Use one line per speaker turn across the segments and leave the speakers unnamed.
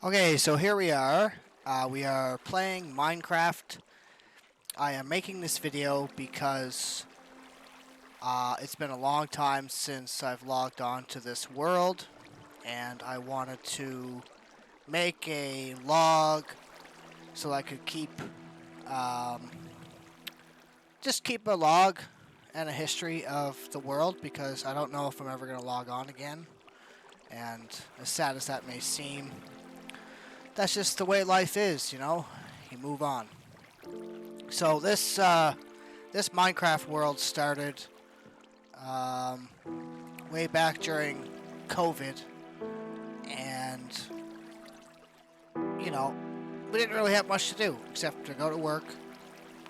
Okay, so here we are. We are playing Minecraft. I am making this video because it's been a long time since I've logged on to this world, and I wanted to make a log so I could um, keep a log and a history of the world because I don't know if I'm ever going to log on again. And as sad as that may seem, that's just the way life is, you know? You move on. So this Minecraft world started um, way back during COVID, and you know we didn't really have much to do except to go to work,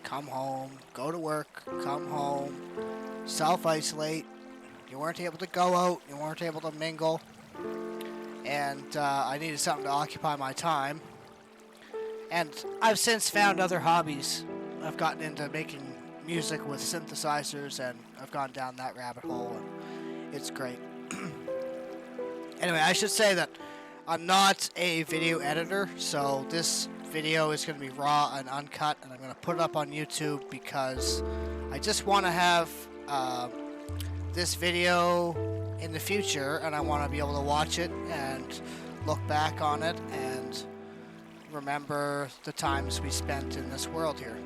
come home, go to work, come home, self-isolate. You weren't able to go out, you weren't able to mingle, and I needed something to occupy my time. And I've since found other hobbies. I've gotten into making music with synthesizers, and I've gone down that rabbit hole, and it's great. Anyway, I should say that I'm not a video editor, so this video is going to be raw and uncut, and I'm going to put it up on YouTube because I just want to have this video in the future, and I want to be able to watch it and look back on it and remember the times we spent in this world here.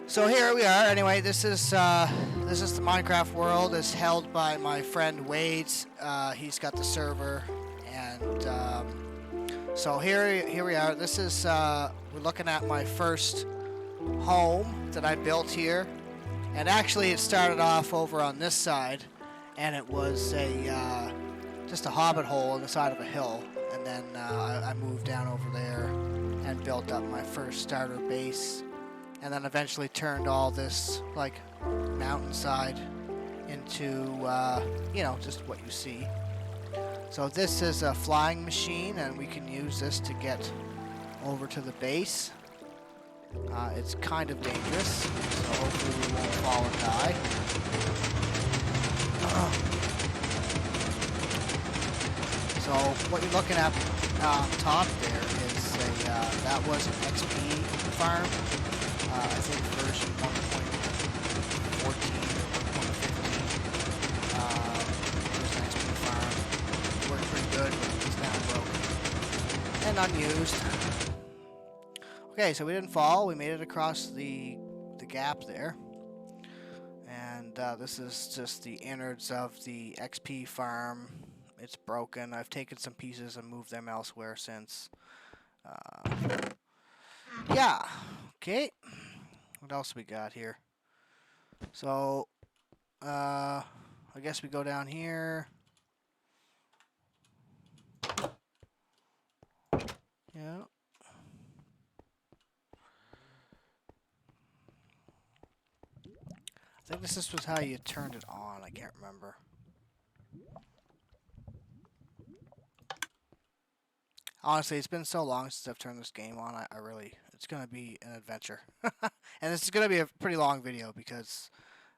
So here we are. Anyway, this is the Minecraft world. It's held by my friend Wade. He's got the server, and so here we are. This is we're looking at my first home that I built here, and actually it started off over on this side, and it was just a hobbit hole on the side of a hill, and then I moved down over there and built up my first starter base. And then eventually turned all this like mountainside into just what you see. So this is a flying machine, and we can use this to get over to the base. It's kind of dangerous, so hopefully we won't fall and die. So what you're looking at top there is that was an XP farm. I think version 1.14 or 1.15 was an XP farm. It worked pretty good, but it's now broken and unused. Okay, so we didn't fall. We made it across the gap there. And this is just the innards of the XP farm. It's broken. I've taken some pieces and moved them elsewhere since. Yeah. Okay. What else we got here? So, I guess we go down here. Yeah. I think this was how you turned it on. I can't remember. Honestly, it's been so long since I've turned this game on. I really, it's gonna be an adventure, and this is gonna be a pretty long video because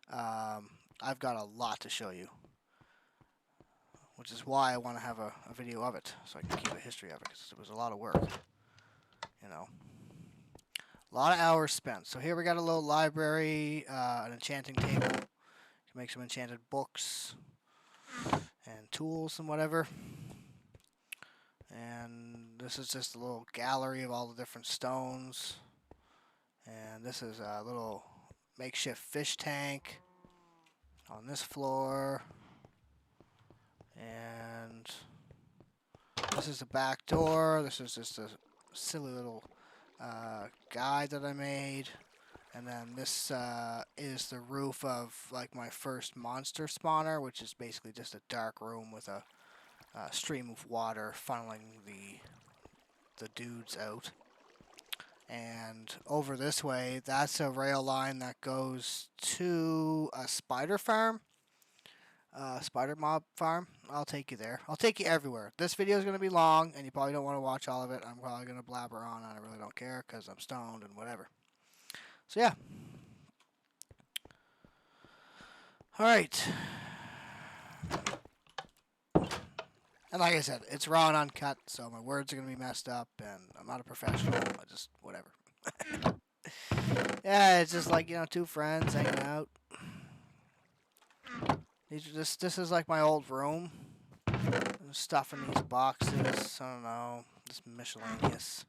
I've got a lot to show you, which is why I want to have a video of it so I can keep a history of it because it was a lot of work, you know. A lot of hours spent. So here we got a little library, an enchanting table. You can make some enchanted books and tools and whatever. And this is just a little gallery of all the different stones. And this is a little makeshift fish tank on this floor. And this is the back door. This is just a silly little guide that I made. And then this is the roof of like my first monster spawner, which is basically just a dark room with a stream of water funneling the dudes out. And over this way, that's a rail line that goes to a spider farm, spider mob farm. I'll take you there. I'll take you everywhere. This video is going to be long, and you probably don't want to watch all of it. I'm probably going to blabber on, and I really don't care because I'm stoned and whatever. So yeah. All right. And like I said, it's raw and uncut, so my words are gonna be messed up, and I'm not a professional. I just whatever. Yeah, it's just like two friends hanging out. This is like my old room. Stuff in these boxes. I don't know. Just miscellaneous.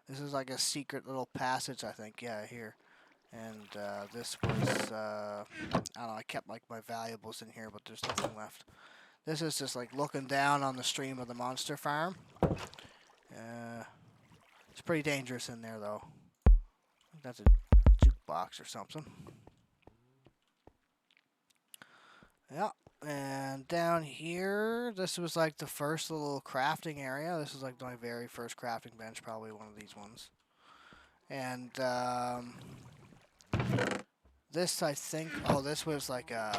This is like a secret little passage, I think. Yeah, here. And this was, I don't know, I kept like my valuables in here, but there's nothing left. This is just like looking down on the stream of the monster farm. It's pretty dangerous in there, though. I think that's a jukebox or something. Yeah. And down here, this was like the first little crafting area. This is like my very first crafting bench, probably one of these ones. And this, I think, this was like a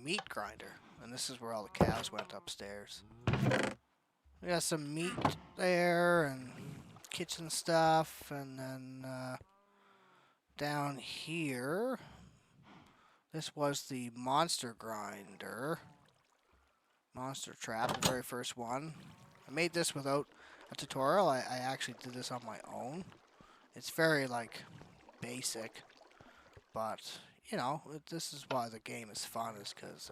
meat grinder. And this is where all the cows went upstairs. We got some meat there and kitchen stuff. And then down here, this was the monster grinder. Monster trap, the very first one. I made this without a tutorial. I actually did this on my own. It's very, like, basic. But, this is why the game is fun, is because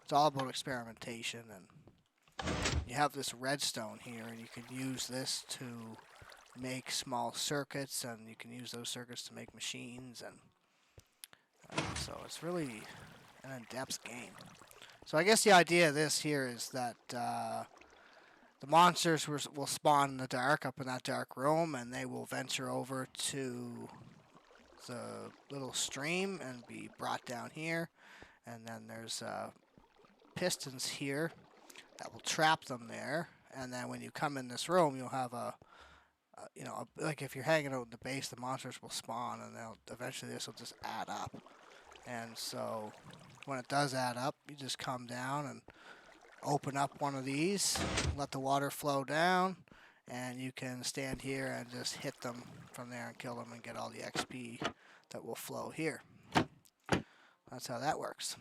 it's all about experimentation. And you have this redstone here, and you can use this to make small circuits, and you can use those circuits to make machines. And so it's really an in-depth game. So I guess the idea of this here is that the monsters will spawn in the dark, up in that dark room, and they will venture over to the little stream and be brought down here. And then there's pistons here that will trap them there. And then when you come in this room, you'll have like if you're hanging out in the base, the monsters will spawn, and eventually this will just add up. And so when it does add up, you just come down and open up one of these, let the water flow down, and you can stand here and just hit them from there and kill them and get all the XP that will flow here. That's how that works.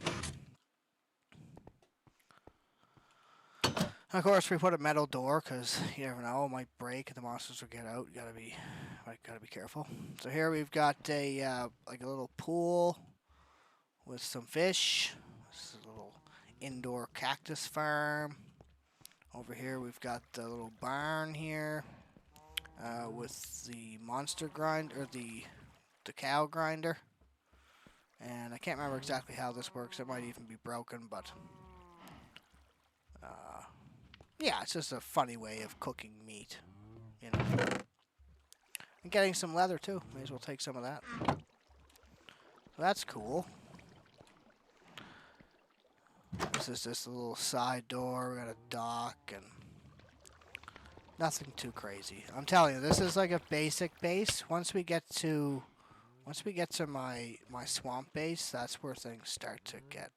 Of course, we put a metal door because you never know, it might break and the monsters will get out. You gotta be careful. So here we've got a like a little pool with some fish. This is a little indoor cactus farm. Over here we've got the little barn here with the monster grinder, or the cow grinder. And I can't remember exactly how this works. It might even be broken, but yeah, it's just a funny way of cooking meat, And getting some leather too. May as well take some of that. So that's cool. This is just a little side door. We got a dock and nothing too crazy. I'm telling you, this is like a basic base. Once we get to my swamp base, that's where things start to get.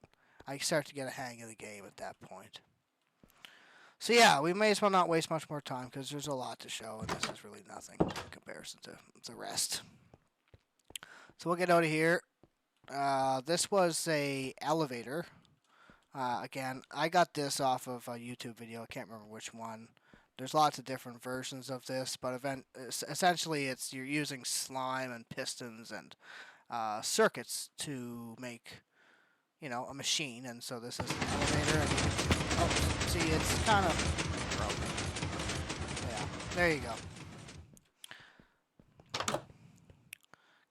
I start to get a hang of the game at that point. So yeah, we may as well not waste much more time because there's a lot to show, and this is really nothing in comparison to the rest. So we'll get out of here. This was a elevator. Again, I got this off of a YouTube video. I can't remember which one. There's lots of different versions of this, but essentially you're using slime and pistons and circuits to make, a machine. And so this is an elevator. And see, it's kind of broken. Yeah, there you go.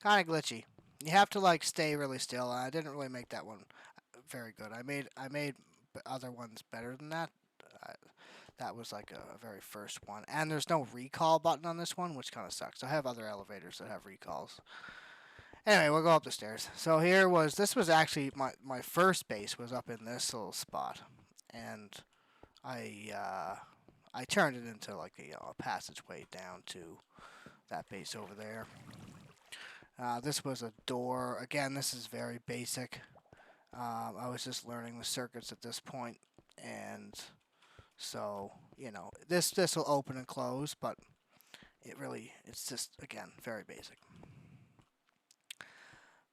Kind of glitchy. You have to stay really still. I didn't really make that one very good. I made other ones better than that. That was like a very first one. And there's no recall button on this one, which kind of sucks. I have other elevators that have recalls. Anyway, we'll go up the stairs. So this was actually my first base was up in this little spot. And I turned it into like a passageway down to that base over there. This was a door. Again, this is very basic. I was just learning the circuits at this point, and so this will open and close, but it's just again very basic.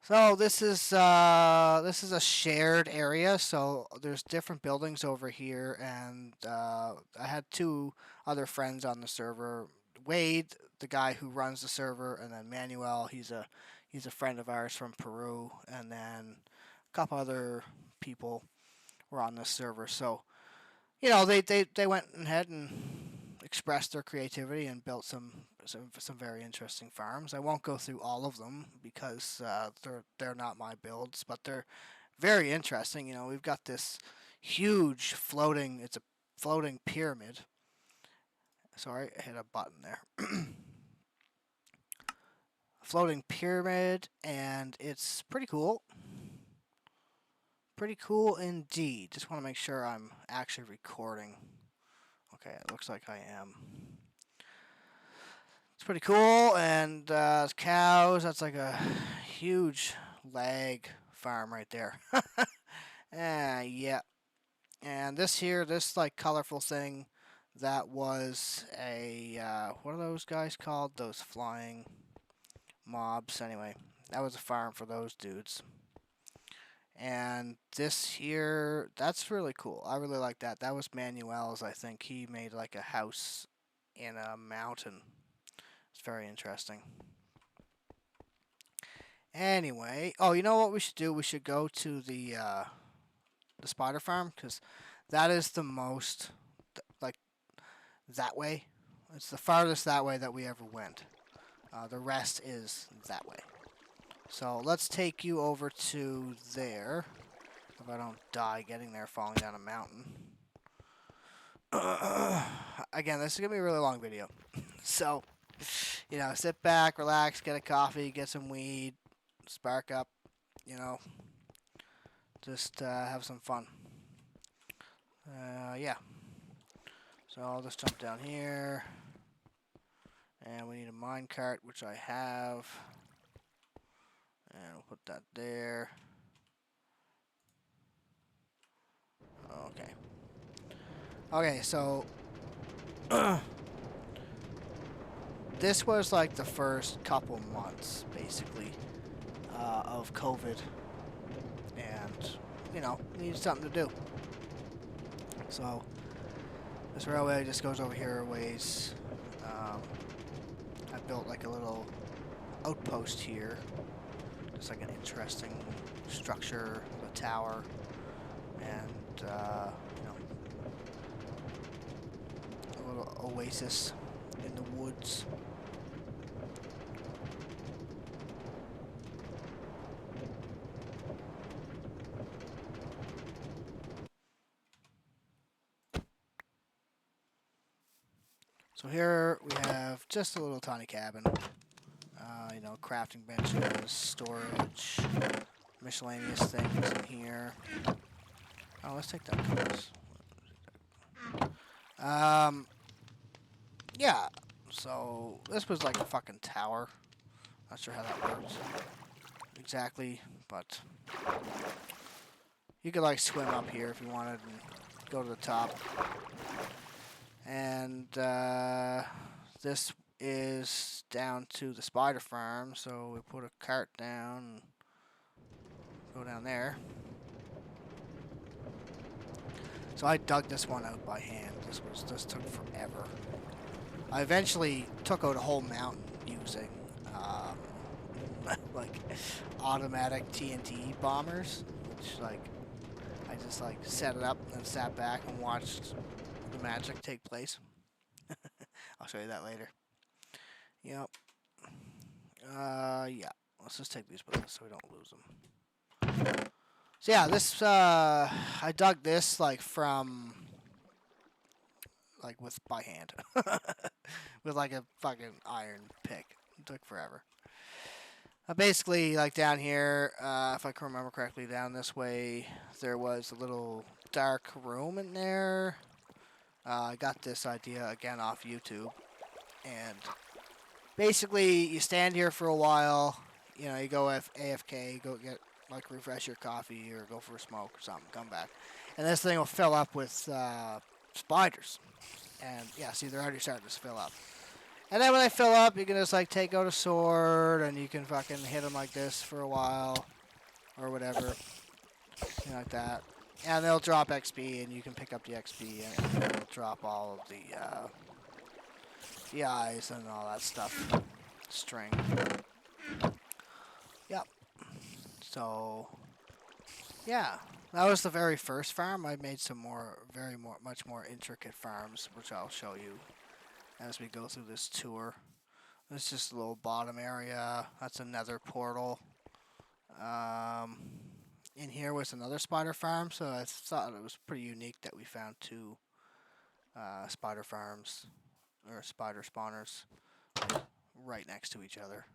So this is a shared area. So there's different buildings over here, and I had two other friends on the server. Wade, the guy who runs the server, and then Manuel. He's a friend of ours from Peru, and then a couple other people were on this server. So they went ahead and expressed their creativity and built some very interesting farms. I won't go through all of them because they're not my builds, but they're very interesting. We've got this huge floating. It's a floating pyramid. Sorry, I hit a button there. Floating pyramid, and it's pretty cool. Pretty cool indeed. Just want to make sure I'm actually recording. Okay, it looks like I am. It's pretty cool, and cows. That's like a huge lag farm right there. Yeah. And this like colorful thing, that was a what are those guys called? Those flying mobs. Anyway, that was a farm for those dudes. And this here, that's really cool. I really like that. That was Manuel's. I think he made like a house in a mountain. It's very interesting. Anyway, oh, you know what we should do? We should go to the spider farm because that is the most like that way. It's the farthest that way that we ever went. The rest is that way. So let's take you over to there. If I don't die getting there, falling down a mountain. Again, this is gonna be a really long video. So, sit back, relax, get a coffee, get some weed, spark up, you know, just have some fun. Yeah. So I'll just jump down here. And we need a minecart, which I have. And we'll put that there. Okay. Okay, so this was like the first couple months, basically, of COVID. And, needed something to do. So this railway just goes over here a ways. I built like a little outpost here. Just like an interesting structure, a tower, and a little oasis in the woods. So here we have just a little tiny cabin. Crafting benches, storage, miscellaneous things in here. Oh, let's take that compass. Yeah. So this was like a fucking tower. Not sure how that works exactly, but you could like swim up here if you wanted and go to the top. And this is down to the spider farm, so we put a cart down and go down there. So I dug this one out by hand. This took forever. I eventually took out a whole mountain using like automatic TNT bombers, which I just set it up and sat back and watched the magic take place. I'll show you that later. Yep. Yeah. Let's just take these with us so we don't lose them. So yeah, this I dug this from with by hand with like a fucking iron pick. It took forever. Basically, down here, if I can remember correctly, down this way, there was a little dark room in there. I got this idea again off YouTube, and basically, you stand here for a while. You go AFK, go get refresh your coffee or go for a smoke or something. Come back, and this thing will fill up with spiders. And yeah, see, they're already starting to fill up. And then when they fill up, you can just like take out a sword and you can fucking hit them like this for a while or whatever, something like that. And they'll drop XP, and you can pick up the XP, and they'll drop all of the eyes and all that stuff. String. Yep. So yeah, that was the very first farm. I made some much more intricate farms, which I'll show you as we go through this tour. This is just a little bottom area. That's a nether portal. In here was another spider farm, so I thought it was pretty unique that we found two spider farms, or spider spawners, right next to each other.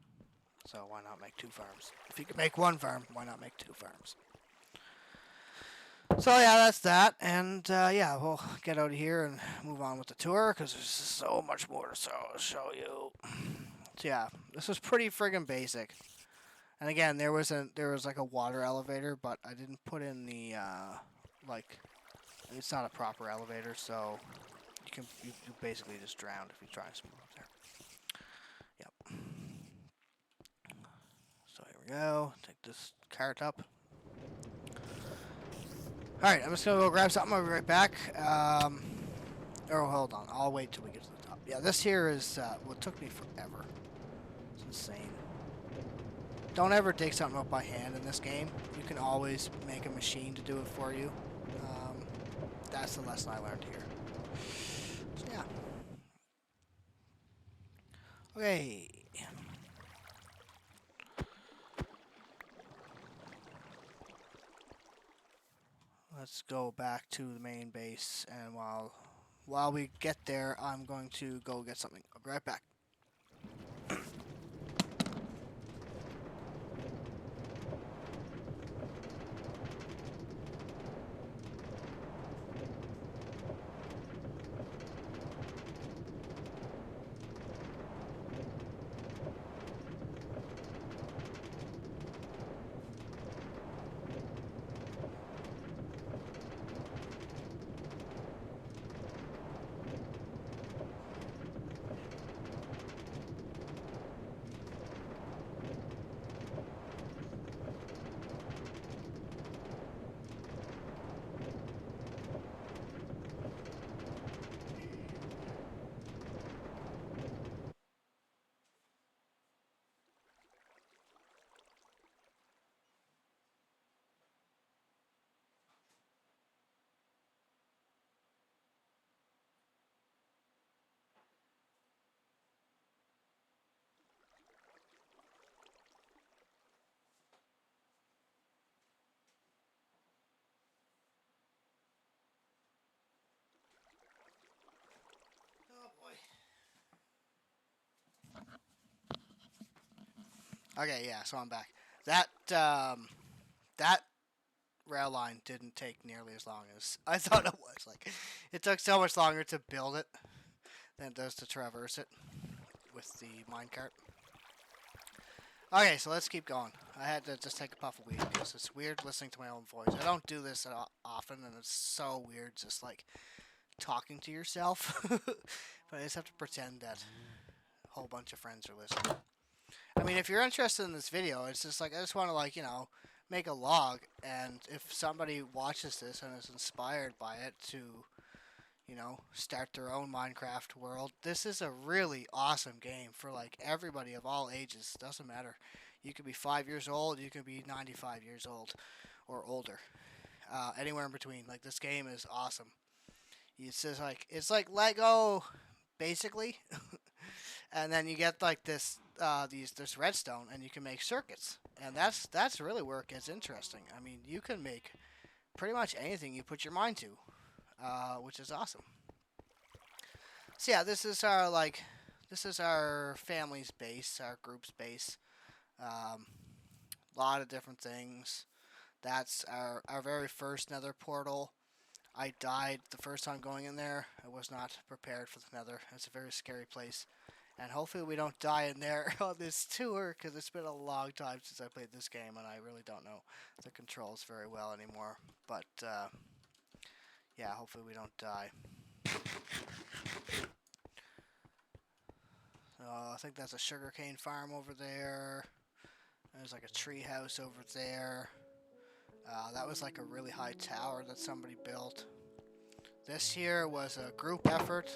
So why not make two farms? If you can make one farm, why not make two farms? So yeah, that's that, and yeah, we'll get out of here and move on with the tour because there's so much more to show you. So yeah, this was pretty friggin' basic. And again, there was like a water elevator, but I didn't put in the like, it's not a proper elevator, so you basically just drown if you try to swim up there. Yep. So here we go. Take this cart up. All right, I'm just gonna go grab something. I'll be right back. Oh, hold on. I'll wait till we get to the top. Yeah, this here is well, it took me forever. It's insane. Don't ever dig something up by hand in this game. You can always make a machine to do it for you. That's the lesson I learned here. So yeah. Okay. Let's go back to the main base, and while we get there, I'm going to go get something. I'll be right back. Oh boy. Okay, yeah, so I'm back. That rail line didn't take nearly as long as I thought it was. Like, it took so much longer to build it than it does to traverse it with the minecart. Okay, so let's keep going. I had to just take a puff of weed because it's weird listening to my own voice. I don't do this often, and it's so weird just like talking to yourself. But I just have to pretend that a whole bunch of friends are listening. I mean, if you're interested in this video, it's just like I just want to like make a log, and if somebody watches this and is inspired by it to start their own Minecraft world. This is a really awesome game for like everybody of all ages. Doesn't matter. You could be 5 years old, you could be 95 years old or older. Anywhere in between. Like, this game is awesome. It's like Lego basically. And then you get like this redstone and you can make circuits. And that's really where it gets interesting. I mean, you can make pretty much anything you put your mind to. Which is awesome. So yeah, this is our family's base, our group's base. A lot of different things. That's our very first nether portal. I died the first time going in there. I was not prepared for the nether. It's a very scary place. And hopefully we don't die in there on this tour, because it's been a long time since I played this game, and I really don't know the controls very well anymore. But yeah, hopefully we don't die. I think that's a sugarcane farm over there. There's like a tree house over there. That was like a really high tower that somebody built. This here was a group effort.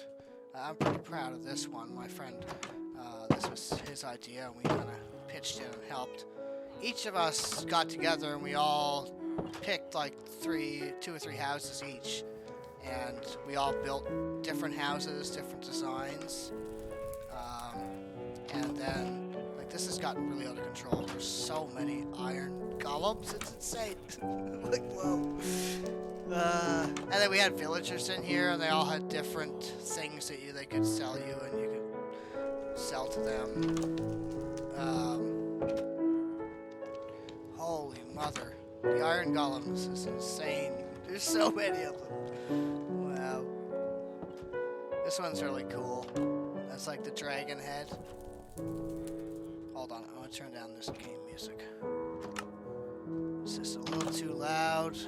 I'm pretty proud of this one. My friend, this was his idea, and we kind of pitched in and helped. Each of us got together, and we all picked like two or three houses each, and we all built different houses, different designs. And then, like, this has gotten really out of control. There's so many iron golems, it's insane. Like, whoa. And then we had villagers in here, and they all had different things that they could sell you, and you could sell to them. Holy mother. The iron golems is insane. There's so many of them. Wow. This one's really cool. That's like the dragon head. Hold on, I'm gonna turn down this game music. It's just a little too loud.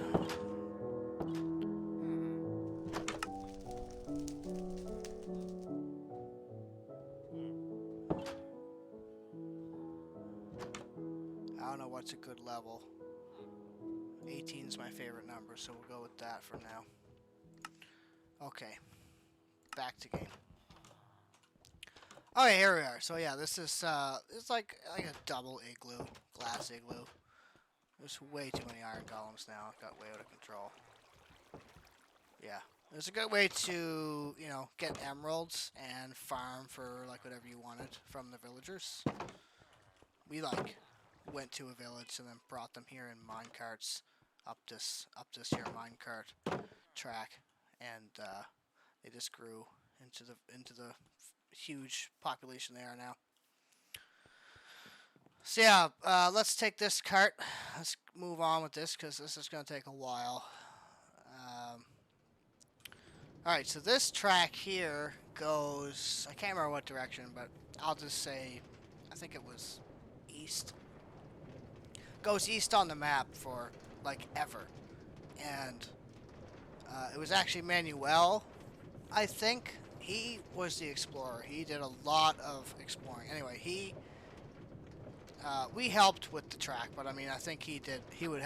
I don't know what's a good level. 18 is my favorite number, so we'll go with that for now. Okay, back to game. Okay, here we are. So yeah, this is it's like a double igloo, glass igloo. There's way too many iron golems now. It got way out of control. Yeah, it's a good way to get emeralds and farm for like whatever you wanted from the villagers. We like went to a village and then brought them here in minecarts up this here minecart track, and they just grew into the huge population they are now. So yeah, let's take this cart. Let's move on with this because this is going to take a while. Alright, so this track here goes, I can't remember what direction, but I'll just say, I think it was east. Goes east on the map for like ever. And it was actually Manuel, I think. He was the explorer. He did a lot of exploring. Anyway, we helped with the track, but I mean, I think he would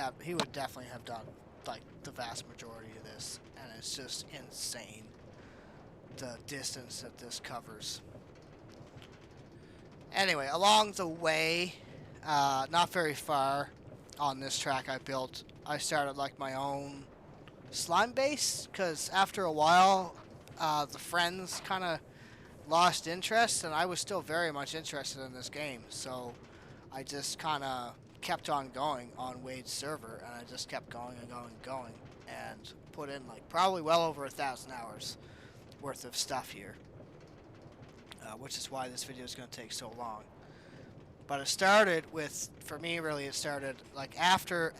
definitely have done like the vast majority of this, and it's just insane the distance that this covers. Anyway, along the way, not very far on this track I started like my own slime base, because after a while, the friends kind of lost interest, and I was still very much interested in this game, so I just kind of kept on going on Wade's server, and I just kept going and going and going, and put in like probably well over 1,000 hours worth of stuff here, which is why this video is going to take so long. But it started with, for me really, it started like after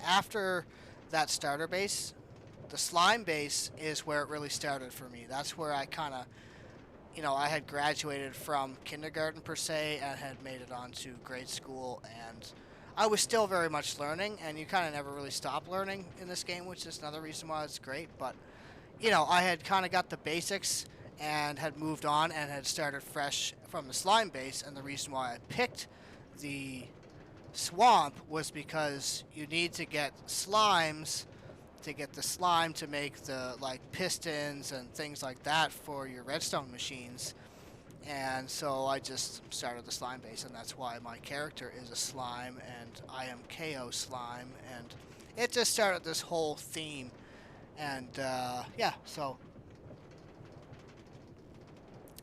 that starter base. The slime base is where it really started for me. That's where I kind of, I had graduated from kindergarten per se and had made it on to grade school, and I was still very much learning, and you kind of never really stop learning in this game, which is another reason why it's great. But, I had kind of got the basics and had moved on and had started fresh from the slime base, and the reason why I picked the swamp was because you need to get slimes to get the slime to make the like pistons and things like that for your redstone machines. And so I just started the slime base, and that's why my character is a slime, and I am KO Slime, and it just started this whole theme. And yeah, so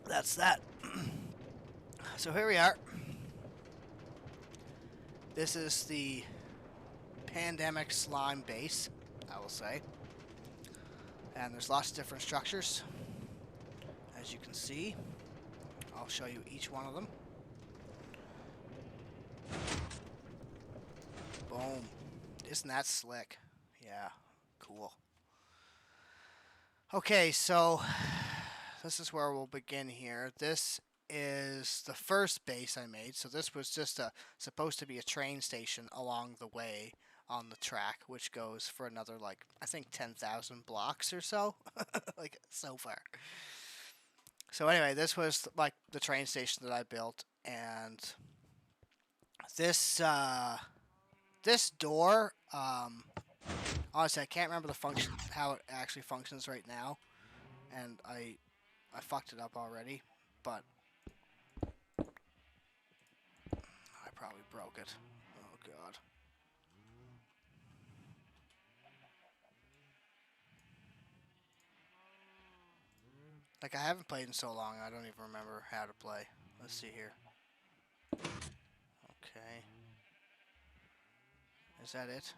that's that. So here we are. This is the Pandemic Slime base, I will say. And there's lots of different structures, as you can see. I'll show you each one of them. Boom. Isn't that slick? Yeah, cool. Okay, so this is where we'll begin here. This is the first base I made. So this was just supposed to be a train station along the way on the track, which goes for another, like, I think 10,000 blocks or so. Like, so far. So anyway, this was like the train station that I built, and this this door. Honestly, I can't remember the function, how it actually functions right now, and I fucked it up already, but I probably broke it. Oh god. Like, I haven't played in so long, I don't even remember how to play. Let's see here. Okay. Is that it?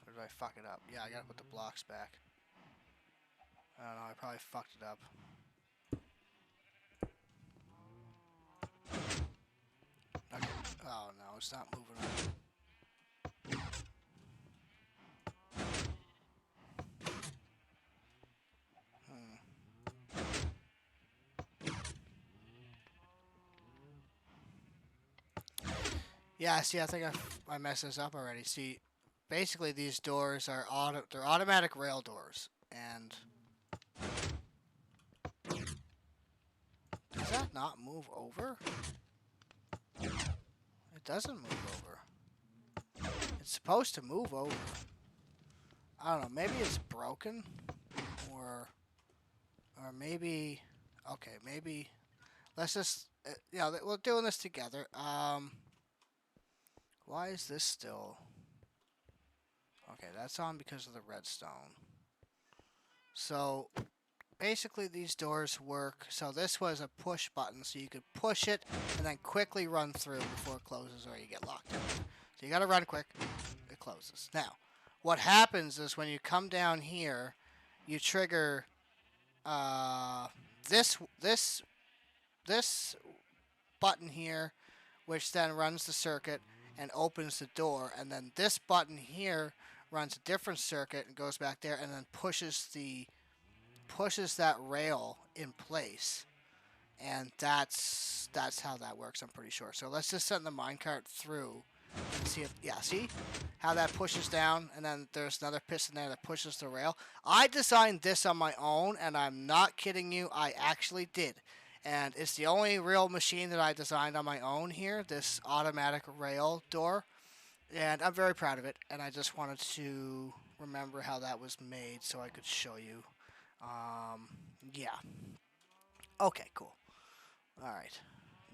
Or did I fuck it up? Yeah, I gotta put the blocks back. I don't know, I probably fucked it up. Okay. Oh no, it's not moving on. Yeah, see, I think I messed this up already. See, basically these doors are they're automatic rail doors, and does that not move over? It doesn't move over. It's supposed to move over. I don't know. Maybe it's broken, or maybe. Okay, maybe. Let's just. We're doing this together. Why is this still? Okay, that's on because of the redstone. So basically these doors work. So this was a push button, so you could push it and then quickly run through before it closes or you get locked in. So you gotta run quick. It closes. Now, what happens is when you come down here, you trigger this button here, which then runs the circuit and opens the door, and then this button here runs a different circuit and goes back there, and then pushes that rail in place, and that's how that works. I'm pretty sure. So let's just send the minecart through and see if see how that pushes down, and then there's another piston there that pushes the rail. I designed this on my own, and I'm not kidding you. I actually did. And it's the only real machine that I designed on my own here, this automatic rail door. And I'm very proud of it, and I just wanted to remember how that was made so I could show you. Yeah. Okay, cool. Alright.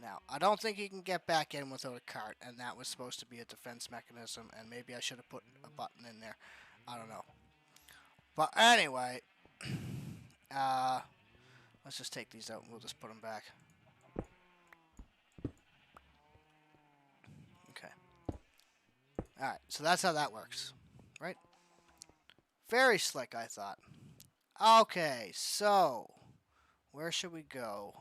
Now, I don't think you can get back in without a cart, and that was supposed to be a defense mechanism, and maybe I should have put a button in there. I don't know. But anyway, let's just take these out and we'll just put them back. Okay. Alright, so that's how that works. Right? Very slick, I thought. Okay, so where should we go?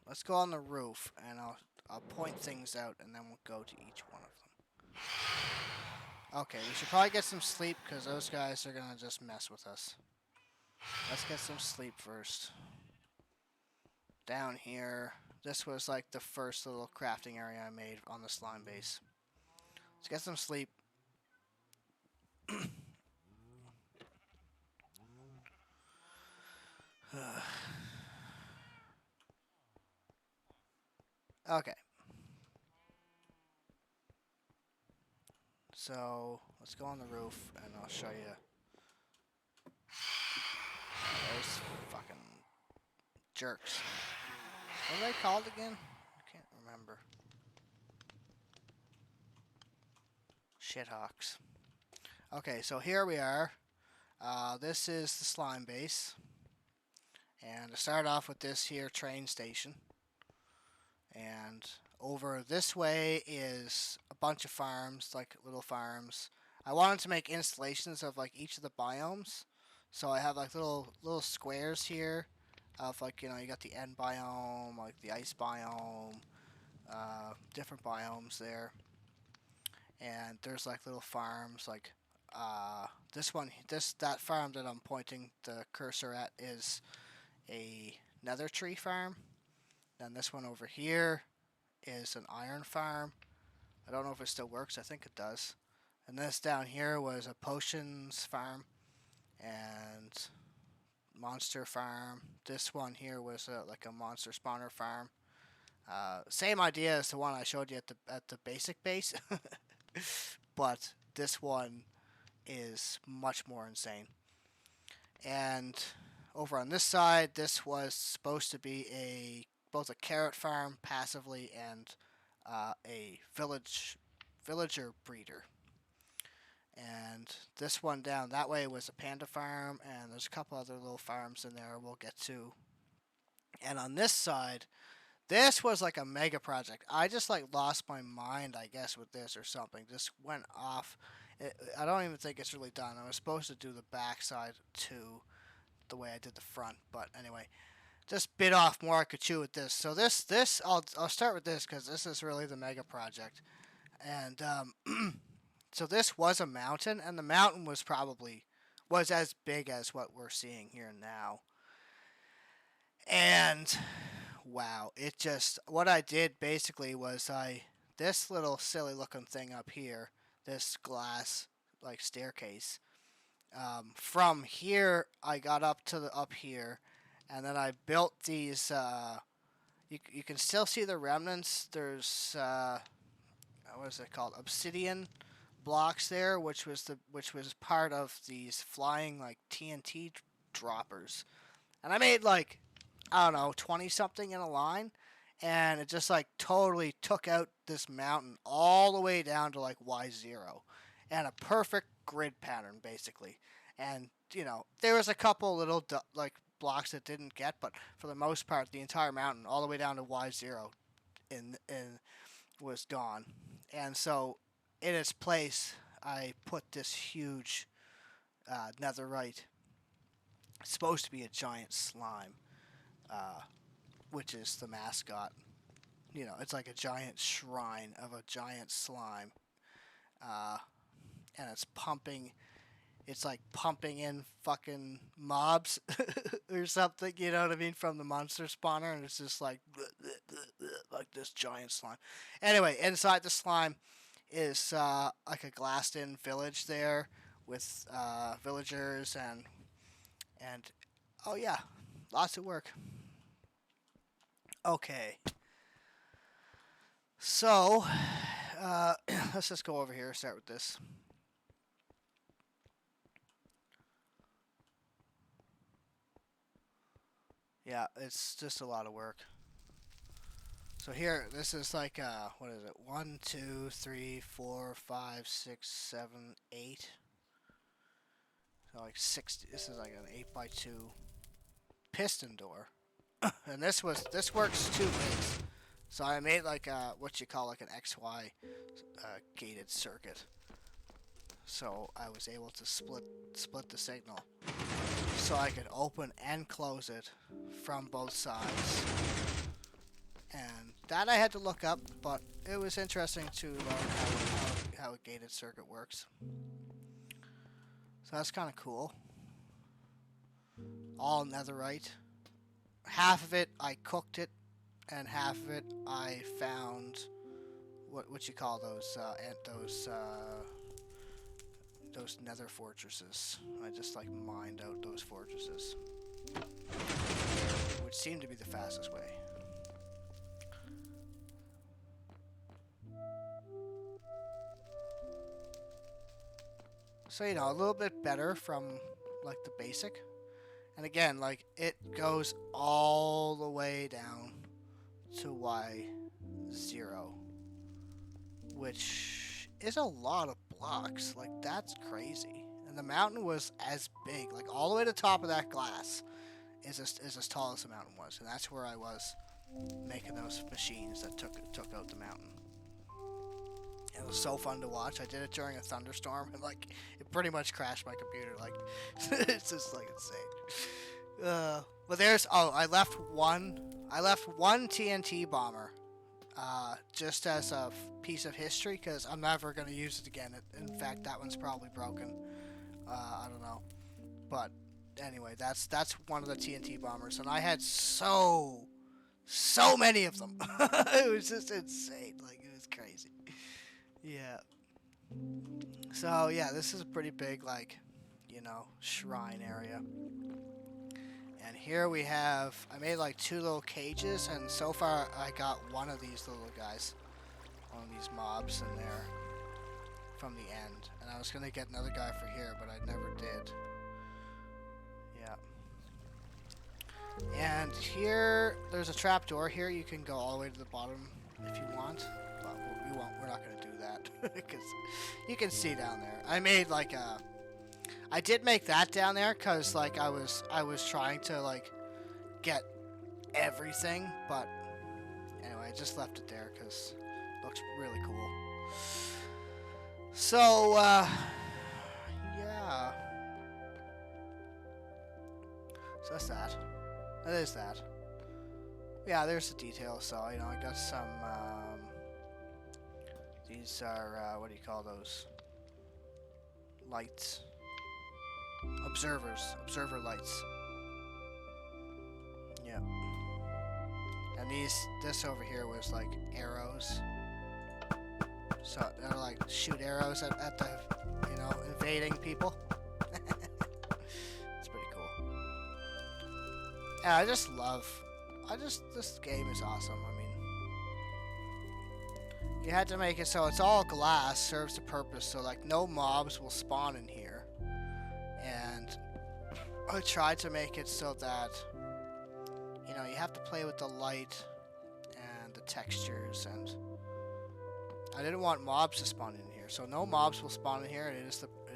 Let's go on the roof, and I'll point things out, and then we'll go to each one of them. Okay, we should probably get some sleep, because those guys are going to just mess with us. Let's get some sleep first. Down here, this was like the first little crafting area I made on the slime base. Let's get some sleep. Okay. So, let's go on the roof, and I'll show you. Those fucking jerks. What are they called again? I can't remember. Shithawks. Okay, so here we are. This is the slime base. And I start off with this here train station. And over this way is a bunch of farms, like little farms. I wanted to make installations of like each of the biomes. So I have like little squares here of like, you got the end biome, like the ice biome, different biomes there. And there's like little farms like that farm that I'm pointing the cursor at is a nether tree farm. Then this one over here is an iron farm. I don't know if it still works. I think it does. And this down here was a potions farm. And monster farm. This one here was like a monster spawner farm. Same idea as the one I showed you at the basic base, but this one is much more insane. And over on this side, this was supposed to be both a carrot farm passively and a villager breeder. And this one down that way was a panda farm, and there's a couple other little farms in there we'll get to. And on this side, this was like a mega project. I just like lost my mind, I guess, with this or something. Just went off. I don't even think it's really done. I was supposed to do the back side too, the way I did the front. But anyway, just bit off more I could chew with this. So this I'll start with this because this is really the mega project. And so this was a mountain, and the mountain was as big as what we're seeing here now. And wow, what I did basically was this little silly looking thing up here, this glass like staircase. From here, I got up here, and then I built these. You can still see the remnants. There's what is it called? Obsidian blocks there, which was part of these flying like TNT droppers, and I made like, I don't know, 20 something in a line, and it just like totally took out this mountain all the way down to like Y0, and a perfect grid pattern basically. And there was a couple little like blocks that didn't get, but for the most part, the entire mountain all the way down to Y0 in was gone. And so in its place, I put this huge netherite. It's supposed to be a giant slime, which is the mascot. It's like a giant shrine of a giant slime, and it's pumping. It's like pumping in fucking mobs or something, you know what I mean, from the monster spawner, and it's just like this giant slime. Anyway, inside the slime is like a glassed-in village there with villagers and oh yeah, lots of work. Okay, so let's just go over here. Start with this. Yeah, it's just a lot of work. So here, this is like, what is it? 1, 2, 3, 4, 5, 6, 7, 8. So like 60. This is like an 8x2 piston door, and this works 2 ways. So I made like what you call like an XY gated circuit. So I was able to split the signal, so I could open and close it from both sides. And that I had to look up, but it was interesting to learn how a gated circuit works. So that's kind of cool. All netherite. Half of it I cooked it, and half of it I found what you call those nether fortresses. I just like mined out those fortresses, which seemed to be the fastest way. So, a little bit better from, like, the basic. And again, like, it goes all the way down to Y0, which is a lot of blocks. Like, that's crazy. And the mountain was as big, like, all the way to the top of that glass is as tall as the mountain was. And that's where I was making those machines that took out the mountain. It was so fun to watch. I did it during a thunderstorm, and like it pretty much crashed my computer. Like it's just like insane. But I left one TNT bomber, just as a piece of history, because I'm never gonna use it again. In fact, that one's probably broken. I don't know, but anyway, that's one of the TNT bombers, and I had so many of them. It was just insane. Like it was crazy. Yeah. So, yeah, this is a pretty big, like, shrine area. here we have, I made like 2 little cages, and so far I got one of these little guys. One of these mobs in there from the end. And I was going to get another guy for here, but I never did. Yeah. And here, there's a trap door here. You can go all the way to the bottom if you want. But we won't. We're not going to do that. Because you can see down there. I made like a... I did make that down there because like I was trying to like get everything. But anyway, I just left it there because it looks really cool. So, yeah. So that's that. That is that. Yeah, there's the details. So, you know, I got some, these are, what do you call those? Lights. Observers. Observer lights. Yeah. And this over here was like arrows. So they're like shoot arrows at the, you know, invading people. It's pretty cool. Yeah, this game is awesome. I mean, you had to make it so it's all glass, serves the purpose, so like no mobs will spawn in here. And I tried to make it so that, you know, you have to play with the light and the textures, and I didn't want mobs to spawn in here, so no mobs will spawn in here. It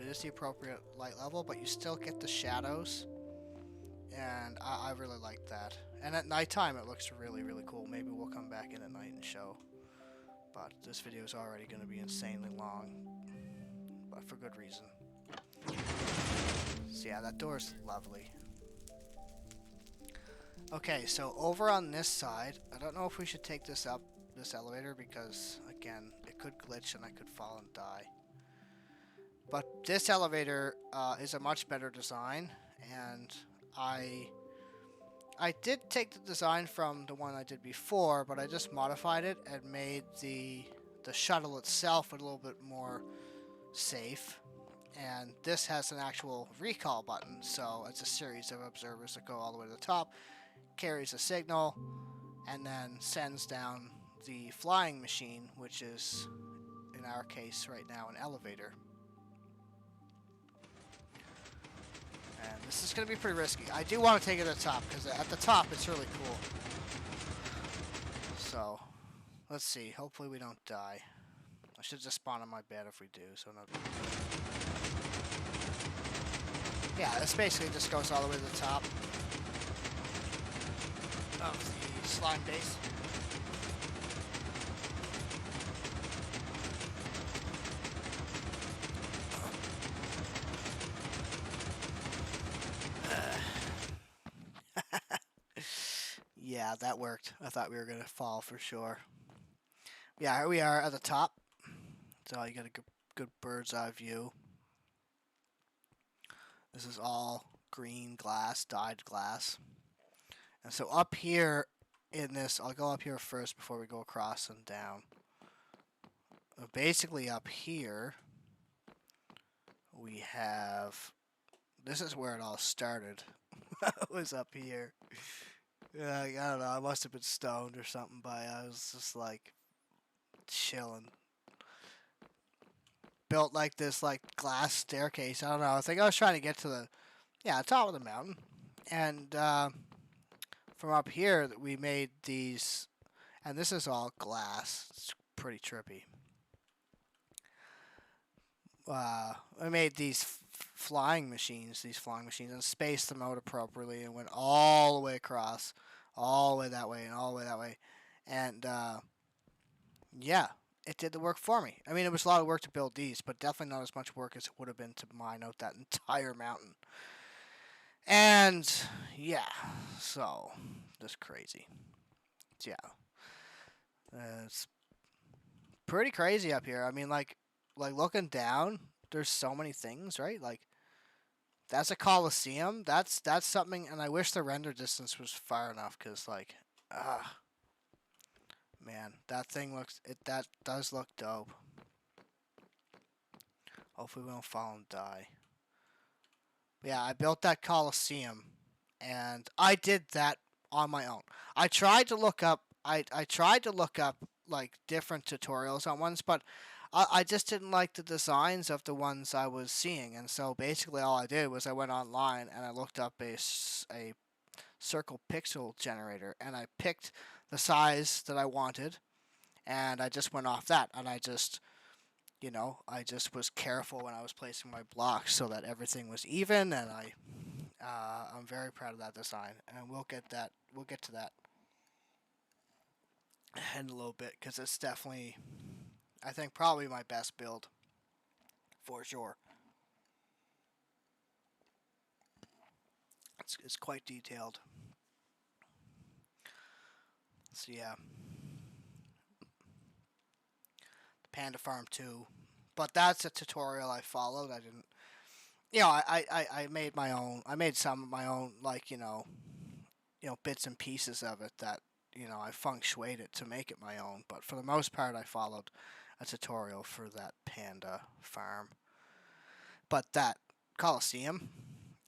is the appropriate light level, but you still get the shadows, and I really like that. And at nighttime, it looks really, really cool. Maybe we'll come back in at night and show. But this video is already going to be insanely long, but for good reason. So yeah, that door is lovely. Okay, so over on this side, I don't know if we should take this up, this elevator, because again, it could glitch and I could fall and die. But this elevator is a much better design, and I did take the design from the one I did before, but I just modified it and made the shuttle itself a little bit more safe. And this has an actual recall button, so it's a series of observers that go all the way to the top, carries a signal, and then sends down the flying machine, which is, in our case right now, an elevator. And this is going to be pretty risky. I do want to take it to the top, because at the top it's really cool. So, let's see. Hopefully we don't die. I should just spawn on my bed if we do, so no. Yeah, this basically just goes all the way to the top of the slime base. Yeah, that worked. I thought we were going to fall for sure. Yeah, here we are at the top. So you got a good bird's eye view. This is all green glass, dyed glass. And so up here in this, I'll go up here first before we go across and down. Basically up here, we have, this is where it all started. It was up here. Yeah, I don't know, I must have been stoned or something, but I was just like chilling. Built like this like glass staircase. I don't know. I think I was trying to get to the top of the mountain, and from up here we made these, and this is all glass. It's pretty trippy. I made these flying machines, and spaced them out appropriately, and went all the way across, all the way that way, and all the way that way, and yeah. It did the work for me. I mean, it was a lot of work to build these, but definitely not as much work as it would have been to mine out that entire mountain. And, yeah, so, just crazy. Yeah. It's pretty crazy up here. I mean, like looking down, there's so many things, right? Like, that's a Coliseum. That's something, and I wish the render distance was far enough, because, like, man, that thing that does look dope. Hopefully we don't fall and die. But yeah, I built that Coliseum, and I did that on my own. I tried to look up. I tried to look up like different tutorials on ones, but I just didn't like the designs of the ones I was seeing, and so basically all I did was I went online and I looked up a circle pixel generator, and I picked the size that I wanted, and I just went off that, and I just I just was careful when I was placing my blocks so that everything was even, and I'm very proud of that design, and we'll get to that in a little bit because it's definitely, I think, probably my best build for sure. It's quite detailed. So yeah, the Panda Farm 2, but that's a tutorial I followed. I didn't, I made my own. I made some of my own, like bits and pieces of it that I feng shuied it to make it my own. But for the most part, I followed a tutorial for that Panda Farm. But that Coliseum,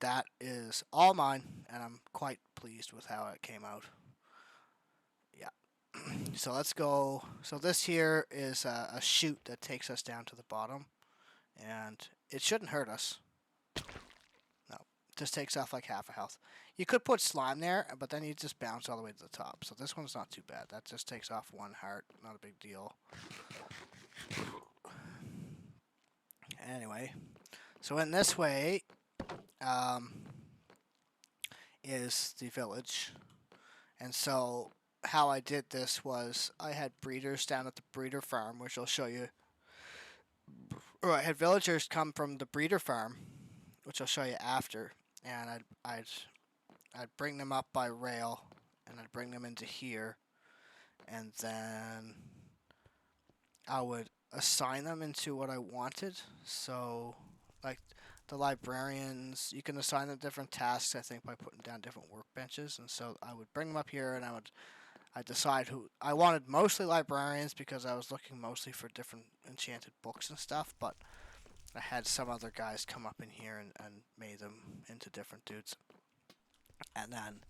that is all mine, and I'm quite pleased with how it came out. Yeah. So let's go. So this here is a chute that takes us down to the bottom, and it shouldn't hurt us. No, just takes off like half a health. You could put slime there, but then you just bounce all the way to the top. So this one's not too bad. That just takes off one heart. Not a big deal. Anyway, so in this way is the village. And so how I did this was I had breeders down at the breeder farm, which I'll show you. Or I had villagers come from the breeder farm, which I'll show you after, and I'd bring them up by rail, and I'd bring them into here, and then I would assign them into what I wanted. So, like the librarians, you can assign them different tasks, I think, by putting down different workbenches. And so I would bring them up here, and I'd decide who I wanted. Mostly librarians because I was looking mostly for different enchanted books and stuff. But I had some other guys come up in here and made them into different dudes, and then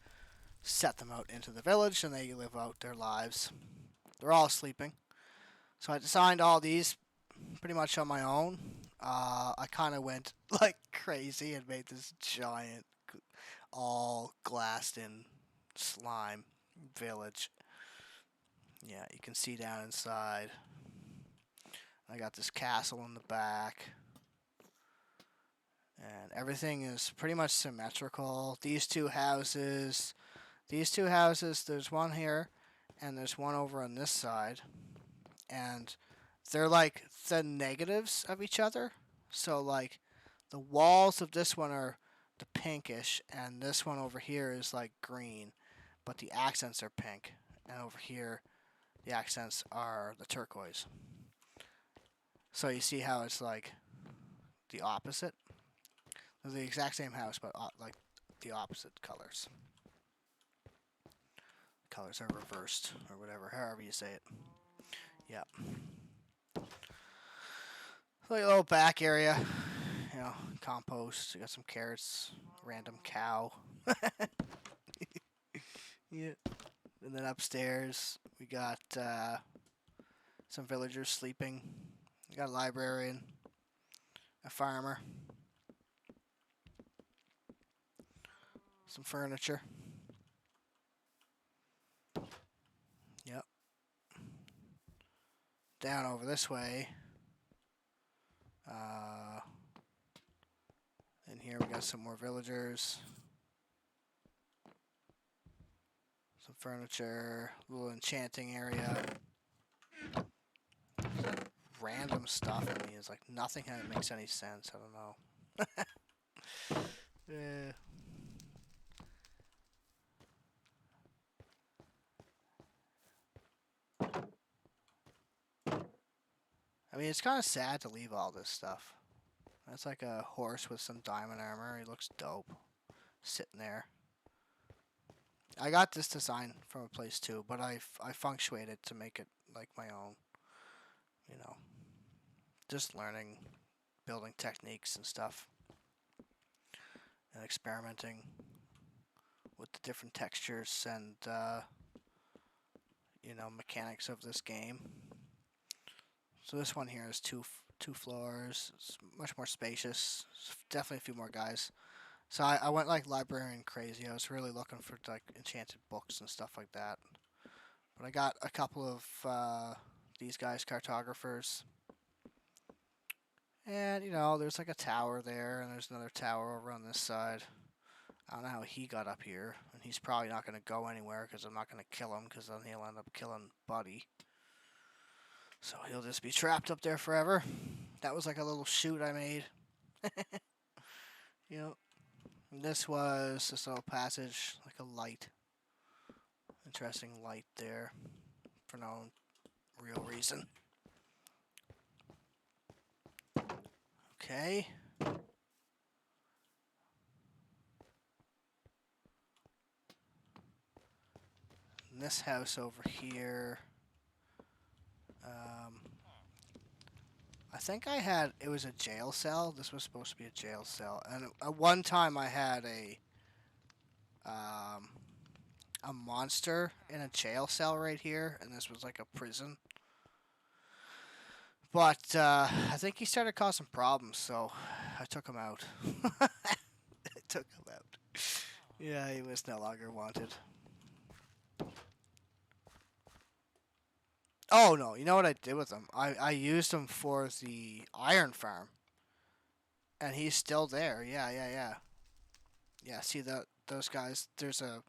set them out into the village, and they live out their lives. They're all sleeping. So I designed all these pretty much on my own. I kind of went like crazy and made this giant, all glassed in slime village. Yeah, you can see down inside. I got this castle in the back. And everything is pretty much symmetrical. These two houses, there's one here, and there's one over on this side. And they're like the negatives of each other. So like the walls of this one are the pinkish, and this one over here is like green, but the accents are pink. And over here, the accents are the turquoise. So you see how it's like the opposite? They're the exact same house, but like the opposite colors. Colors are reversed, or whatever, however you say it. Yeah. Like a little back area, compost. You got some carrots, random cow. Yeah. And then upstairs, we got some villagers sleeping. We got a librarian, a farmer, some furniture. Yep. Down over this way. In here we got some more villagers. Some furniture, little enchanting area. Random stuff in these, like nothing makes any sense. I don't know. Yeah. I mean, it's kind of sad to leave all this stuff. That's like a horse with some diamond armor. He looks dope, sitting there. I got this design from a place too, but I feng shuied it to make it like my own. Just learning, building techniques and stuff, and experimenting. different textures and you know, mechanics of this game. So this one here is two floors. It's much more spacious. Definitely a few more guys. So I went like librarian crazy. I was really looking for like enchanted books and stuff like that. But I got a couple of these guys, cartographers. And, you know, there's like a tower there, and there's another tower over on this side. I don't know how he got up here, and he's probably not going to go anywhere because I'm not going to kill him because then he'll end up killing Buddy. So he'll just be trapped up there forever. That was like a little chute I made. Yep. And this was this little passage, like a light. Interesting light there for no real reason. Okay. And this house over here, I think I had, it was a jail cell. This was supposed to be a jail cell. And at one time I had a monster in a jail cell right here, and this was like a prison. But I think he started causing problems, so I took him out. I took him out. Yeah, he was no longer wanted. Oh no, you know what I did with him? I used him for the iron farm. And he's still there. Yeah. Yeah, see those guys, there's a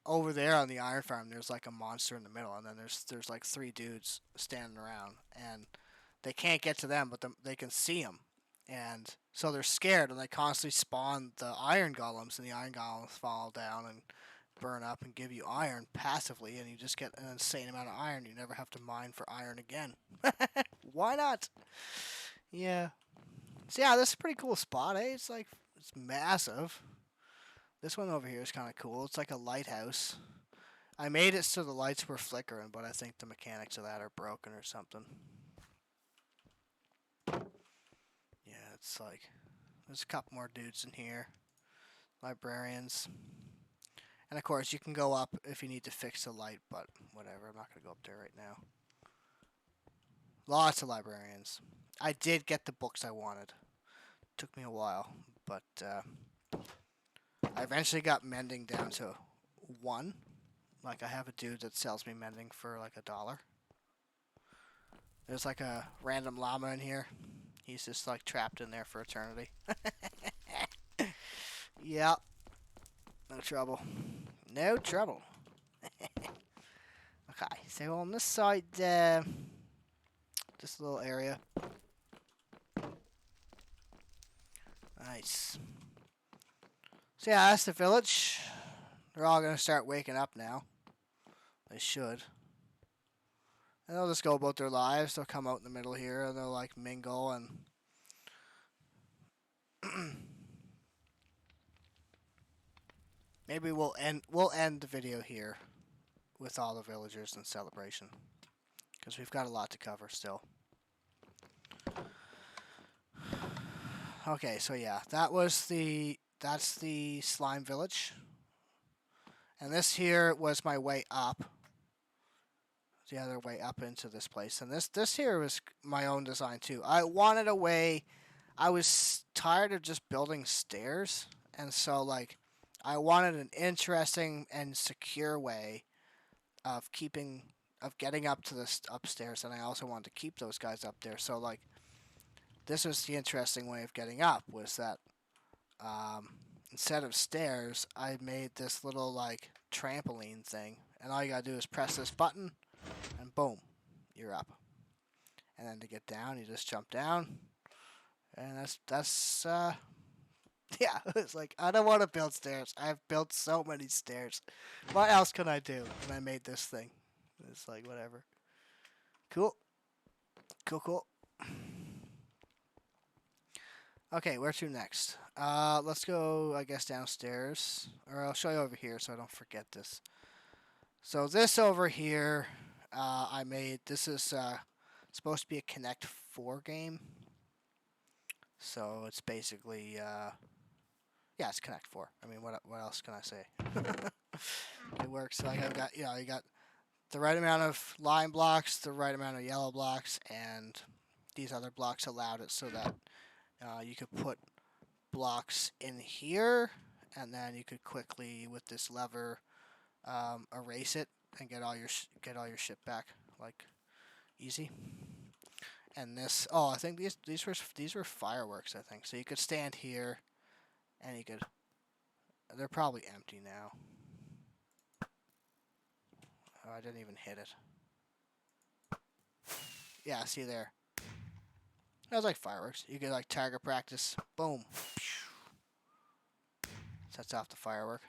over there on the iron farm there's like a monster in the middle, and then there's like three dudes standing around, and they can't get to them, but they can see him. And so they're scared, and they constantly spawn the iron golems, and the iron golems fall down and burn up and give you iron passively, and you just get an insane amount of iron. You never have to mine for iron again. Why not? Yeah. So yeah, this is a pretty cool spot, eh? It's like, it's massive. This one over here is kind of cool. It's like a lighthouse. I made it so the lights were flickering, but I think the mechanics of that are broken or something. Yeah, it's like, there's a couple more dudes in here. Librarians. And of course, you can go up if you need to fix the light, but whatever. I'm not going to go up there right now. Lots of librarians. I did get the books I wanted. Took me a while, but I eventually got mending down to 1. Like, I have a dude that sells me mending for like $1. There's like a random llama in here. He's just like trapped in there for eternity. Yep. No trouble. No trouble. Okay, so on this side, this little area. Nice. So yeah, that's the village. They're all going to start waking up now. They should. And they'll just go about their lives. They'll come out in the middle here and they'll like mingle and maybe we'll end the video here with all the villagers in celebration, because we've got a lot to cover still. Okay, so yeah, that's the slime village. And this here was my way up. The other way up into this place. And this here was my own design too. I wanted a way, I was tired of just building stairs, and so like I wanted an interesting and secure way of getting up to this upstairs, and I also wanted to keep those guys up there. So like this was the interesting way of getting up, was that instead of stairs, I made this little like trampoline thing, and all you gotta do is press this button, and boom, you're up. And then to get down, you just jump down, and that's yeah. It's like, I don't want to build stairs. I've built so many stairs. What else can I do? And I made this thing. It's like, whatever. Cool. Cool. Okay, where to next? Let's go, I guess, downstairs. Or I'll show you over here so I don't forget this. So this over here, I made, this is supposed to be a Connect 4 game. So it's basically, yeah, it's Connect 4. I mean, what else can I say? It works. So I've got, you know, you got the right amount of lime blocks, the right amount of yellow blocks, and these other blocks allowed it so that you could put blocks in here, and then you could quickly with this lever erase it and get all your shit back like easy. And this, oh, I think these were fireworks. I think so. You could stand here, and you could. They're probably empty now. Oh, I didn't even hit it. Yeah, see there. That was like fireworks. You could like target practice. Boom. Sets off the firework.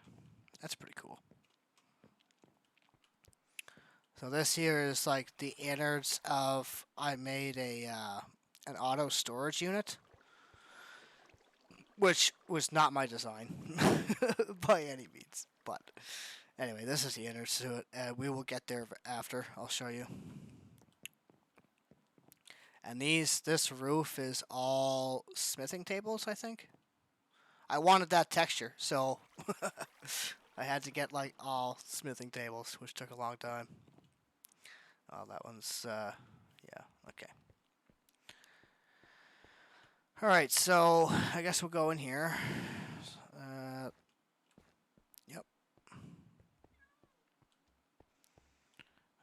That's pretty cool. So this here is like the innards of. I made an auto storage unit, which was not my design by any means. But anyway, this is the innards to it, and we will get there after. I'll show you. And this roof is all smithing tables, I think. I wanted that texture, so I had to get like all smithing tables, which took a long time. Oh, that one's, yeah, okay. Alright, so I guess we'll go in here. Yep.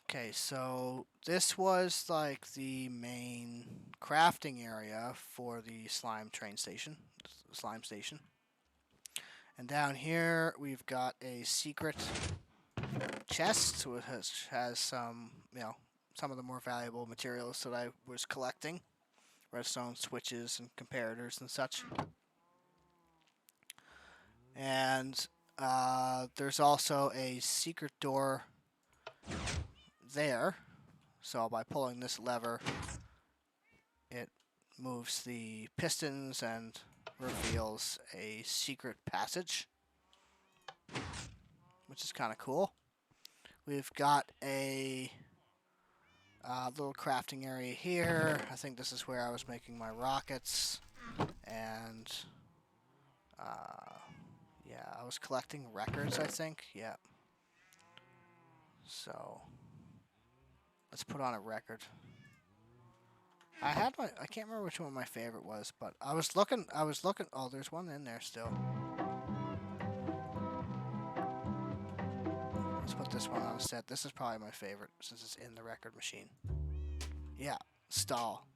Okay, so this was like the main crafting area for the slime station. And down here we've got a secret chest, which has some, you know, some of the more valuable materials that I was collecting. Redstone switches and comparators and such. And there's also a secret door there. So by pulling this lever, it moves the pistons and reveals a secret passage, which is kind of cool. We've got a little crafting area here. I think this is where I was making my rockets. And yeah, I was collecting records, I think. Yeah. So let's put on a record. I can't remember which one my favorite was, but I was looking, oh, there's one in there still. Let's put this one on set. This is probably my favorite since it's in the record machine. Yeah, stall.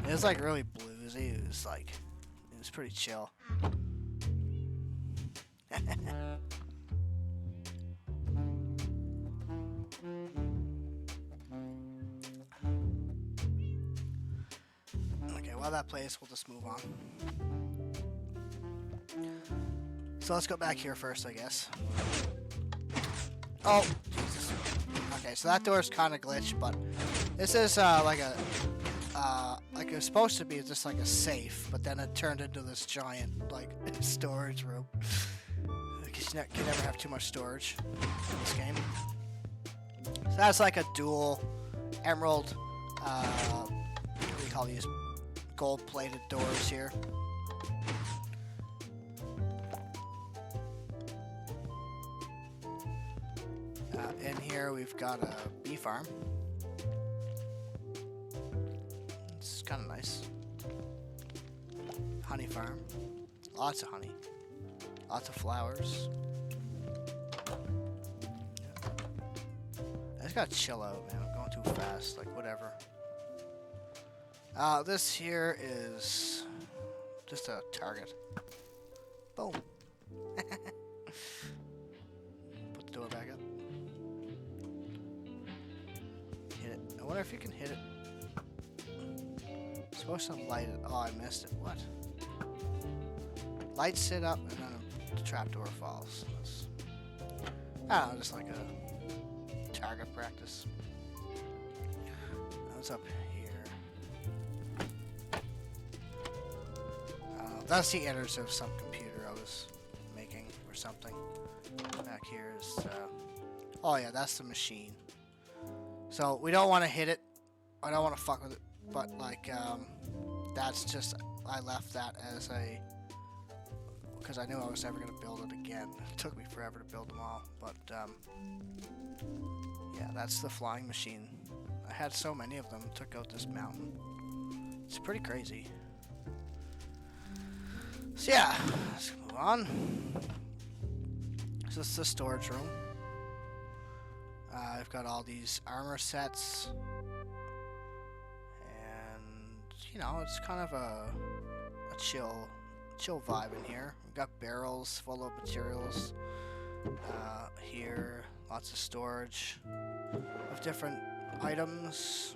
It was like really bluesy. It was pretty chill. Okay, while that plays, we'll just move on. So let's go back here first, I guess. Oh, Jesus. Okay, so that door is kind of glitched, but this is like it was supposed to be just like a safe, but then it turned into this giant like storage room. Because you can never have too much storage in this game. So that's like a dual emerald. What do you call these? Gold-plated doors here. In here we've got a bee farm. It's kind of nice. Honey farm. Lots of honey. Lots of flowers. I just gotta chill out, man. I'm going too fast. Like, whatever. This here is just a target. Boom. Put the door back up. Hit it. I wonder if you can hit it. It's supposed to light it. Oh, I missed it. What? Lights it up and then the trapdoor falls. I don't know, just like a target practice. What's up here? That's the innards of some computer I was making or something. Back here is, oh yeah, that's the machine. So we don't want to hit it. I don't want to fuck with it, but like, that's just, I left that as a because I knew I was never going to build it again. It took me forever to build them all, but yeah, that's the flying machine. I had so many of them, took out this mountain. It's pretty crazy. So yeah, let's move on. So this is the storage room. I've got all these armor sets, and you know, it's kind of a chill vibe in here. We've got barrels full of materials here, lots of storage of different items.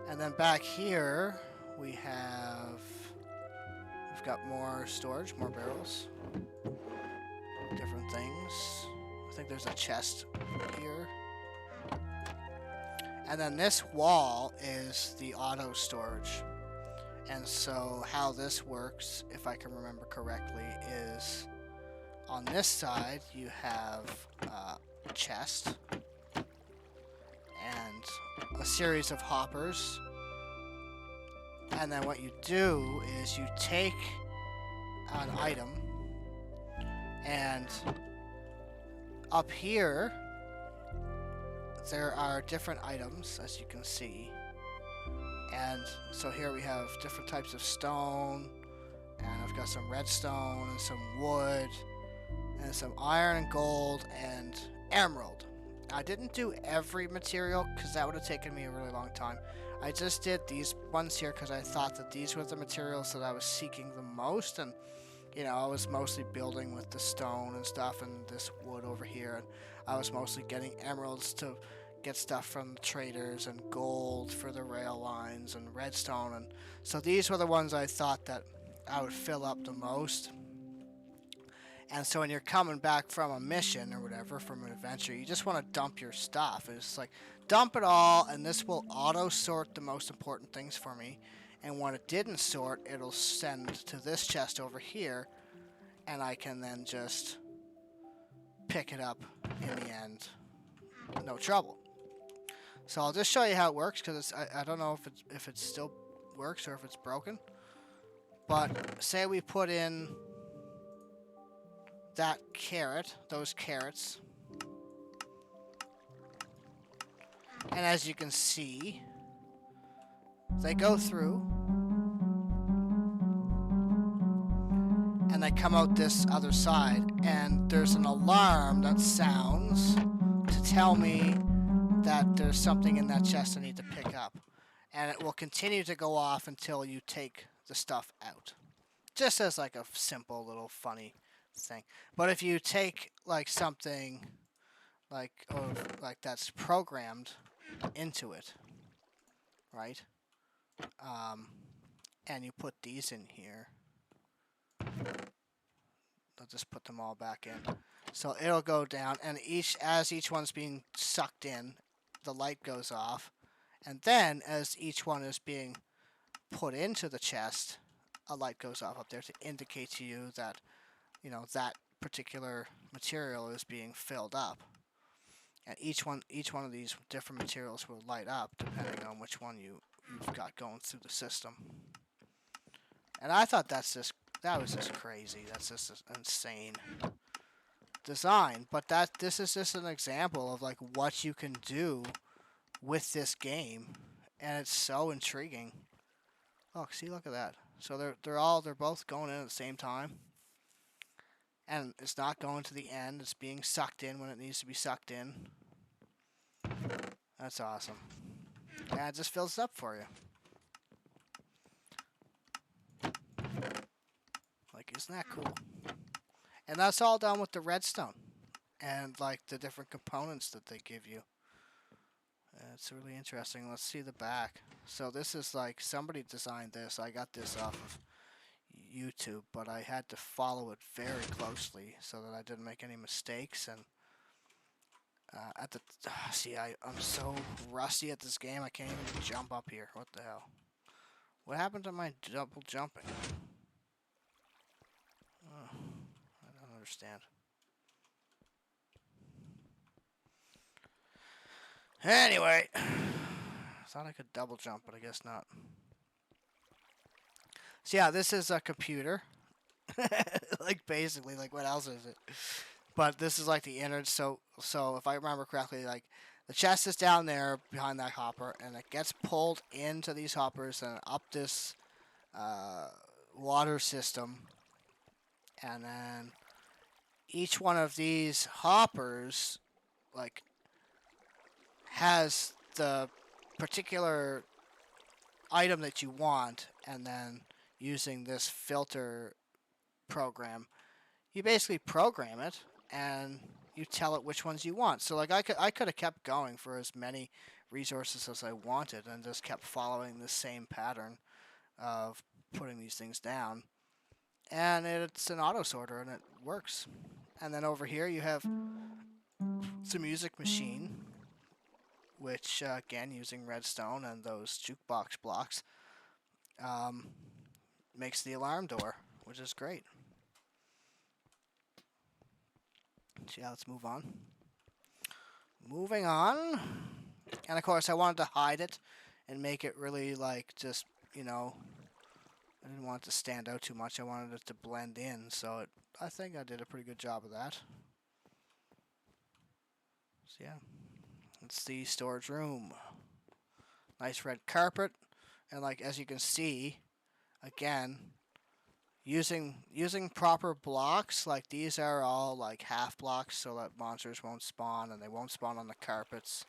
And then back here we've got more storage, more barrels, different things. I think there's a chest here. And then this wall is the auto storage. And so how this works, if I can remember correctly, is on this side you have a chest and a series of hoppers. And then what you do is you take an item, and up here there are different items, as you can see. And so here we have different types of stone, and I've got some redstone and some wood and some iron and gold and emerald. I didn't do every material because that would have taken me a really long time. I just did these ones here because I thought that these were the materials that I was seeking the most, and you know, I was mostly building with the stone and stuff and this wood over here, and I was mostly getting emeralds to get stuff from the traders and gold for the rail lines and redstone, and so these were the ones I thought that I would fill up the most. And so when you're coming back from a mission or whatever, from an adventure, you just want to dump your stuff. It's like, dump it all, and this will auto-sort the most important things for me. And when it didn't sort, it'll send to this chest over here, and I can then just pick it up in the end. No trouble. So I'll just show you how it works, because I don't know if it still works or if it's broken. But say we put in that carrot, those carrots, and as you can see, they go through and they come out this other side, and there's an alarm that sounds to tell me that there's something in that chest I need to pick up, and it will continue to go off until you take the stuff out, just as like a simple little funny thing. But if you take like something like that's programmed into it, right, and you put these in here, I'll just put them all back in, so it'll go down, and as each one's being sucked in, the light goes off, and then as each one is being put into the chest, a light goes off up there to indicate to you that, you know, that particular material is being filled up. And each one of these different materials will light up depending on which one you've got going through the system. And I thought that was just crazy. That's just insane design. But this is just an example of like what you can do with this game, and it's so intriguing. Oh, see, look at that. So they're both going in at the same time. And it's not going to the end. It's being sucked in when it needs to be sucked in. That's awesome. And it just fills it up for you. Like, isn't that cool? And that's all done with the redstone. And, like, the different components that they give you. It's really interesting. Let's see the back. So this is like, somebody designed this. I got this off of YouTube, but I had to follow it very closely so that I didn't make any mistakes. And I'm so rusty at this game, I can't even jump up here. What the hell? What happened to my double jumping? Oh, I don't understand. Anyway, thought I could double jump, but I guess not. So yeah, this is a computer. Like basically, like what else is it? But this is like the innards. So if I remember correctly, like the chest is down there behind that hopper, and it gets pulled into these hoppers and up this water system, and then each one of these hoppers like has the particular item that you want, and then using this filter program, you basically program it and you tell it which ones you want. So like I could have kept going for as many resources as I wanted and just kept following the same pattern of putting these things down. And it's an auto sorter and it works. And then over here you have the music machine, which again using redstone and those jukebox blocks makes the alarm door, which is great. So yeah, let's move on. Moving on. And of course I wanted to hide it and make it really like just, you know, I didn't want it to stand out too much. I wanted it to blend in, so I think I did a pretty good job of that. So yeah, it's the storage room. Nice red carpet, and like as you can see, again, using proper blocks, like these are all like half blocks so that monsters won't spawn, and they won't spawn on the carpets,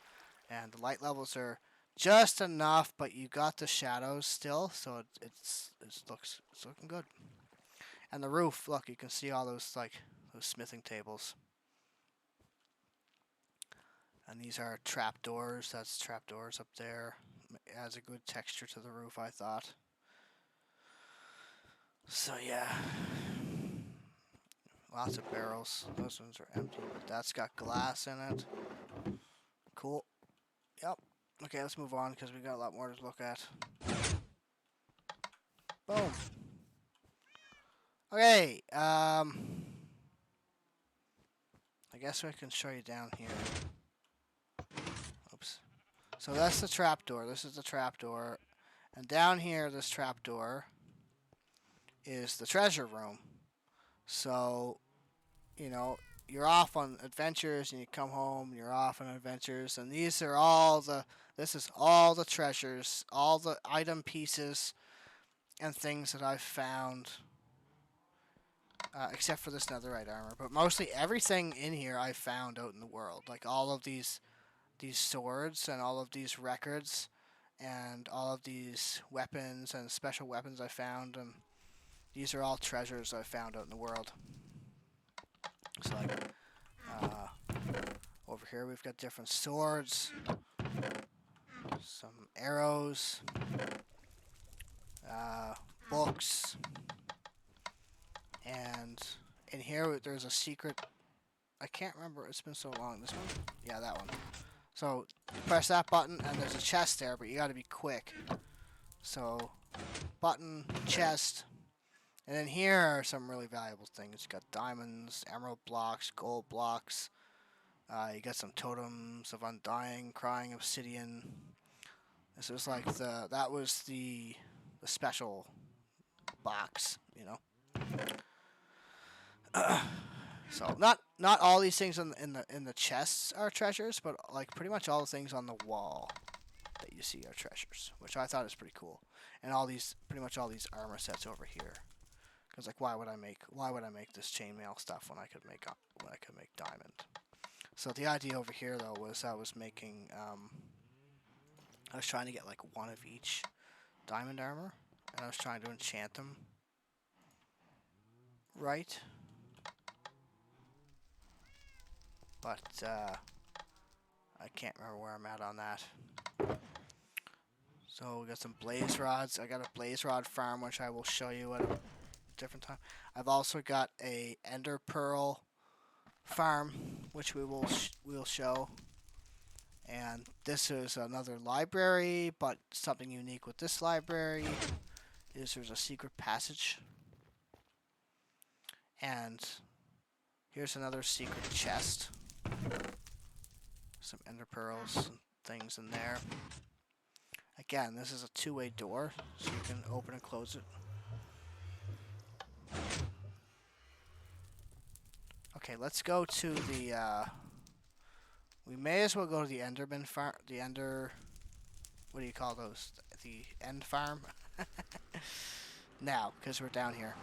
and the light levels are just enough, but you got the shadows still, so it's looking good. And the roof, look, you can see all those those smithing tables. And these are trapdoors. That's trapdoors up there. It adds a good texture to the roof, I thought. So yeah, lots of barrels. Those ones are empty, but that's got glass in it. Cool. Yep. Okay, let's move on because we got a lot more to look at. Boom. Okay. I guess I can show you down here. Oops. So that's the trapdoor. This is the trapdoor, and down here, this trapdoor is the treasure room. So, you know, you're off on adventures and you come home and you're off on adventures, and these are all this is all the treasures, all the item pieces and things that I've found, except for this netherite armor, but mostly everything in here I found out in the world, like all of these swords and all of these records and all of these weapons and special weapons I found, and these are all treasures I found out in the world. So like, over here we've got different swords, some arrows, books, and in here there's a secret. I can't remember. It's been so long. This one? Yeah, that one. So you press that button and there's a chest there, but you got to be quick. So button, chest, and then here are some really valuable things. You got diamonds, emerald blocks, gold blocks. You got some totems of undying, crying obsidian. This was like that was the special box, you know. So not all these things in the chests are treasures, but like pretty much all the things on the wall that you see are treasures, which I thought is pretty cool. And pretty much all these armor sets over here, because like why would I make this chainmail stuff when I could make diamond? So the idea over here though was I was making I was trying to get like one of each diamond armor, and I was trying to enchant them right. But I can't remember where I'm at on that. So we got some blaze rods. I got a blaze rod farm, which I will show you at a different time. I've also got a ender pearl farm, which we'll show. And this is another library, but something unique with this library is there's a secret passage. And here's another secret chest. Some ender pearls and things in there. Again, this is a two-way door, so you can open and close it. Okay, let's go to the, we may as well go to the Enderman farm, what do you call those? The end farm? Now, because we're down here.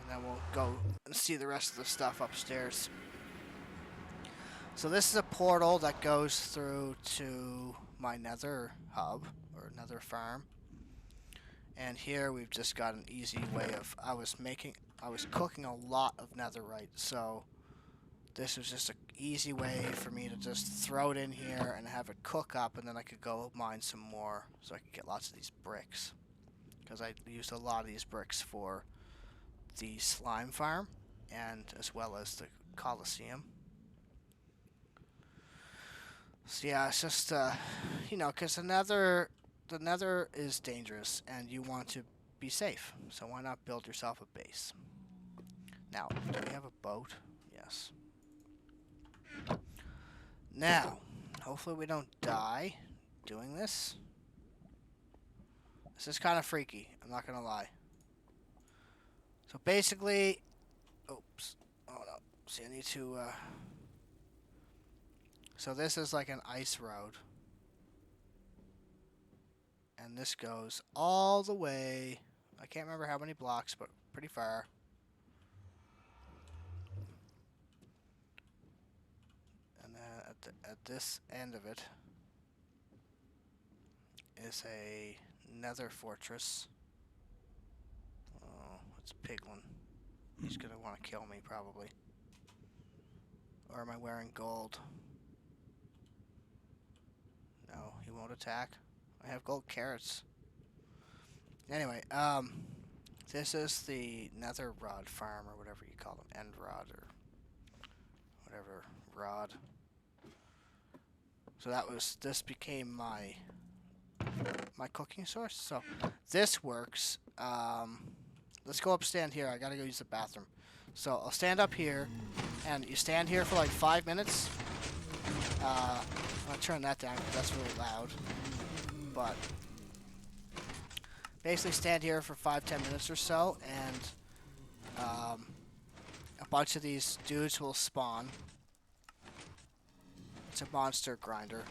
And then we'll go and see the rest of the stuff upstairs. So this is a portal that goes through to my nether hub, or nether farm. And here we've just got an easy way of, I was cooking a lot of netherite, so this was just an easy way for me to just throw it in here and have it cook up, and then I could go mine some more so I could get lots of these bricks. Because I used a lot of these bricks for the slime farm, and as well as the Colosseum. So yeah, it's just, you know, because the nether is dangerous, and you want to be safe. So why not build yourself a base? Now, do we have a boat? Yes. Now, hopefully we don't die doing this. This is kind of freaky, I'm not gonna lie. So basically, oops, oh no, see I need to, so this is like an ice road. And this goes all the way, I can't remember how many blocks, but pretty far. And then at this end of it is a nether fortress. Oh, it's Piglin. He's gonna want to kill me probably. Or am I wearing gold? No, he won't attack. I have gold carrots. Anyway, this is the nether rod farm, or whatever you call them, end rod, or whatever rod. So this became my cooking source. So this works. Let's go up, stand here. I gotta go use the bathroom. So I'll stand up here, and you stand here for like 5 minutes. I'm gonna turn that down because that's really loud. But basically stand here for 5-10 minutes or so, and a bunch of these dudes will spawn. It's a monster grinder.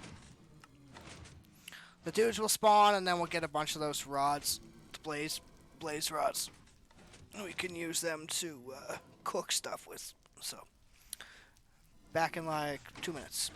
The dudes will spawn, and then we'll get a bunch of those rods, blaze rods. We can use them to cook stuff with. So, back in like 2 minutes.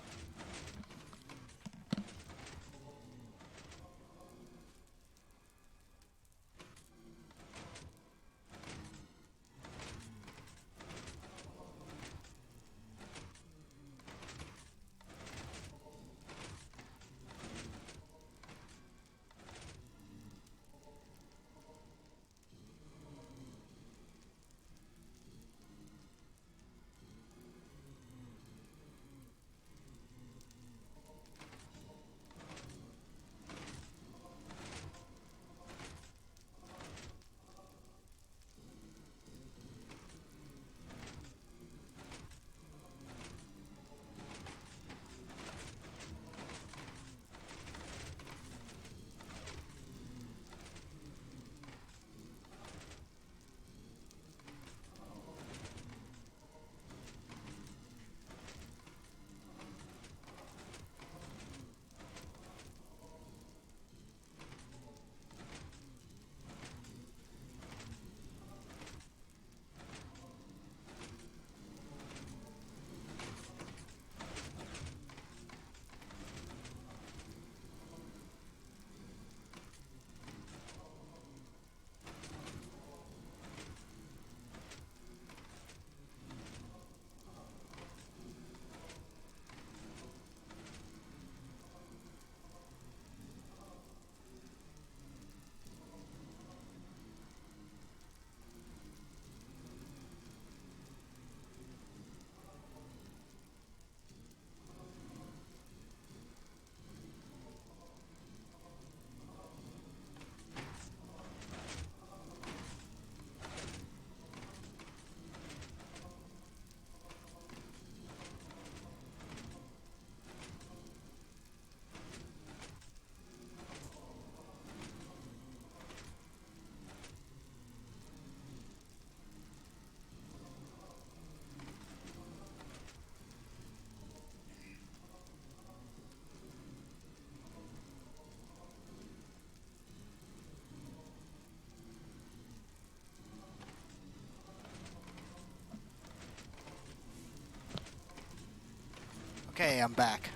Okay, I'm back.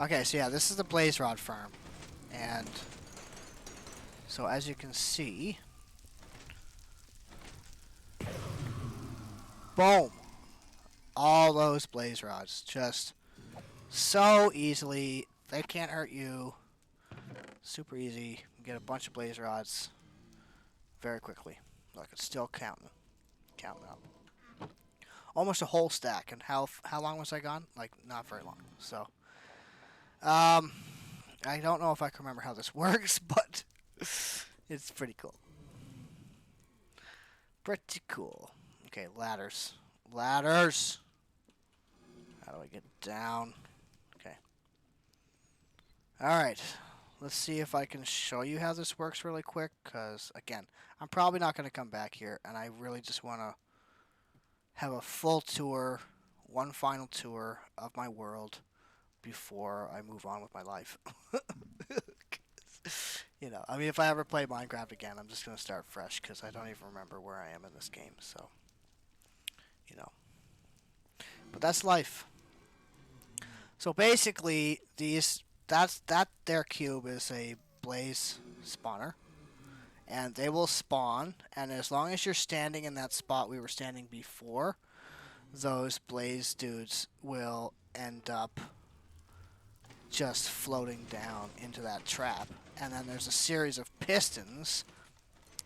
Okay, so yeah, this is the Blaze Rod farm. And so as you can see, boom! All those Blaze Rods. Just so easily. They can't hurt you. Super easy. Get a bunch of Blaze Rods very quickly. Look, it's still counting up. Almost a whole stack. And how long was I gone? Like, not very long. So, I don't know if I can remember how this works, but it's pretty cool. Pretty cool. Okay, ladders. Ladders! How do I get down? Okay. Alright. Let's see if I can show you how this works really quick, because, again, I'm probably not going to come back here, and I really just want to have a full tour, one final tour of my world before I move on with my life. You know, I mean, if I ever play Minecraft again, I'm just going to start fresh, because I don't even remember where I am in this game, so, you know. But that's life. So basically, that their cube is a blaze spawner, and they will spawn. And as long as you're standing in that spot we were standing before, those blaze dudes will end up just floating down into that trap. And then there's a series of pistons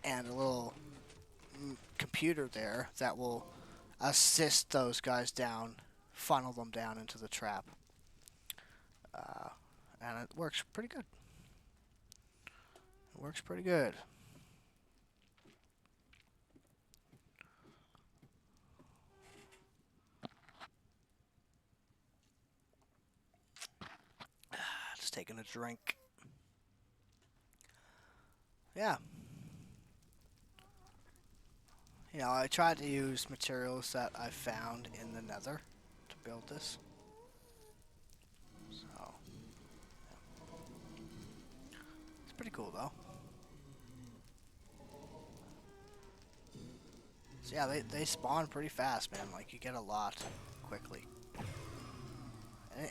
and a little computer there that will assist those guys down, funnel them down into the trap. And it works pretty good. It works pretty good. Just taking a drink. Yeah. You know, I tried to use materials that I found in the nether to build this. So, it's pretty cool though. So yeah, they spawn pretty fast, man. Like, you get a lot quickly.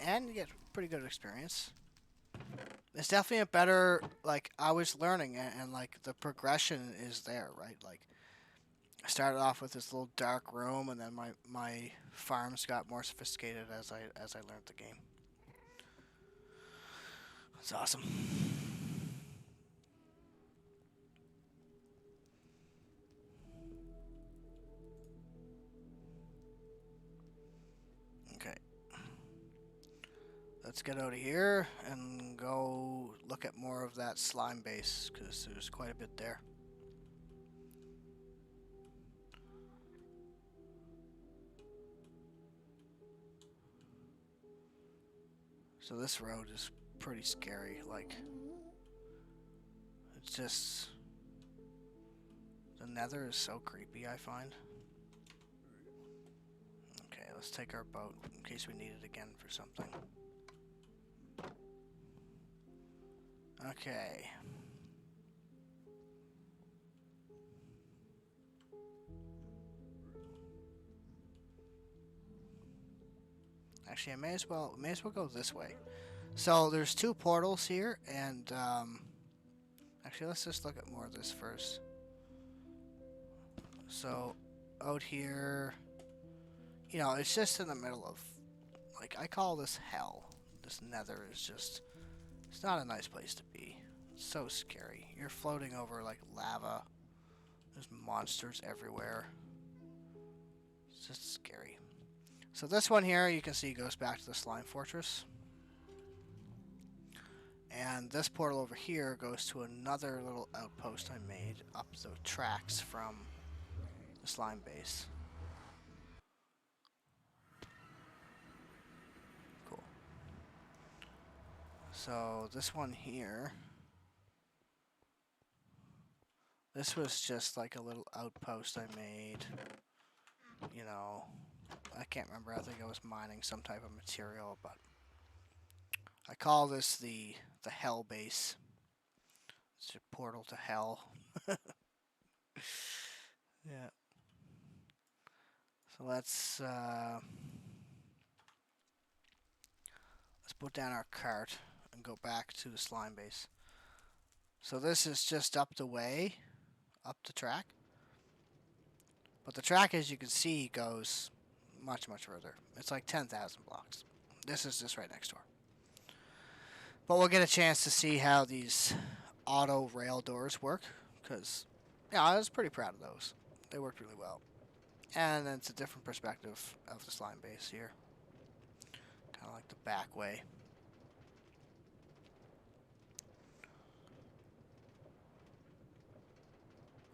And you get pretty good experience. It's definitely a better, like, I was learning, and like, the progression is there, right? Like, I started off with this little dark room, and then my farms got more sophisticated as I learned the game. It's awesome. Okay. Let's get out of here and go look at more of that slime base, because there's quite a bit there. So this road is pretty scary. Like, it's just, the nether is so creepy, I find. Okay, let's take our boat in case we need it again for something. Okay. Actually, I may as well go this way. So there's two portals here, and actually, let's just look at more of this first. So out here, you know, it's just in the middle of, like, I call this hell. This nether is just, it's not a nice place to be. It's so scary. You're floating over like lava. There's monsters everywhere. It's just scary. So this one here, you can see, goes back to the slime fortress. And this portal over here goes to another little outpost I made up the tracks from the slime base. Cool. So this one here, this was just like a little outpost I made. You know, I can't remember. I think I was mining some type of material, but I call this the hell base. It's a portal to hell. Yeah. So let's put down our cart and go back to the slime base. So this is just up the way, up the track. But the track, as you can see, goes much, much further. It's like 10,000 blocks. This is just right next door. But we'll get a chance to see how these auto rail doors work, because, yeah, I was pretty proud of those. They worked really well. And then it's a different perspective of the slime base here. Kind of like the back way.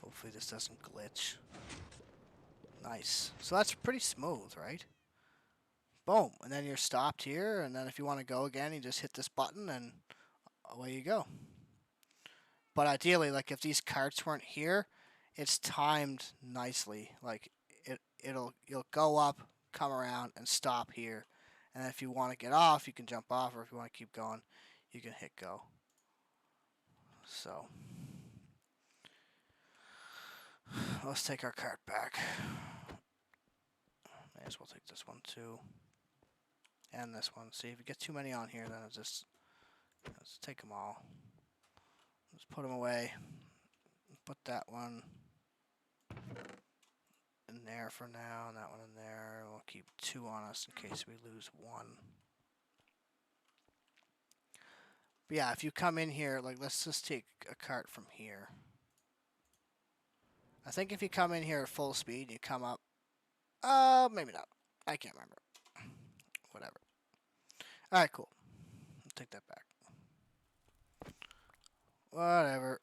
Hopefully this doesn't glitch. Nice. So that's pretty smooth, right? Boom. And then you're stopped here, and then if you want to go again, you just hit this button, and away you go. But ideally, like if these carts weren't here, it's timed nicely. Like you'll go up, come around, and stop here. And if you want to get off, you can jump off, or if you want to keep going, you can hit go. So let's take our cart back. May as well take this one too. And this one. See, if you get too many on here, then it's just let's take them all. Let's put them away. Put that one in there for now, and that one in there. We'll keep 2 on us in case we lose 1. But yeah, if you come in here, like let's just take a cart from here. I think if you come in here at full speed, you come up. Maybe not. I can't remember. Whatever. Alright, cool. I'll take that back. Whatever.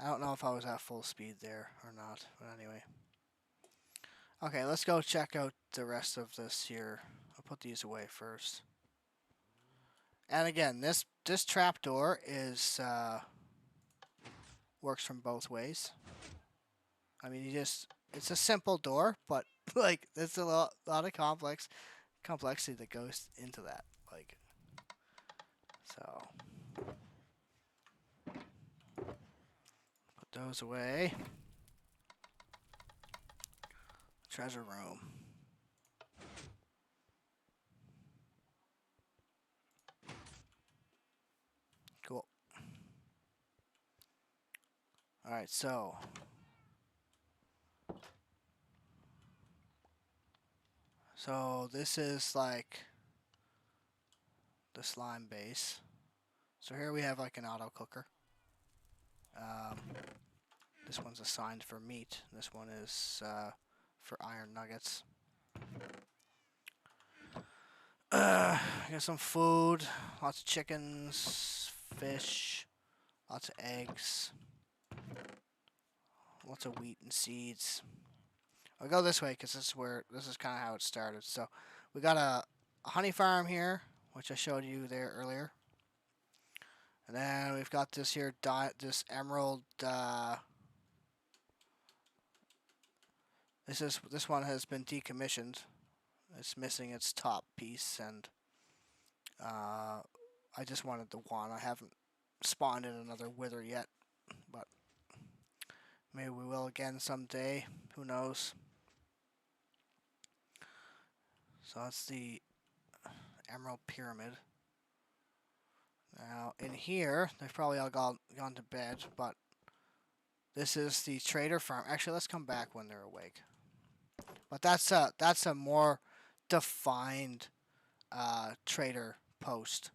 I don't know if I was at full speed there or not, but anyway. Okay, let's go check out the rest of this here. I'll put these away first. And again, this trapdoor is works from both ways. I mean, it's a simple door, but like there's a lot of complexity that goes into that. Like, so put those away. Treasure room. Cool. Alright, so this is like the slime base. So here we have like an auto cooker. This one's assigned for meat. This one is for iron nuggets. Got some food, lots of chickens, fish, lots of eggs, lots of wheat and seeds. I'll go this way because this is kind of how it started. So we got a honey farm here, which I showed you there earlier. And then we've got this here, this emerald. This one has been decommissioned. It's missing its top piece, and I just wanted the one. I haven't spawned in another wither yet, but maybe we will again someday. Who knows? So that's the Emerald Pyramid. Now, in here, they've probably all gone to bed, but this is the trader farm. Actually, let's come back when they're awake. But that's a more defined trader post.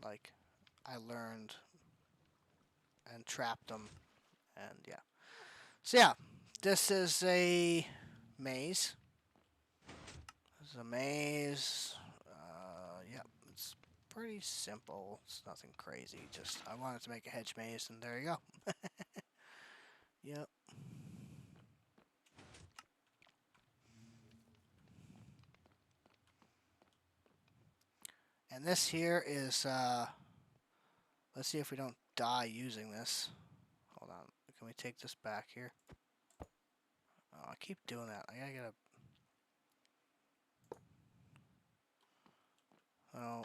Like, I learned and trapped them, and yeah. So yeah, this is a maze. This is a maze. Yeah, it's pretty simple. It's nothing crazy. Just I wanted to make a hedge maze, and there you go. Yep. And this here is, let's see if we don't die using this. Hold on. Can we take this back here? Oh, I keep doing that. I gotta get a... Oh,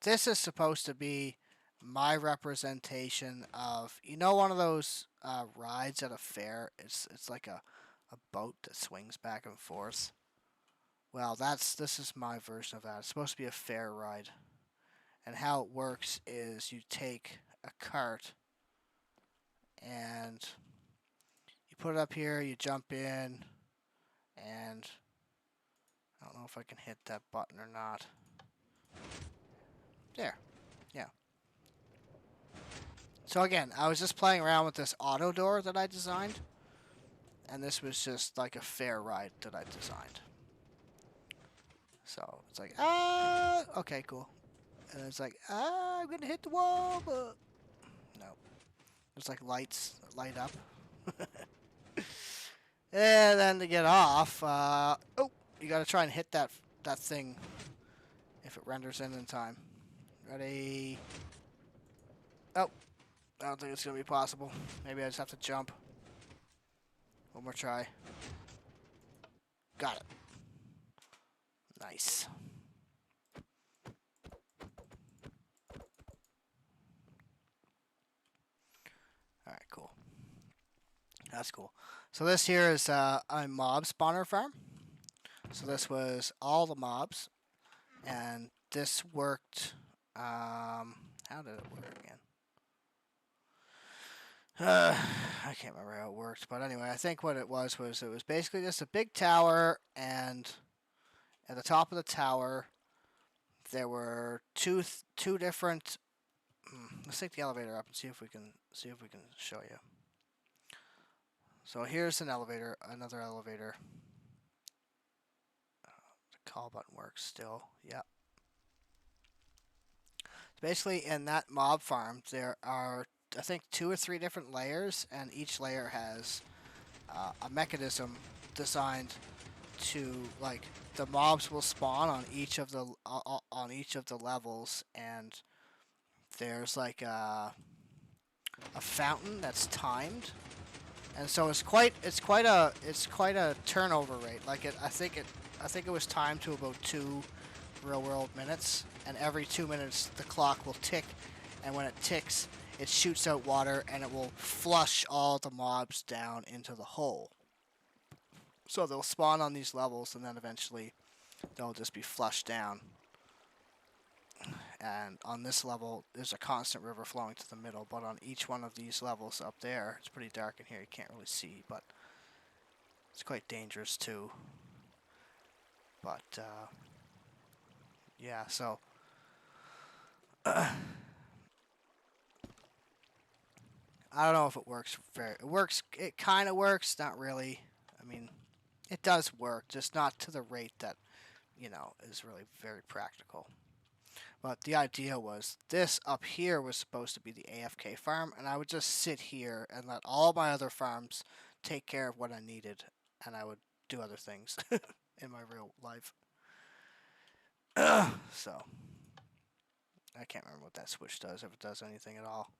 this is supposed to be my representation of, you know, one of those rides at a fair. It's like a boat that swings back and forth. Well, this is my version of that. It's supposed to be a fair ride, and how it works is you take a cart and you put it up here. You jump in, and I don't know if I can hit that button or not. There, yeah. So again, I was just playing around with this auto door that I designed, and this was just like a fair ride that I designed. So it's like, okay, cool. And it's like, I'm gonna hit the wall, but no. There's like lights that light up. And then to get off, oh, you gotta try and hit that thing if it renders in time. Ready? Oh, I don't think it's gonna be possible. Maybe I just have to jump. One more try. Got it. Nice. Alright, cool. That's cool. So this here is a mob spawner farm. So this was all the mobs. And this worked, how did it work again? I can't remember how it worked, but anyway, I think what it was basically just a big tower, and at the top of the tower there were two different. Let's take the elevator up and see if we can show you. So here's an elevator, another elevator. The call button works still. Yep. Basically, in that mob farm, there are, I think, 2 or 3 different layers, and each layer has a mechanism designed to, like, the mobs will spawn on each of the levels, and there's like a fountain that's timed, and so it's quite a turnover rate. Like I think it was timed to about 2 real world minutes, and every 2 minutes the clock will tick, and when it ticks it shoots out water and it will flush all the mobs down into the hole. So they'll spawn on these levels and then eventually they'll just be flushed down. And on this level there's a constant river flowing to the middle, but on each one of these levels up there, it's pretty dark in here, you can't really see, but it's quite dangerous too. But yeah, so I don't know if it works it kind of works, not really. I mean, it does work, just not to the rate that, is really very practical. But the idea was this up here was supposed to be the AFK farm, and I would just sit here and let all my other farms take care of what I needed, and I would do other things in my real life. So, I can't remember what that switch does, if it does anything at all.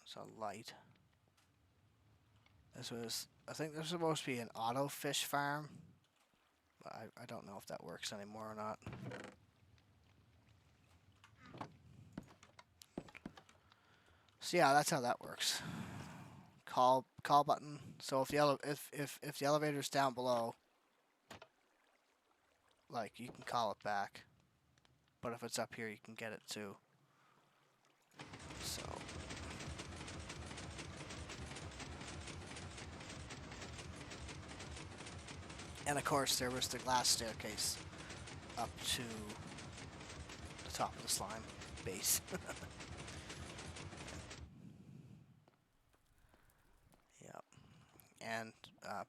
It's a light. I think this was supposed to be an auto fish farm. But I don't know if that works anymore or not. So yeah, that's how that works. Call button. So if the elevator's down below, like, you can call it back. But if it's up here, you can get it too. So and of course there was the glass staircase up to the top of the slime base. Yep. And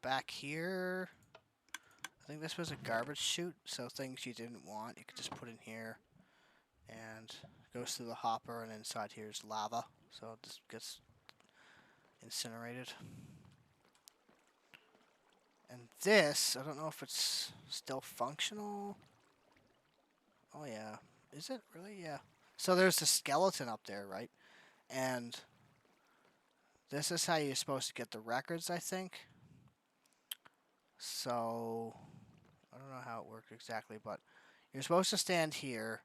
back here, I think this was a garbage chute, so things you didn't want you could just put in here, and it goes through the hopper, and inside here is lava, so it just gets incinerated. And this, I don't know if it's still functional. Oh yeah, is it really? Yeah. So there's a skeleton up there, right? And this is how you're supposed to get the records, I think. So I don't know how it worked exactly, but you're supposed to stand here.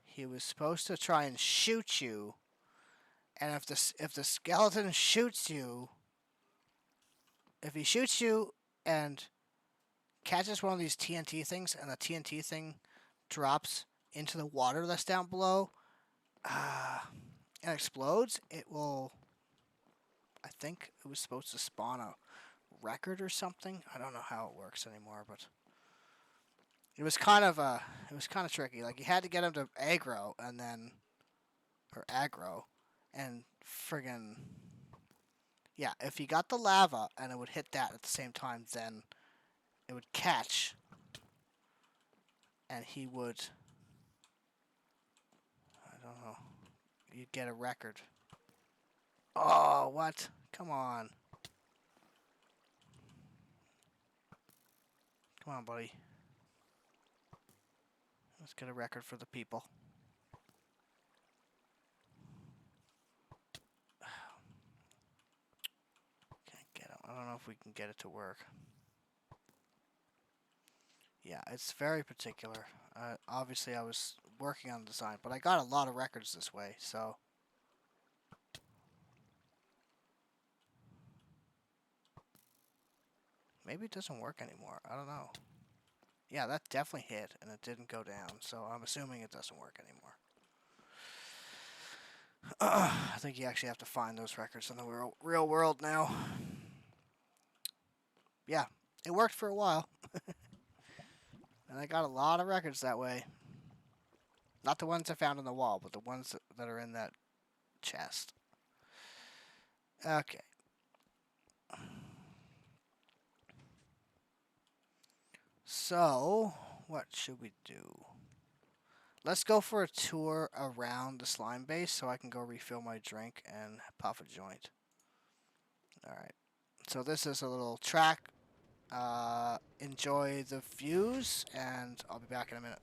He was supposed to try and shoot you, and if the skeleton shoots you, if he shoots you and catches one of these TNT things, and the TNT thing drops into the water that's down below, and explodes, it will. I think it was supposed to spawn a record or something. I don't know how it works anymore, but it was kind of tricky. Like you had to get him to aggro and friggin' yeah. If he got the lava and it would hit that at the same time, then it would catch, and he would. I don't know. You'd get a record. Oh, what? Come on. Come on, buddy. Let's get a record for the people. Can't get it. I don't know if we can get it to work. Yeah, it's very particular. Obviously, I was working on the design, but I got a lot of records this way, so. Maybe it doesn't work anymore. I don't know. Yeah, that definitely hit, and it didn't go down, so I'm assuming it doesn't work anymore. I think you actually have to find those records in the real world now. Yeah, it worked for a while. And I got a lot of records that way. Not the ones I found on the wall, but the ones that are in that chest. Okay. So, what should we do? Let's go for a tour around the slime base so I can go refill my drink and puff a joint. Alright. So this is a little track. Enjoy the views, and I'll be back in a minute.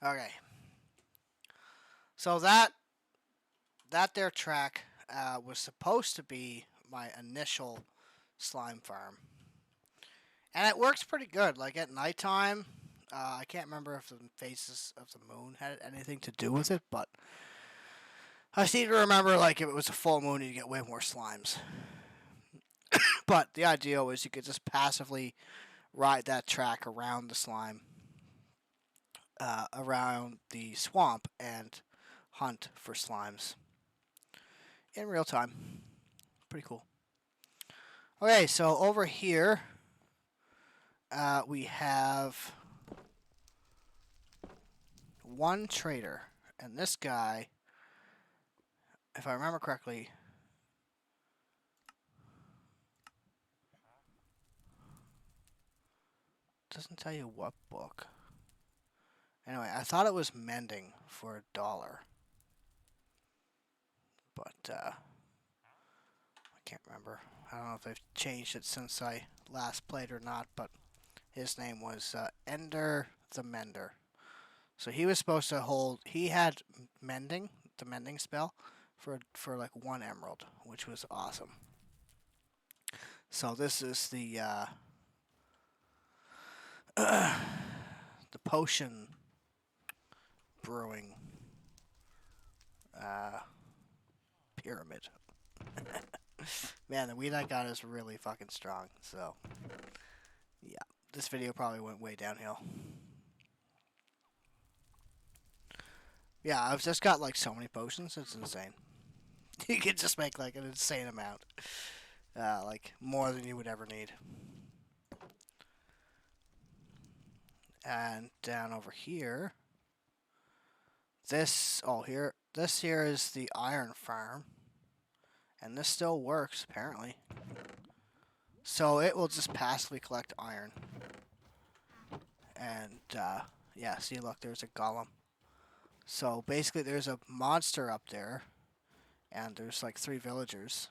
Okay. So that there track was supposed to be my initial slime farm, and it works pretty good. Like at nighttime, I can't remember if the phases of the moon had anything to do with it, but I seem to remember like if it was a full moon, you'd get way more slimes. But the idea was you could just passively ride that track around the slime, around the swamp, and hunt for slimes in real time. Pretty cool. Okay, so over here we have one trader, and this guy, if I remember correctly, doesn't tell you what book. Anyway, I thought it was mending for $1, but I can't remember. I don't know if they've changed it since I last played or not, but his name was Ender the Mender. So he was supposed to hold. He had mending, the mending spell, for like 1 emerald, which was awesome. So this is the the potion brewing pyramid. Man, the weed I got is really fucking strong. So yeah, this video probably went way downhill. Yeah, I've just got like so many potions, it's insane. You can just make like an insane amount. Like more than you would ever need. And down over here, this here is the iron farm, and this still works apparently. So it will just passively collect iron. And yeah, see, look, there's a golem. So basically, there's a monster up there, and there's like 3 villagers,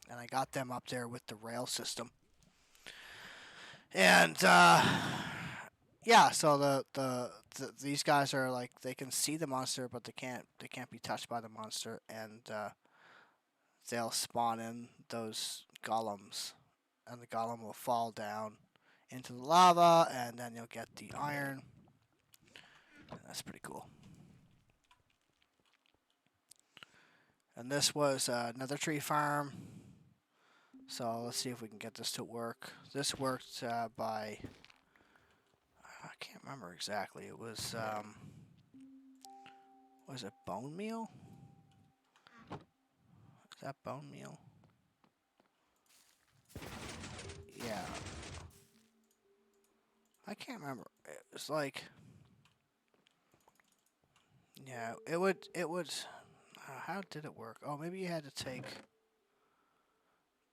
and I got them up there with the rail system. And yeah, so these guys are like, they can see the monster, but they can't be touched by the monster, and they'll spawn in those golems, and the golem will fall down into the lava, and then you'll get the iron. That's pretty cool. And this was another tree farm. So let's see if we can get this to work. This worked by, I can't remember exactly. It was it bone meal? Is that bone meal? Yeah. I can't remember. It was like, yeah, it would, how did it work? Oh, maybe you had to take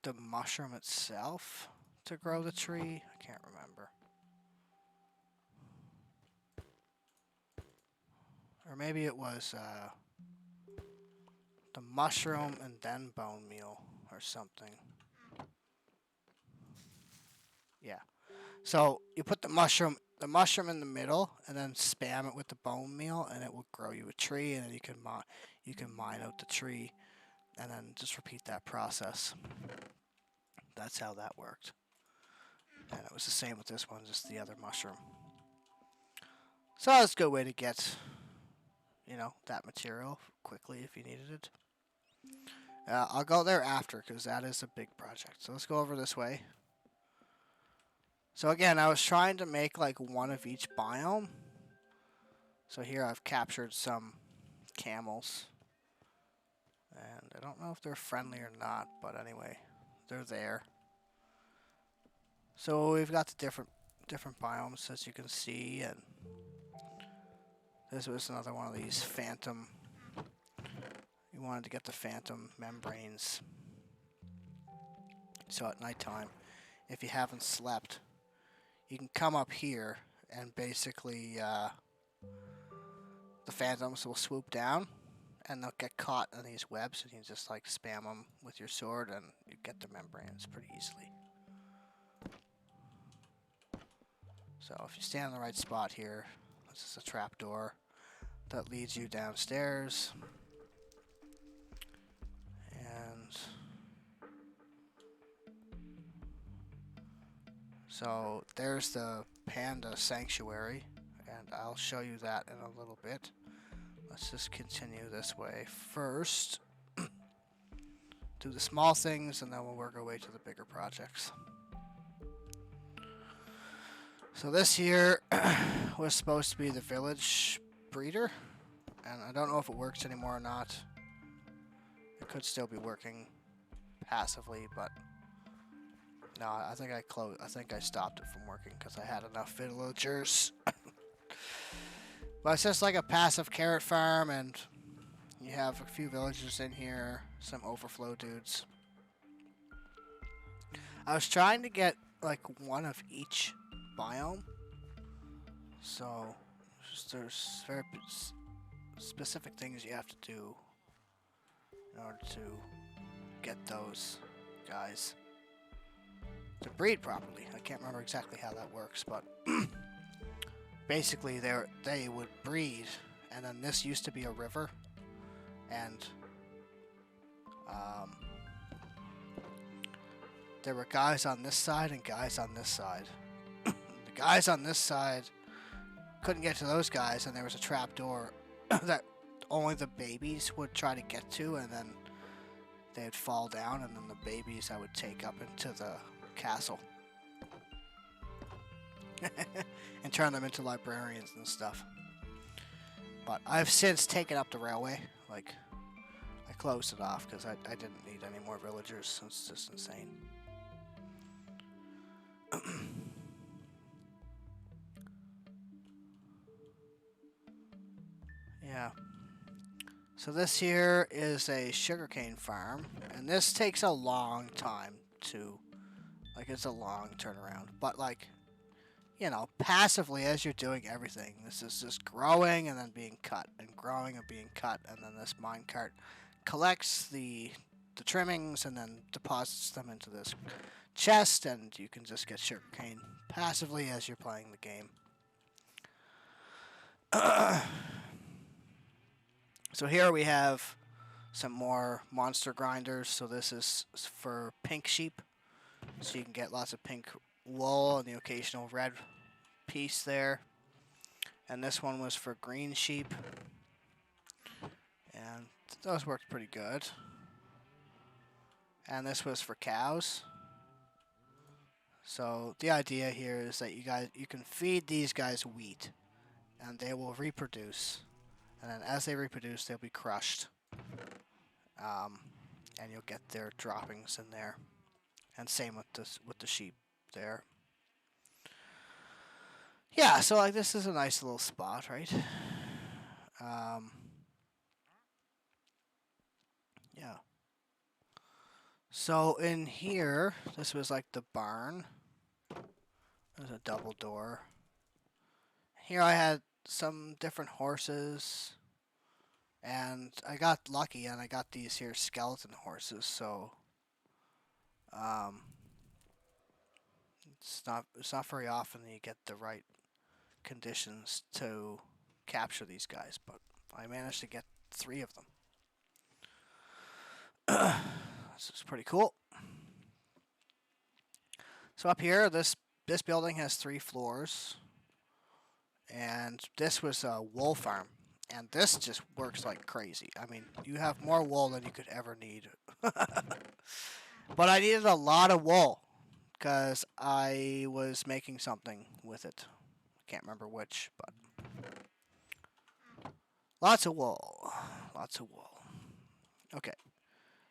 the mushroom itself to grow the tree. I can't remember. Or maybe it was the mushroom and then bone meal or something. Yeah. So you put the mushroom in the middle, and then spam it with the bone meal, and it will grow you a tree, and then you can mine out the tree, and then just repeat that process. That's how that worked. And it was the same with this one, just the other mushroom. So that's a good way to get, that material quickly if you needed it. I'll go there after, because that is a big project. So let's go over this way. So again, I was trying to make like one of each biome. So here I've captured some camels. And I don't know if they're friendly or not, but anyway, they're there. So we've got the different biomes, as you can see, and this was another one of these phantom. You wanted to get the phantom membranes. So at nighttime, if you haven't slept, you can come up here, and basically the phantoms will swoop down, and they'll get caught in these webs, and you just like spam them with your sword, and you get the membranes pretty easily. So if you stand in the right spot here, this is a trapdoor. that leads you downstairs. And so there's the panda sanctuary, and I'll show you that in a little bit. Let's just continue this way first. Do the small things, and then we'll work our way to the bigger projects. So this here was supposed to be the village breeder, and I don't know if it works anymore or not. It could still be working passively, but no, I think I closed. I think I stopped it from working because I had enough villagers. But it's just like a passive carrot farm, and you have a few villagers in here, some overflow dudes. I was trying to get like one of each biome, so there's very specific things you have to do in order to get those guys to breed properly. I can't remember exactly how that works, but basically they would breed, and then this used to be a river, and there were guys on this side and guys on this side. The guys on this side couldn't get to those guys, and there was a trap door that only the babies would try to get to, and then they'd fall down, and then the babies I would take up into the castle and turn them into librarians and stuff. But I've since taken up the railway. Like, I closed it off because I didn't need any more villagers. It's just insane. Yeah. So this here is a sugarcane farm, and this takes a long time to, like, it's a long turnaround. But, like, you know, passively as you're doing everything, this is just growing and then being cut, and growing and being cut, and then this minecart collects the trimmings and then deposits them into this chest, and you can just get sugarcane passively as you're playing the game. So here we have some more monster grinders. So this is for pink sheep, so you can get lots of pink wool and the occasional red piece there. And this one was for green sheep, and those worked pretty good. And this was for cows. So the idea here is that you can feed these guys wheat, and they will reproduce. And then as they reproduce, they'll be crushed. And you'll get their droppings in there. And same with the sheep there. Yeah, so like this is a nice little spot, right? Yeah. So in here, this was like the barn. There's a double door. Here I had some different horses, and I got lucky and I got these here skeleton horses, so it's not very often that you get the right conditions to capture these guys, but I managed to get 3 of them. This is pretty cool. So up here, this building has 3 floors, and this was a wool farm, and this just works like crazy. I mean, you have more wool than you could ever need. But I needed a lot of wool because I was making something with it. I can't remember which, but lots of wool. Lots of wool. Okay.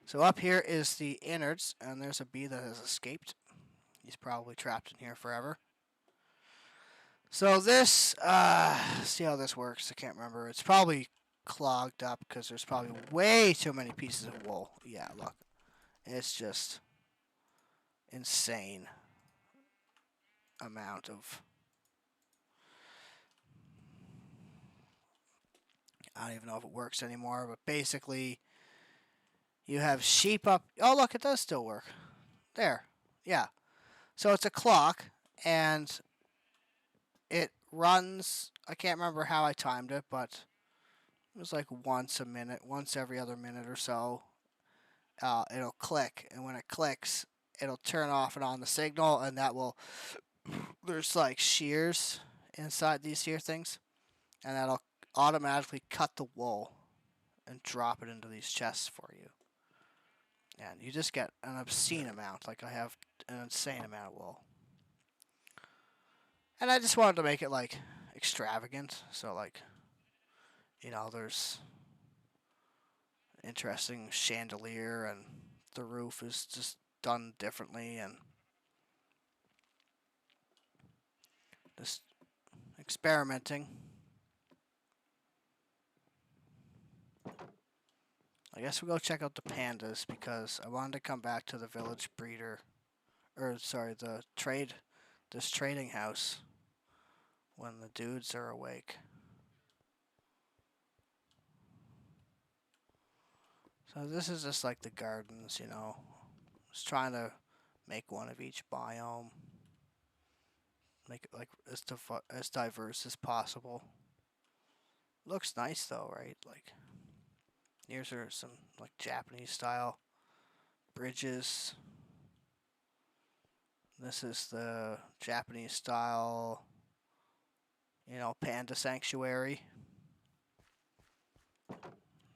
So up here is the innards, and there's a bee that has escaped. He's probably trapped in here forever. So this, see how this works. I can't remember. It's probably clogged up because there's probably way too many pieces of wool. Yeah, look. It's just insane amount of... I don't even know if it works anymore, but basically you have sheep up... Oh, look, it does still work. There. Yeah. So it's a clock, and it runs... I can't remember how I timed it, but It was like once a minute, once every other minute or so. It'll click, and when it clicks, it'll turn off and on the signal, and that will. There's like shears inside these here things, and that'll automatically cut the wool and drop it into these chests for you. And you just get an obscene amount. Like I have an insane amount of wool. And I just wanted to make it like extravagant. So like, there's interesting chandelier and the roof is just done differently and just experimenting. I guess we'll go check out the pandas because I wanted to come back to the village breeder, this trading house when the dudes are awake. So this is just like the gardens, Just trying to make one of each biome. Make it like as diverse as possible. Looks nice though, right? Like here's some like Japanese style bridges. This is the Japanese style, panda sanctuary.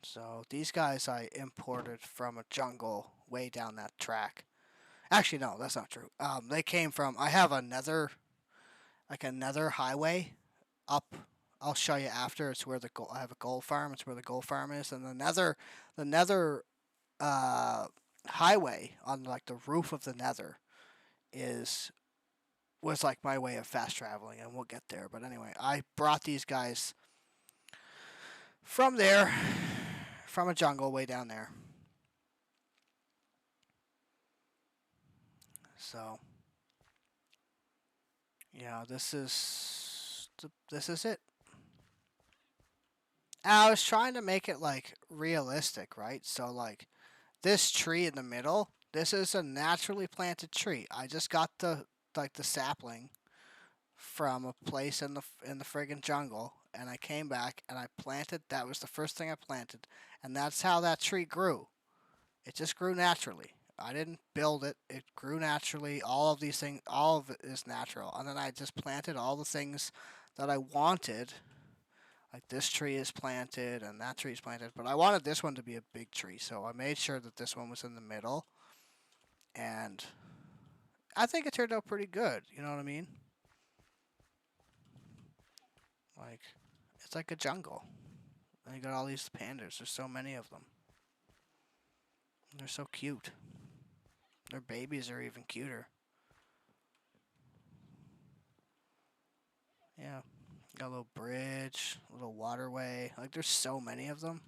So these guys I imported from a jungle way down that track. Actually, no, that's not true. They came from. I have another highway up. I'll show you after. It's where I have a gold farm. It's where the gold farm is, and the nether highway on like the roof of the nether was like my way of fast traveling, and we'll get there. But anyway, I brought these guys from there, from a jungle way down there. So, yeah, this is it. And I was trying to make it like realistic, right? So like this tree in the middle, this is a naturally planted tree. I just got the sapling from a place in the friggin' jungle, and I came back and I planted. That was the first thing I planted, and that's how that tree grew. It just grew naturally. I didn't build it. It grew naturally. All of these things, all of it is natural. And then I just planted all the things that I wanted. Like this tree is planted and that tree is planted. But I wanted this one to be a big tree. So I made sure that this one was in the middle. And I think it turned out pretty good. You know what I mean? Like, it's like a jungle. And you got all these pandas. There's so many of them. They're so cute. Their babies are even cuter. Yeah. Got a little bridge, a little waterway. Like, there's so many of them.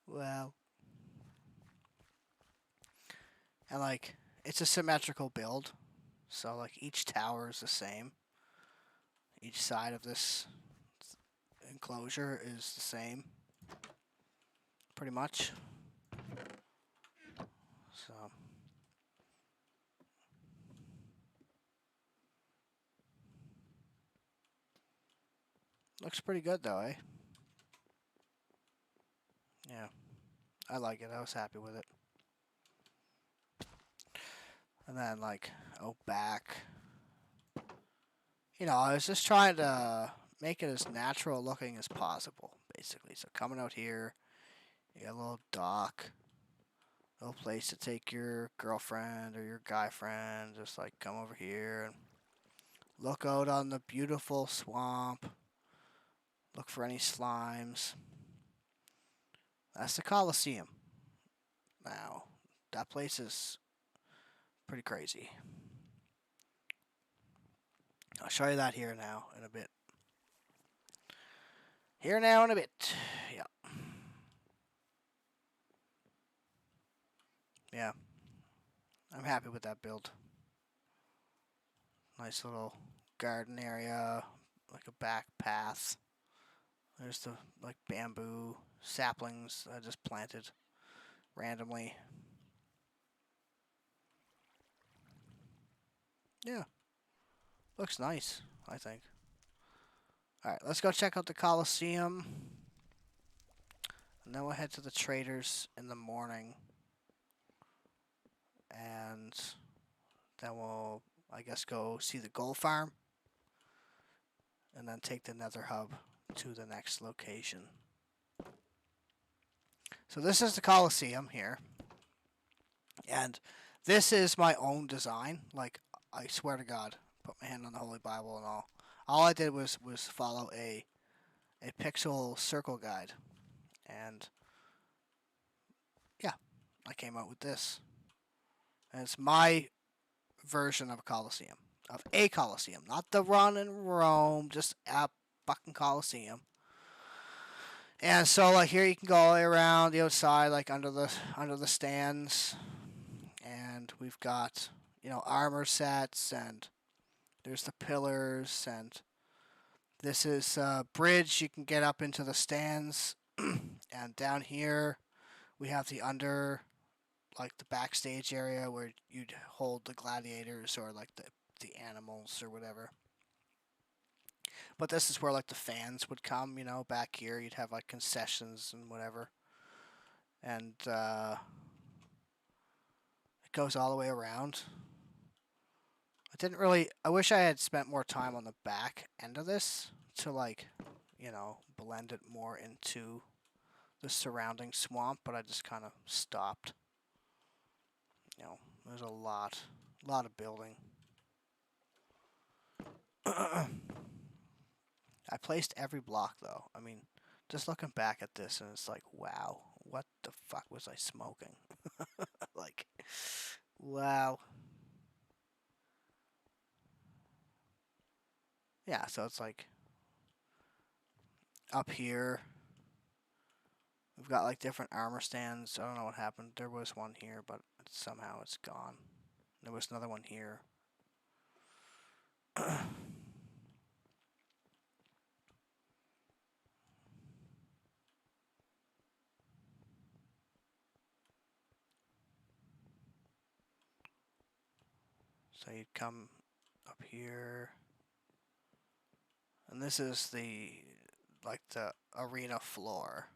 Wow. And, like, it's a symmetrical build. So, like, each tower is the same. Each side of this enclosure is the same. Pretty much. So. Looks pretty good, though, eh? Yeah. I like it. I was happy with it. And then, like, back. I was just trying to make it as natural looking as possible, basically. So coming out here, you got a little dock, a little place to take your girlfriend or your guy friend. Just like come over here and look out on the beautiful swamp. Look for any slimes. That's the Coliseum. Now, that place is pretty crazy. I'll show you that here now in a bit. Here now in a bit. Yeah. Yeah. I'm happy with that build. Nice little garden area, like a back path. There's the like bamboo saplings I just planted randomly. Yeah. Looks nice, I think. Alright, let's go check out the Colosseum. And then we'll head to the traders in the morning. And then we'll, I guess, go see the gold farm. And then take the nether hub to the next location. So this is the Colosseum here. And this is my own design. Like, I swear to God, put my hand on the Holy Bible and all. All I did was follow a pixel circle guide. And yeah, I came out with this. And it's my version of a Colosseum. Of a Colosseum. Not the run in Rome, just a fucking Colosseum. And so like here you can go all the way around the outside, like under the stands. And we've got, you know, armor sets, and there's the pillars, and this is a bridge you can get up into the stands. And down here we have the like the backstage area where you'd hold the gladiators or like the animals or whatever. But this is where like the fans would come, you know, back here you'd have like concessions and whatever. And it goes all the way around. I wish I had spent more time on the back end of this to like, you know, blend it more into the surrounding swamp, but I just kind of stopped. You know, there's a lot of building. I placed every block though. I mean, just looking back at this and it's like, wow, what the fuck was I smoking? Like, wow. Yeah, so it's like up here we've got like different armor stands. I don't know what happened. There was one here, but somehow it's gone. There was another one here. So you'd come up here, and this is the arena floor.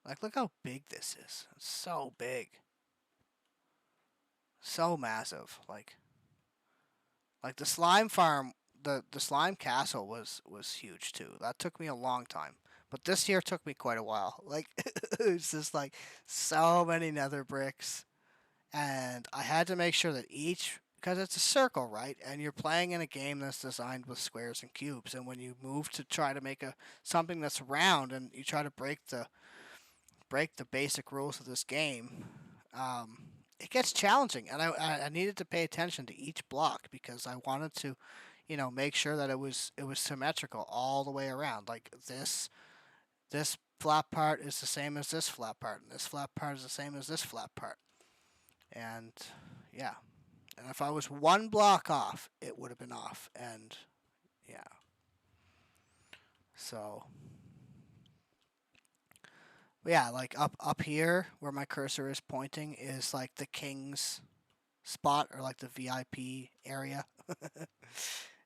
Like, look how big this is. It's so big, so massive. Like the slime farm, the slime castle was huge too. That took me a long time, but this here took me quite a while. Like it's just like so many nether bricks. And I had to make sure that because it's a circle, right? And you're playing in a game that's designed with squares and cubes. And when you move to try to make something that's round, and you try to break the basic rules of this game, it gets challenging. And I needed to pay attention to each block because I wanted to, you know, make sure that it was symmetrical all the way around. Like this flat part is the same as this flat part, and this flat part is the same as this flat part. And yeah, and if I was one block off, it would have been off. And yeah, so yeah, like up here where my cursor is pointing is like the king's spot, or like the VIP area.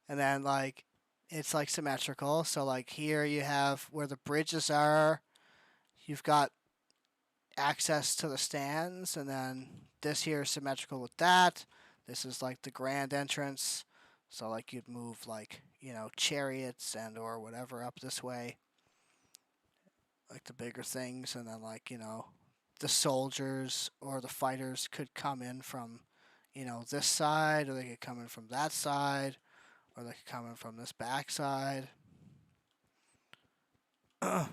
And then like it's like symmetrical. So like here you have where the bridges are, you've got access to the stands, and then this here is symmetrical with that. This is like the grand entrance, so like you'd move like, you know, chariots and or whatever up this way, like the bigger things. And then like, you know, the soldiers or the fighters could come in from, you know, this side, or they could come in from that side, or they could come in from this back side. And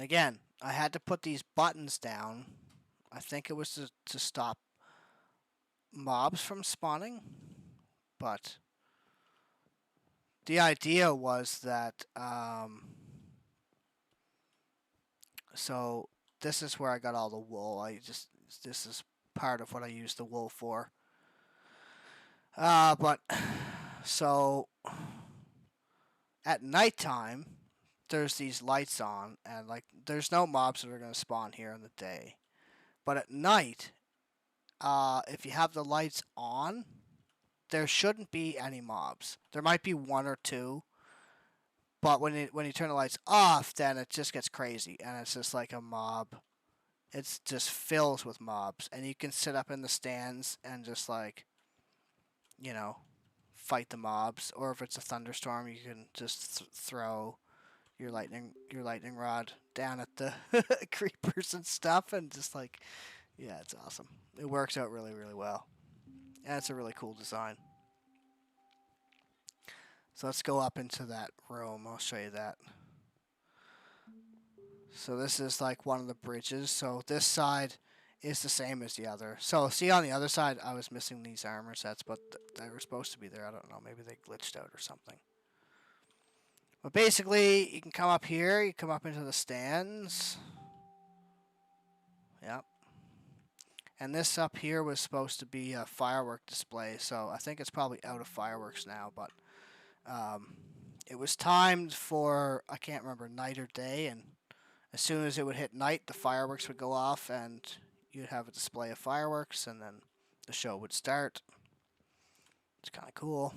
again, I had to put these buttons down. I think it was to stop mobs from spawning, but the idea was that so this is where I got all the wool. This is part of what I use the wool for. But so at nighttime there's these lights on, and like there's no mobs that are going to spawn here in the day. But at night, if you have the lights on, there shouldn't be any mobs. There might be one or two, but when you turn the lights off, then it just gets crazy, and it's just like a mob. It's just fills with mobs, and you can sit up in the stands and just like, you know, fight the mobs. Or if it's a thunderstorm, you can just throw your lightning rod down at the creepers and stuff, and just like, yeah, it's awesome. It works out really, really well, and it's a really cool design. So let's go up into that room. I'll show you that. So this is like one of the bridges. So this side is the same as the other. So see, on the other side, I was missing these armor sets, but they were supposed to be there. I don't know. Maybe they glitched out or something. But basically, you can come up here. You come up into the stands. Yep. And this up here was supposed to be a firework display. So I think it's probably out of fireworks now. But it was timed for, I can't remember, night or day. And as soon as it would hit night, the fireworks would go off. And you'd have a display of fireworks. And then the show would start. It's kind of cool.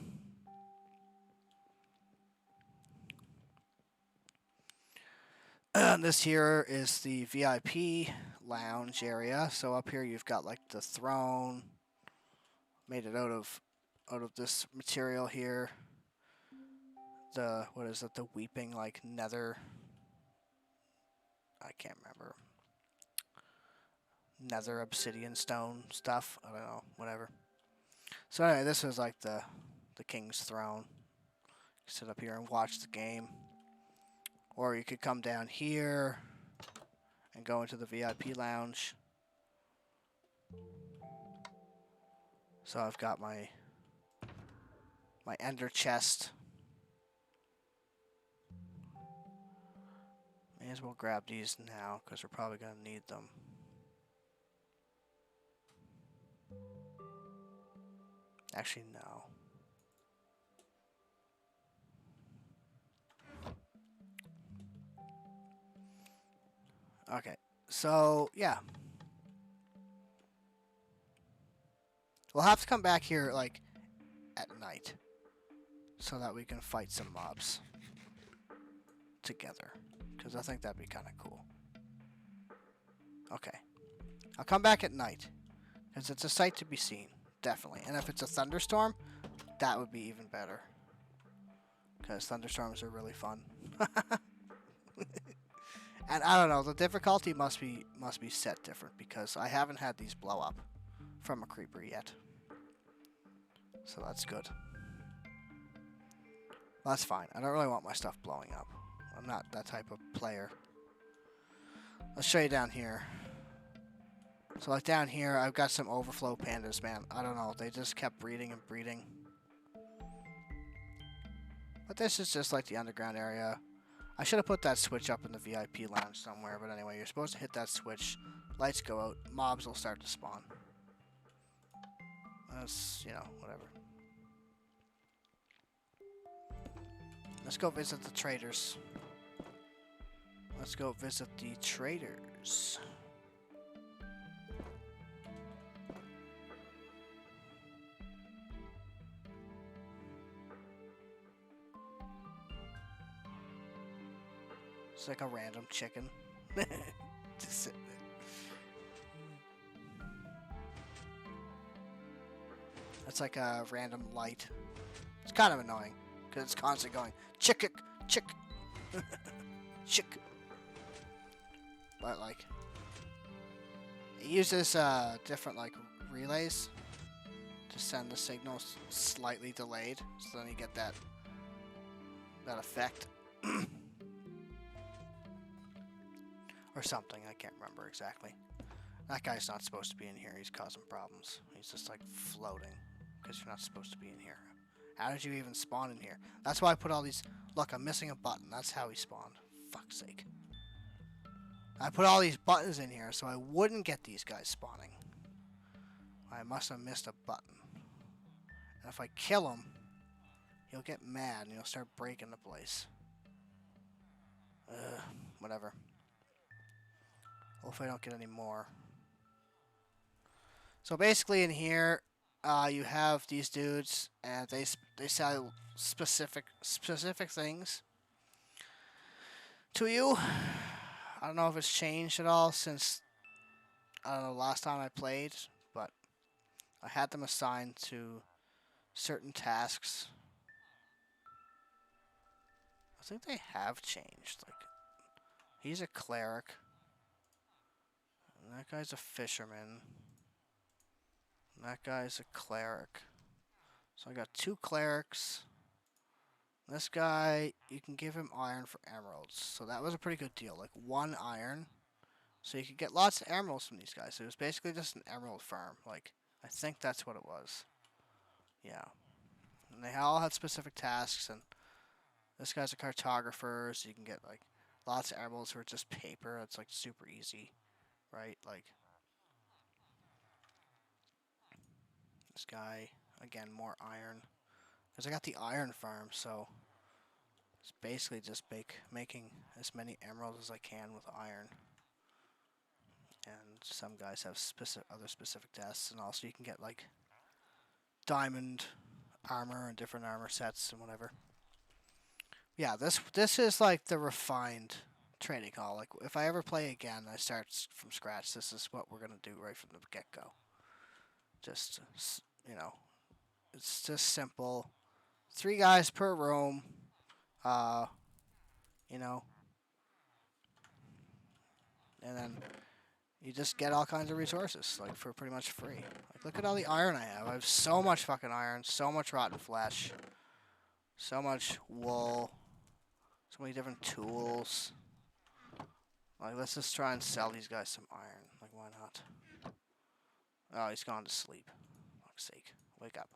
This here is the VIP lounge area. So up here you've got like the throne, made it out of this material here. The what is it? The weeping like nether. I can't remember. Nether obsidian stone stuff. I don't know. Whatever. So anyway, this is like the king's throne. Sit up here and watch the game. Or you could come down here and go into the VIP lounge. So I've got my ender chest. May as well grab these now because we're probably going to need them. Actually, no. Okay, so yeah. We'll have to come back here like at night so that we can fight some mobs together, because I think that'd be kind of cool. Okay, I'll come back at night because it's a sight to be seen, definitely. And if it's a thunderstorm, that would be even better, because thunderstorms are really fun. And I don't know, the difficulty must be set different because I haven't had these blow up from a creeper yet. So that's good. That's fine. I don't really want my stuff blowing up. I'm not that type of player. Let's show you down here. So like down here, I've got some overflow pandas, man. I don't know. They just kept breeding and breeding. But this is just like the underground area. I should have put that switch up in the VIP lounge somewhere. But anyway, you're supposed to hit that switch. Lights go out. Mobs will start to spawn. That's, you know, whatever. Let's go visit the traders. Let's go visit the traders. It's like a random chicken. Just sitting there. It's like a random light. It's kind of annoying because it's constantly going chick, chick, chick. But like, it uses different like relays to send the signals slightly delayed, so then you get that effect. Or something, I can't remember exactly. That guy's not supposed to be in here, he's causing problems. He's just like floating, because you're not supposed to be in here. How did you even spawn in here? That's why I put all these... Look, I'm missing a button, that's how he spawned. Fuck's sake. I put all these buttons in here so I wouldn't get these guys spawning. I must have missed a button. And if I kill him, he'll get mad and he'll start breaking the place. Whatever. Hopefully I don't get any more. So basically in here, you have these dudes, and they sell specific things to you. I don't know if it's changed at all since I don't know last time I played, but I had them assigned to certain tasks. I think they have changed. Like he's a cleric, and that guy's a fisherman, and that guy's a cleric. So I got 2 clerics. This guy, you can give him iron for emeralds. So that was a pretty good deal. Like 1 iron. So you could get lots of emeralds from these guys. It was basically just an emerald farm. Like, I think that's what it was. Yeah. And they all had specific tasks. And this guy's a cartographer. So you can get, like, lots of emeralds for just paper. It's, like, super easy. Right? Like, this guy, again, more iron. Because I got the iron farm, so it's basically just making as many emeralds as I can with iron. And some guys have other specific tests, and also you can get like diamond armor and different armor sets and whatever. Yeah, this is like the refined training hall. Like if I ever play again, I start from scratch. This is what we're gonna do right from the get go. Just you know, it's just simple. 3 guys per room. Uh, you know, and then you just get all kinds of resources, like, for pretty much free. Like, look at all the iron I have. I have so much fucking iron, so much rotten flesh, so much wool, so many different tools. Like, let's just try and sell these guys some iron. Like, why not? Oh, he's gone to sleep. For fuck's sake. Wake up.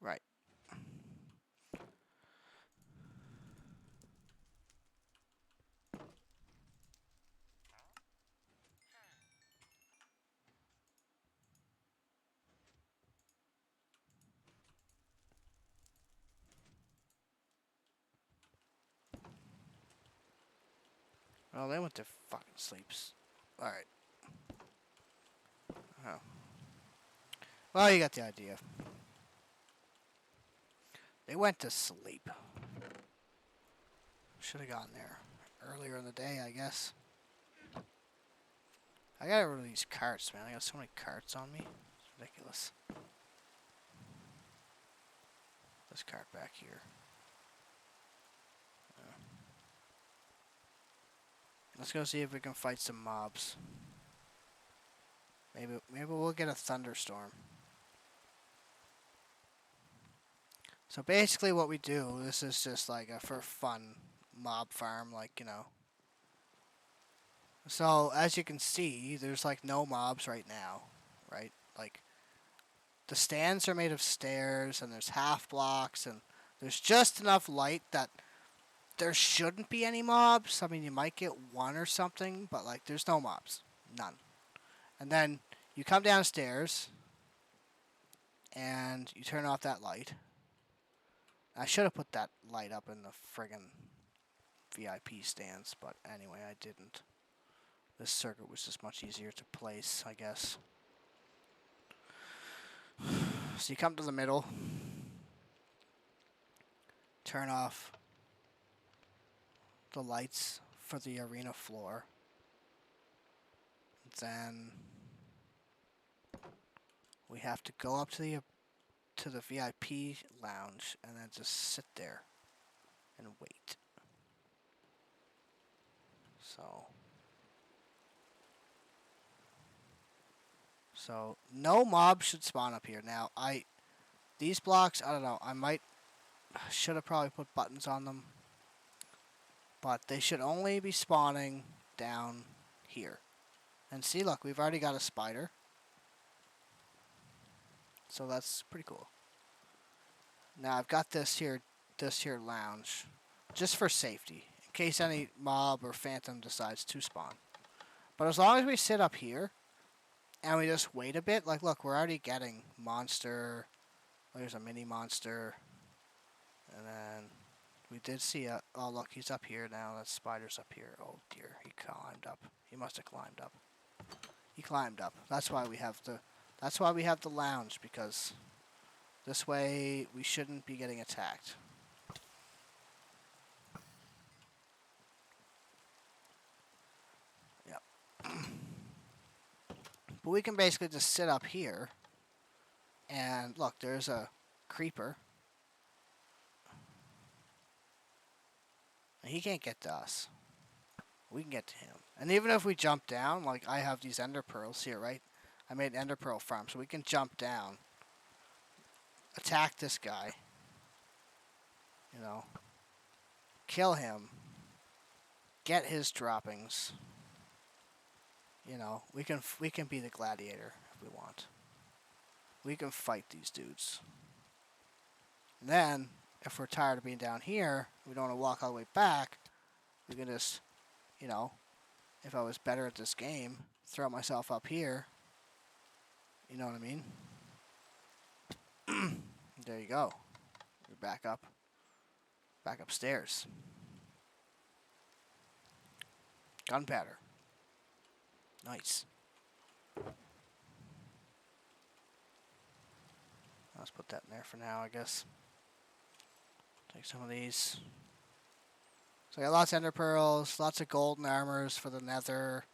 Right. Well, they went to fucking sleeps. Alright. Oh. Well, you got the idea. They went to sleep. Should have gotten there earlier in the day, I guess. I gotta rid of these carts, man. I got so many carts on me. It's ridiculous. This cart back here. Let's go see if we can fight some mobs. Maybe we'll get a thunderstorm. So basically what we do, this is just like a for fun mob farm, like, you know. So as you can see, there's like no mobs right now, right? Like the stands are made of stairs and there's half blocks and there's just enough light that there shouldn't be any mobs. I mean, you might get one or something, but like there's no mobs. None. And then you come downstairs and you turn off that light. I should have put that light up in the friggin' VIP stands, but anyway, I didn't. This circuit was just much easier to place, I guess. So you come to the middle, turn off the lights for the arena floor. Then we have to go up to the VIP lounge and then just sit there and wait. So no mob should spawn up here. Now these blocks, I don't know, should have probably put buttons on them. But they should only be spawning down here. And see, look, we've already got a spider. So that's pretty cool. Now I've got this here lounge, just for safety, in case any mob or phantom decides to spawn. But as long as we sit up here, and we just wait a bit, like look, we're already getting monster, there's a mini monster, and then We did see a. Oh look, he's up here now. That spider's up here. Oh dear, he climbed up. He must have climbed up. He climbed up. That's why we have the. That's why we have the lounge, because this way we shouldn't be getting attacked. Yep. But we can basically just sit up here. And look, there's a creeper. And he can't get to us. We can get to him. And even if we jump down, like I have these ender pearls here, right? I made an ender pearl farm, so we can jump down, attack this guy, you know, kill him, get his droppings. You know, we can be the gladiator if we want. We can fight these dudes. And then, if we're tired of being down here, we don't want to walk all the way back, we can just, you know, if I was better at this game, throw myself up here. You know what I mean? There you go. We're back up. Back upstairs. Gunpowder. Nice. Let's put that in there for now, I guess. Take some of these. So I got lots of ender pearls, lots of golden armors for the nether.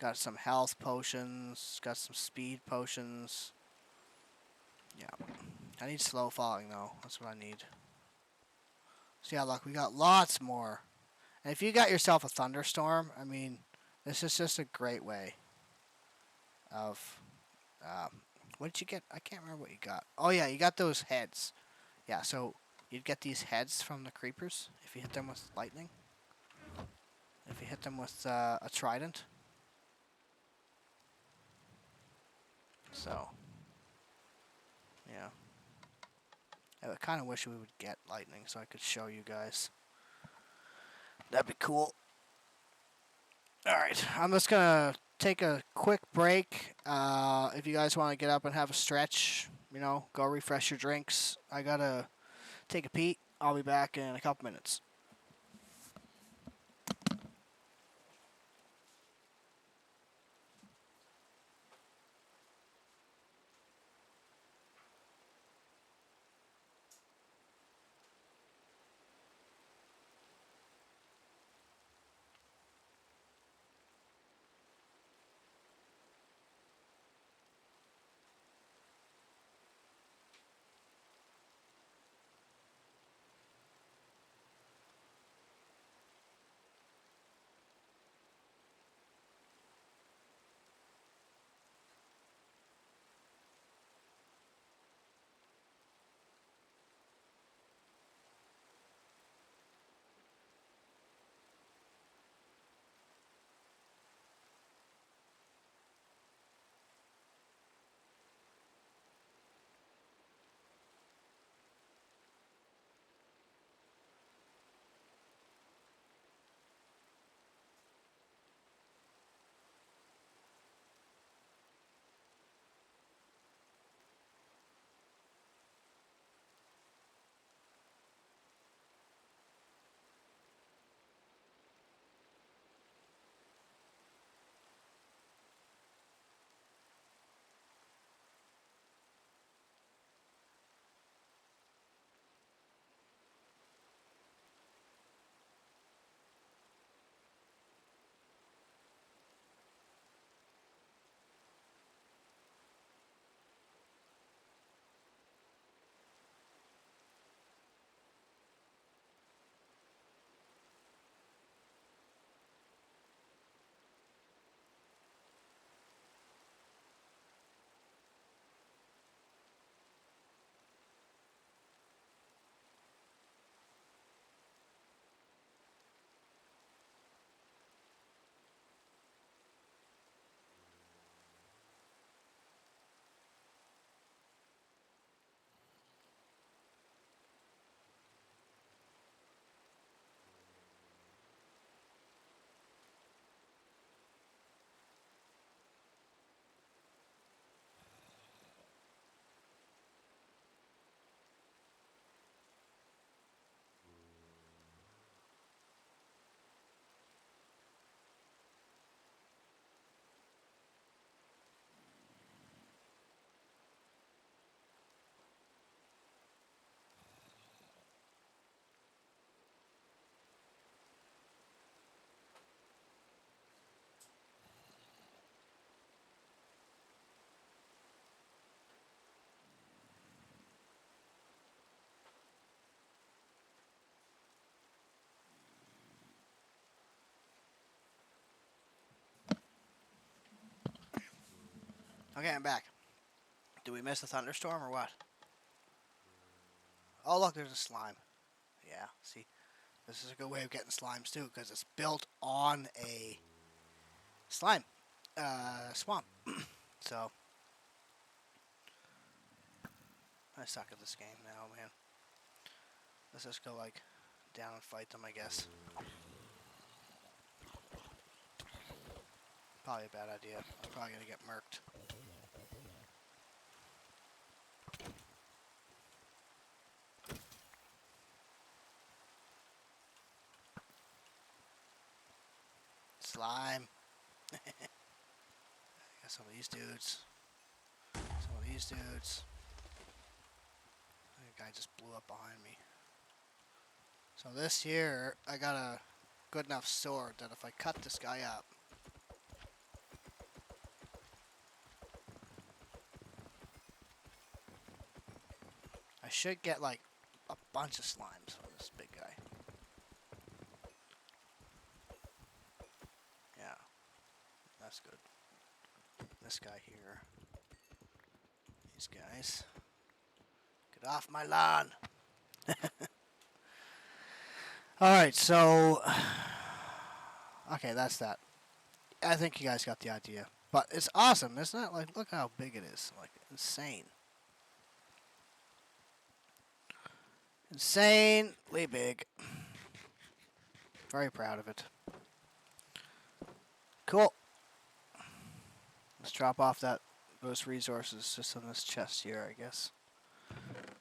Got some health potions, got some speed potions. Yeah. I need slow falling though. That's what I need. So yeah, look, we got lots more. And if you got yourself a thunderstorm, I mean, this is just a great way of... what did you get? I can't remember what you got. Oh yeah, you got those heads. Yeah, so you'd get these heads from the creepers if you hit them with lightning. If you hit them with a trident. So, yeah. I kind of wish we would get lightning so I could show you guys. That'd be cool. Alright, I'm just going to take a quick break. If you guys want to get up and have a stretch, you know, go refresh your drinks. I got to take a pee. I'll be back in a couple minutes. Okay, I'm back. Did we miss a thunderstorm or what? Oh, look, there's a slime. Yeah, see, this is a good way of getting slimes too, because it's built on a slime swamp. So, I suck at this game now, man. Let's just go, like, down and fight them, I guess. Probably a bad idea. I'm probably gonna get murked. Slime. Got some of these dudes. Some of these dudes. The guy just blew up behind me. So this here, I got a good enough sword that if I cut this guy up, I should get like a bunch of slimes from this big guy. Yeah, that's good. This guy here. These guys. Get off my lawn! Alright, so... Okay, that's that. I think you guys got the idea. But it's awesome, isn't it? Like, look how big it is. Like, insane. Insanely big. Very proud of it. Cool. Let's drop off those resources just on this chest here, I guess.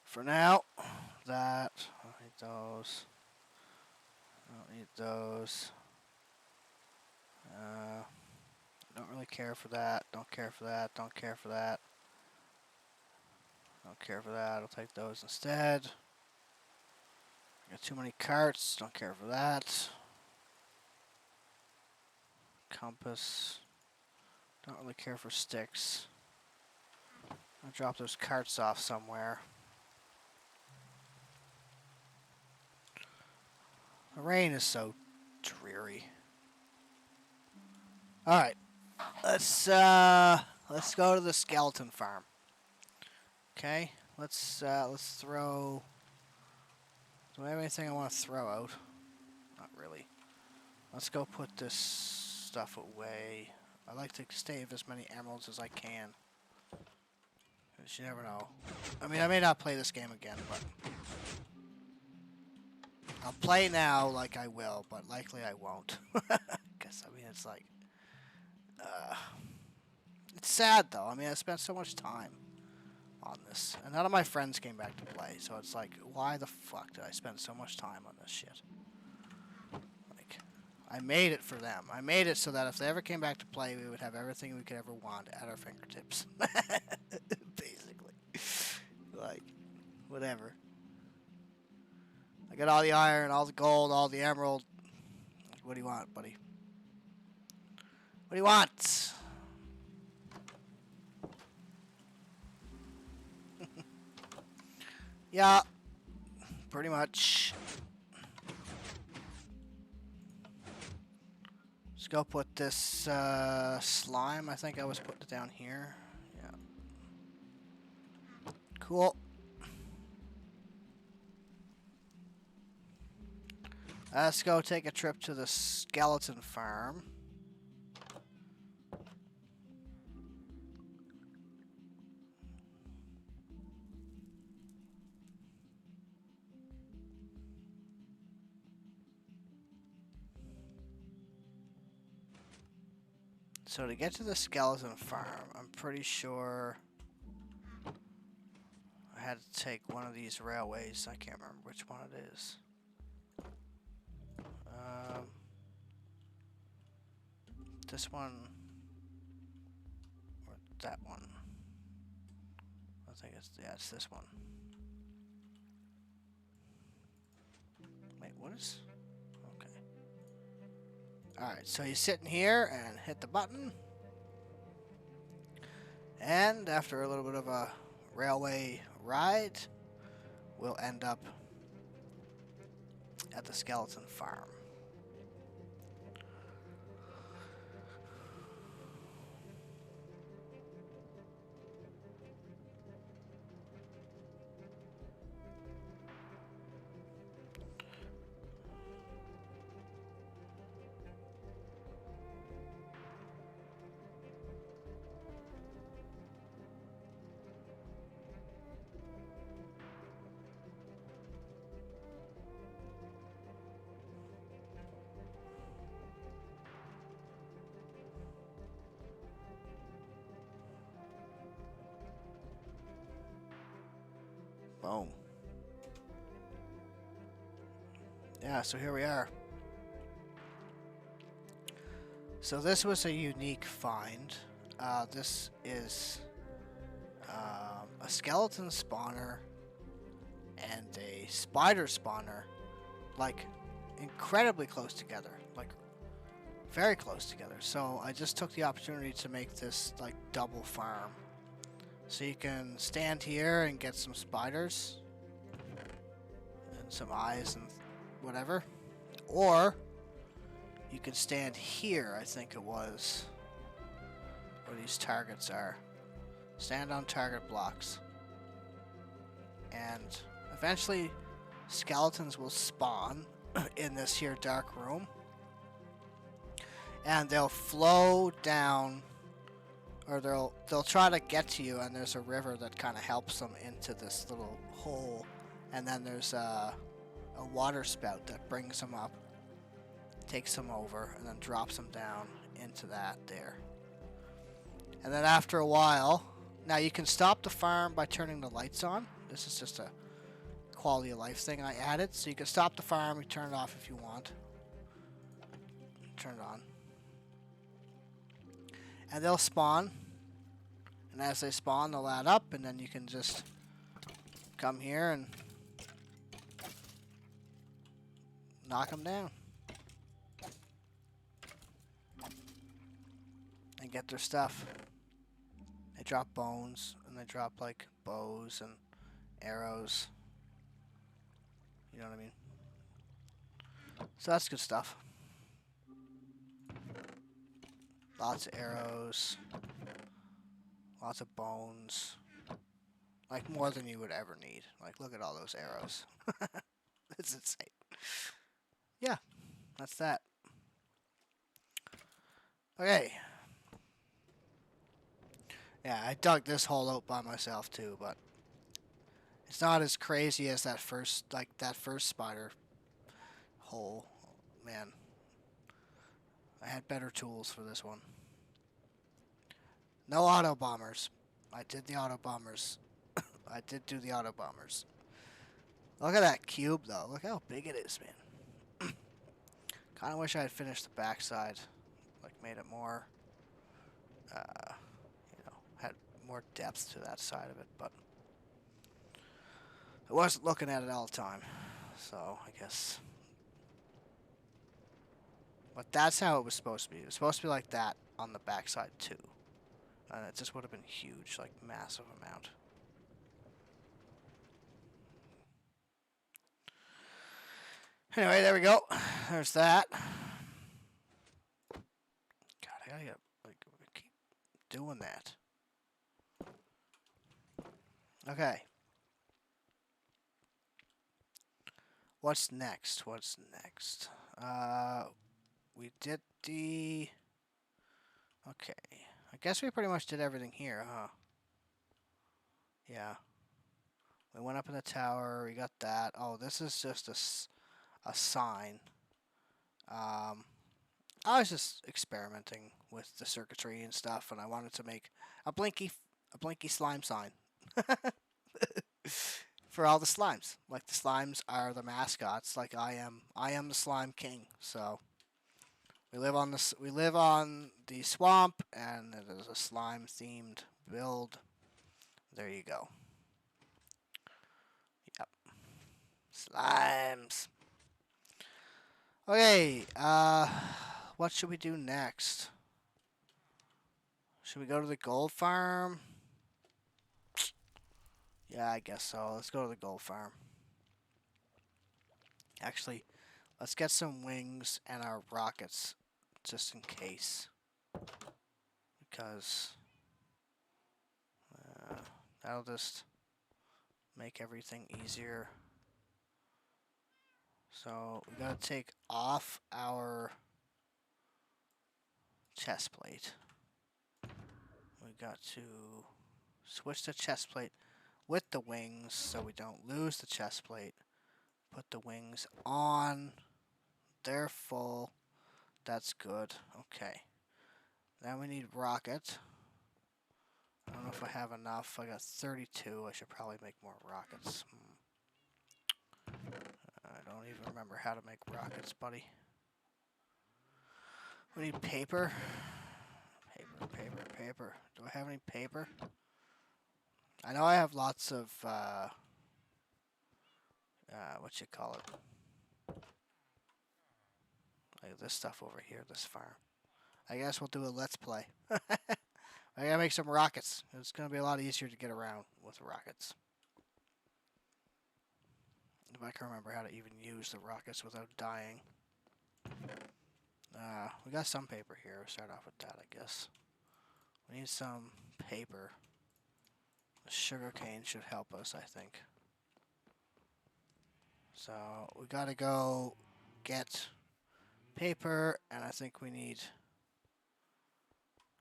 For now, that. I don't need those. I don't need those. Don't really care for that. Don't care for that. Don't care for that. Don't care for that. I'll take those instead. Got too many carts. Don't care for that. Compass. Don't really care for sticks. I'll drop those carts off somewhere. The rain is so dreary. Alright. Let's go to the skeleton farm. Okay? Let's throw... Do I have anything I want to throw out? Not really. Let's go put this stuff away. I like to save as many emeralds as I can. Because you never know. I mean, I may not play this game again, but... I'll play now like I will, but likely I won't. Because, I mean, it's like... it's sad, though. I mean, I spent so much time on this. And none of my friends came back to play, so it's like, why the fuck did I spend so much time on this shit? Like, I made it for them. I made it so that if they ever came back to play, we would have everything we could ever want at our fingertips. Basically. Like, whatever. I got all the iron, all the gold, all the emerald. What do you want, buddy? What do you want? Yeah, pretty much. Let's go put this slime. I think I was putting it down here. Yeah. Cool. Let's go take a trip to the skeleton farm. So to get to the skeleton farm, I'm pretty sure I had to take one of these railways. I can't remember which one it is. This one or that one. I think it's this one. Wait, what is? Okay. Alright, so you sit in here and hit the button. And after a little bit of a railway ride, we'll end up at the skeleton farm. Boom. Yeah, so here we are. So this was a unique find. This is a skeleton spawner and a spider spawner, like incredibly close together, like very close together. So I just took the opportunity to make this like double farm. So you can stand here and get some spiders and some eyes and whatever, or you can stand here, I think it was, where these targets are. Stand on target blocks. And eventually skeletons will spawn in this here dark room. And they'll flow down, or they'll try to get to you, and there's a river that kind of helps them into this little hole. And then there's a water spout that brings them up, takes them over, and then drops them down into that there. And then after a while, now you can stop the farm by turning the lights on. This is just a quality of life thing I added. So you can stop the farm, you turn it off if you want. Turn it on. And they'll spawn. And as they spawn, they'll add up, and then you can just come here and knock them down. And get their stuff. They drop bones, and they drop like bows and arrows. You know what I mean? So that's good stuff. Lots of arrows. Lots of bones. Like more than you would ever need. Like look at all those arrows. It's insane. Yeah, that's that. Okay. Yeah, I dug this hole out by myself too, but it's not as crazy as that first spider hole. Man, I had better tools for this one. No auto bombers. I did the auto bombers. I did do the auto bombers. Look at that cube though. Look how big it is, man. Kind of wish I had finished the backside, like made it more, had more depth to that side of it, but I wasn't looking at it all the time, so I guess. But that's how it was supposed to be. It was supposed to be like that on the backside too, and it just would have been huge, like massive amount. Anyway, there we go. There's that. God, I gotta keep doing that. Okay. What's next? What's next? We did the... Okay. I guess we pretty much did everything here, huh? Yeah. We went up in the tower. We got that. Oh, this is just a sign. I was just experimenting with the circuitry and stuff, and I wanted to make a blinky slime sign. For all the slimes. Like the slimes are the mascots. Like I am the slime king. So we live on the swamp, and it is a slime themed build. There you go. Yep. Slimes. Okay, what should we do next? Should we go to the gold farm? Yeah, I guess so. Let's go to the gold farm. Actually, let's get some wings and our rockets, just in case. Because that'll just make everything easier. So we gotta take off our chest plate. We got to switch the chest plate with the wings so we don't lose the chest plate. Put the wings on. They're full. That's good. Okay. Then we need rocket. I don't know if I have enough. I got 32. I should probably make more rockets. I don't even remember how to make rockets, buddy. We need paper. Paper. Do I have any paper? I know I have lots of, what you call it? Like this stuff over here, this farm. I guess we'll do a let's play. I gotta make some rockets. It's gonna be a lot easier to get around with rockets. If I can remember how to even use the rockets without dying. We got some paper here. We'll start off with that, I guess. We need some paper. The sugarcane should help us, I think. So we gotta go get paper, and I think we need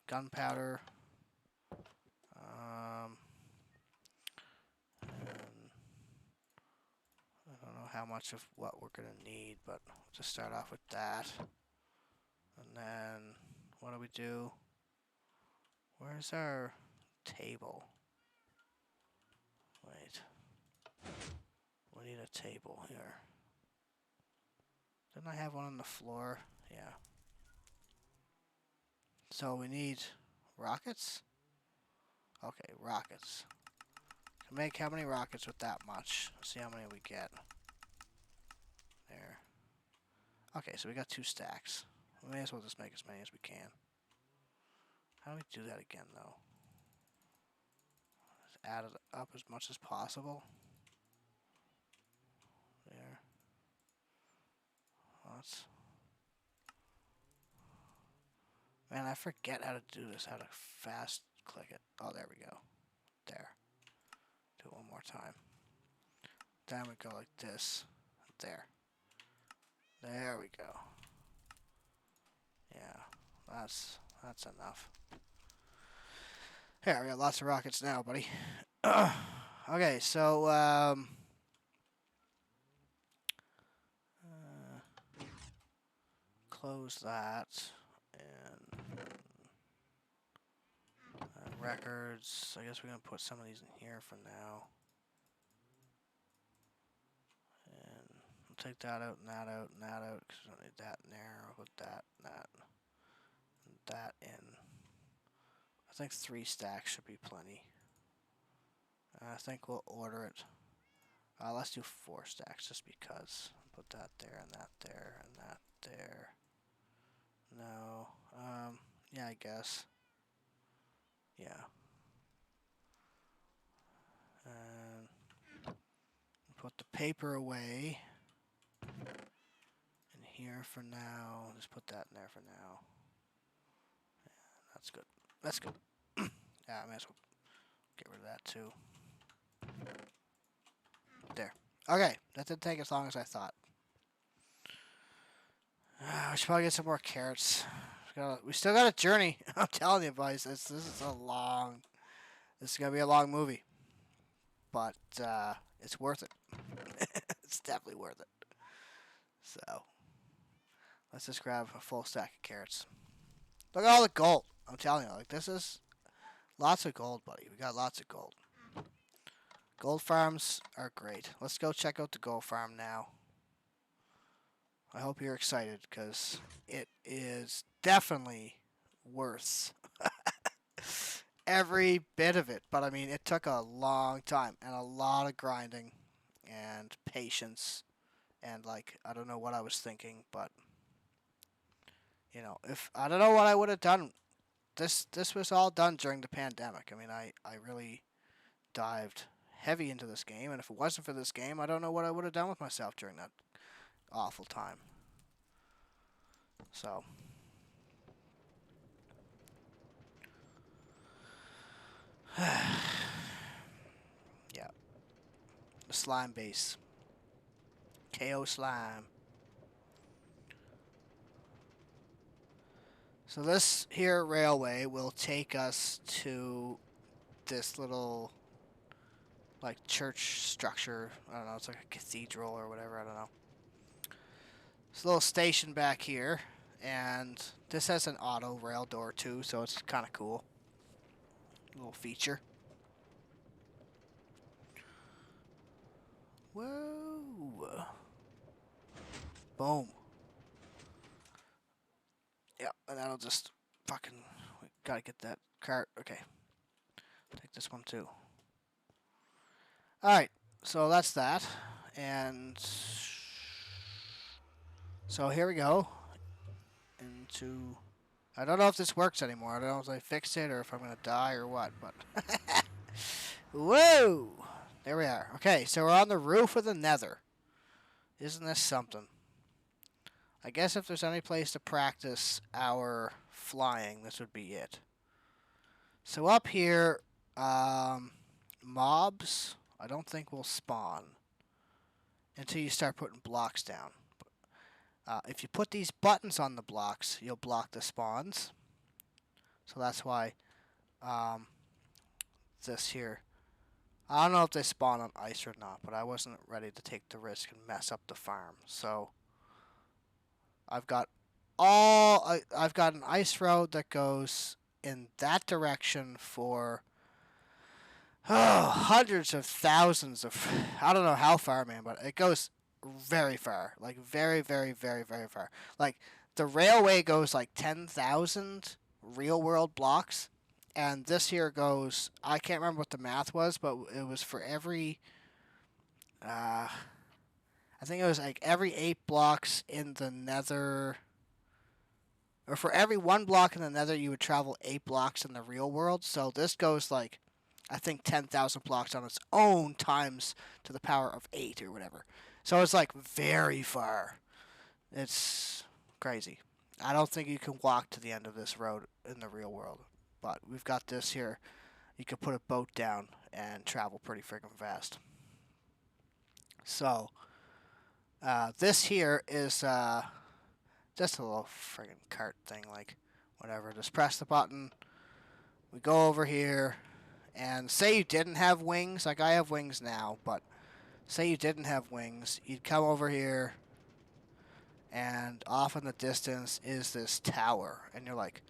gunpowder. And I don't know how much of what we're gonna need, but we'll just start off with that. And then what do? Where's our table? Wait. We need a table here. Didn't I have one on the floor? Yeah. So we need rockets? Okay, rockets. Can make how many rockets with that much? Let's see how many we get. There. Okay, so we got 2 stacks. We may as well just make as many as we can. How do we do that again, though? Just add it up as much as possible. There. Let's... Man, I forget how to do this, how to fast click it. Oh, there we go. There. Do it one more time. Then we go like this. There. There we go. Yeah, that's enough. Here, we got lots of rockets now, buddy. Okay, so close that and records. I guess we're gonna put some of these in here for now. And we'll take that out and that out and that out because we don't need that in there. I'll put that and that and that in. I think 3 stacks should be plenty. I think we'll order it. Let's do 4 stacks just because. Put that there and that there and that there. No. Yeah, I guess. Yeah. And put the paper away in here for now. Just put that in there for now. Yeah, that's good. That's good. Yeah, I may as well get rid of that too. There. Okay, that didn't take as long as I thought. We should probably get some more carrots. We still got a journey. I'm telling you, boys, this is a long. This is gonna be a long movie, but it's worth it. It's definitely worth it. So let's just grab a full stack of carrots. Look at all the gold. I'm telling you, like this is lots of gold, buddy. We got lots of gold. Gold farms are great. Let's go check out the gold farm now. I hope you're excited because it is definitely worth every bit of it. But I mean, it took a long time and a lot of grinding and patience. And like, I don't know what I was thinking, but you know, if I don't know what I would have done. This was all done during the pandemic. I mean, I really dived heavy into this game, and if it wasn't for this game, I don't know what I would have done with myself during that awful time. So yeah, the slime base, KO slime. So this here railway will take us to this little like church structure. I don't know, it's like a cathedral or whatever, I don't know. It's a little station back here, and this has an auto rail door too, so it's kind of cool. Little feature. Whoa. Boom. Yeah, and that'll just fucking... We gotta get that cart. Okay. Take this one too. Alright, so that's that. And... So here we go. Into... I don't know if this works anymore. I don't know if I fixed it or if I'm gonna die or what, but... Whoa! There we are. Okay, so we're on the roof of the Nether. Isn't this something? I guess if there's any place to practice our flying, this would be it. So up here, mobs, I don't think will spawn until you start putting blocks down. If you put these buttons on the blocks, you'll block the spawns. So that's why this here. I don't know if they spawn on ice or not, but I wasn't ready to take the risk and mess up the farm. So I've got an ice road that goes in that direction for hundreds of thousands of, I don't know how far, man, but it goes very far, like very, very, very, very far. Like the railway goes like 10,000 real world blocks, and this here goes, I can't remember what the math was, but it was for every, I think it was like every 8 blocks in the Nether, or for every 1 block in the Nether, you would travel 8 blocks in the real world. So this goes like, I think 10,000 blocks on its own times to the power of 8 or whatever. So it's like very far. It's crazy. I don't think you can walk to the end of this road in the real world. But we've got this here. You could put a boat down and travel pretty friggin' fast. So, this here is just a little friggin' cart thing. Like, whatever. Just press the button. We go over here. And say you didn't have wings. Like, I have wings now. But say you didn't have wings. You'd come over here. And off in the distance is this tower. And you're like,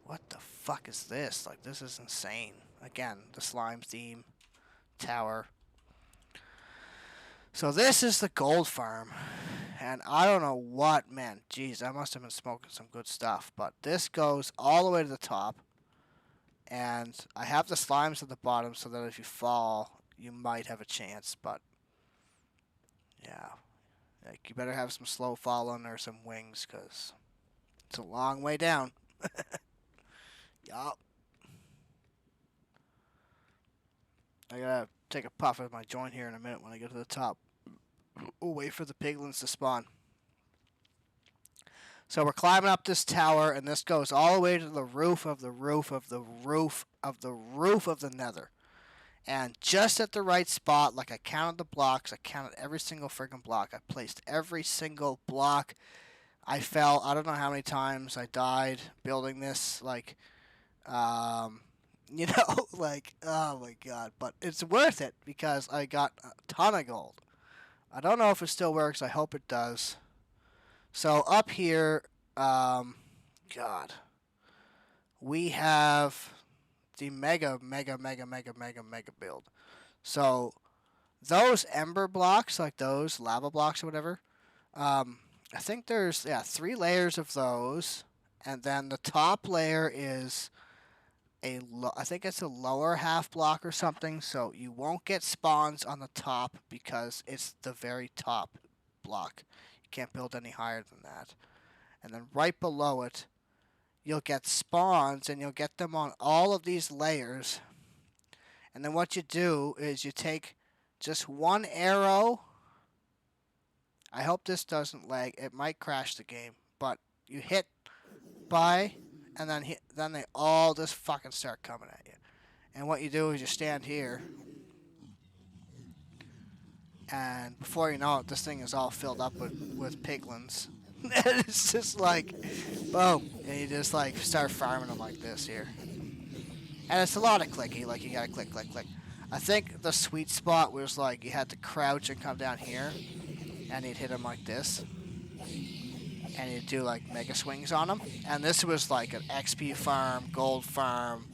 what the fuck is this? Like, this is insane. Again, the slime theme tower. So this is the gold farm. And I don't know what, man. Jeez, I must have been smoking some good stuff. But this goes all the way to the top. And I have the slimes at the bottom so that if you fall, you might have a chance. But, yeah. Like, you better have some slow falling or some wings, because it's a long way down. Yup. I gotta take a puff of my joint here in a minute when I get to the top. We'll wait for the piglins to spawn. So we're climbing up this tower, and this goes all the way to the roof of the roof of the roof of the roof of the Nether. And just at the right spot, like I counted the blocks, I counted every single friggin' block. I placed every single block. I fell, I don't know how many times I died building this, like, you know, like, oh my god. But it's worth it because I got a ton of gold. I don't know if it still works. I hope it does. So up here, God, we have the mega build. So those ember blocks, like those lava blocks or whatever, I think there's 3 layers of those, and then the top layer is I think it's a lower half block or something, so you won't get spawns on the top because it's the very top block. You can't build any higher than that. And then right below it, you'll get spawns, and you'll get them on all of these layers. And then what you do is you take just 1 arrow. I hope this doesn't lag. It might crash the game, but you hit by, and then they all just fucking start coming at you. And what you do is you stand here, and before you know it, this thing is all filled up with piglins. And it's just like, boom, and you just like start farming them like this here. And it's a lot of clicky, like you gotta click, click, click. I think the sweet spot was like you had to crouch and come down here, and you'd hit them like this. And you'd do like mega swings on them. And this was like an XP farm, gold farm,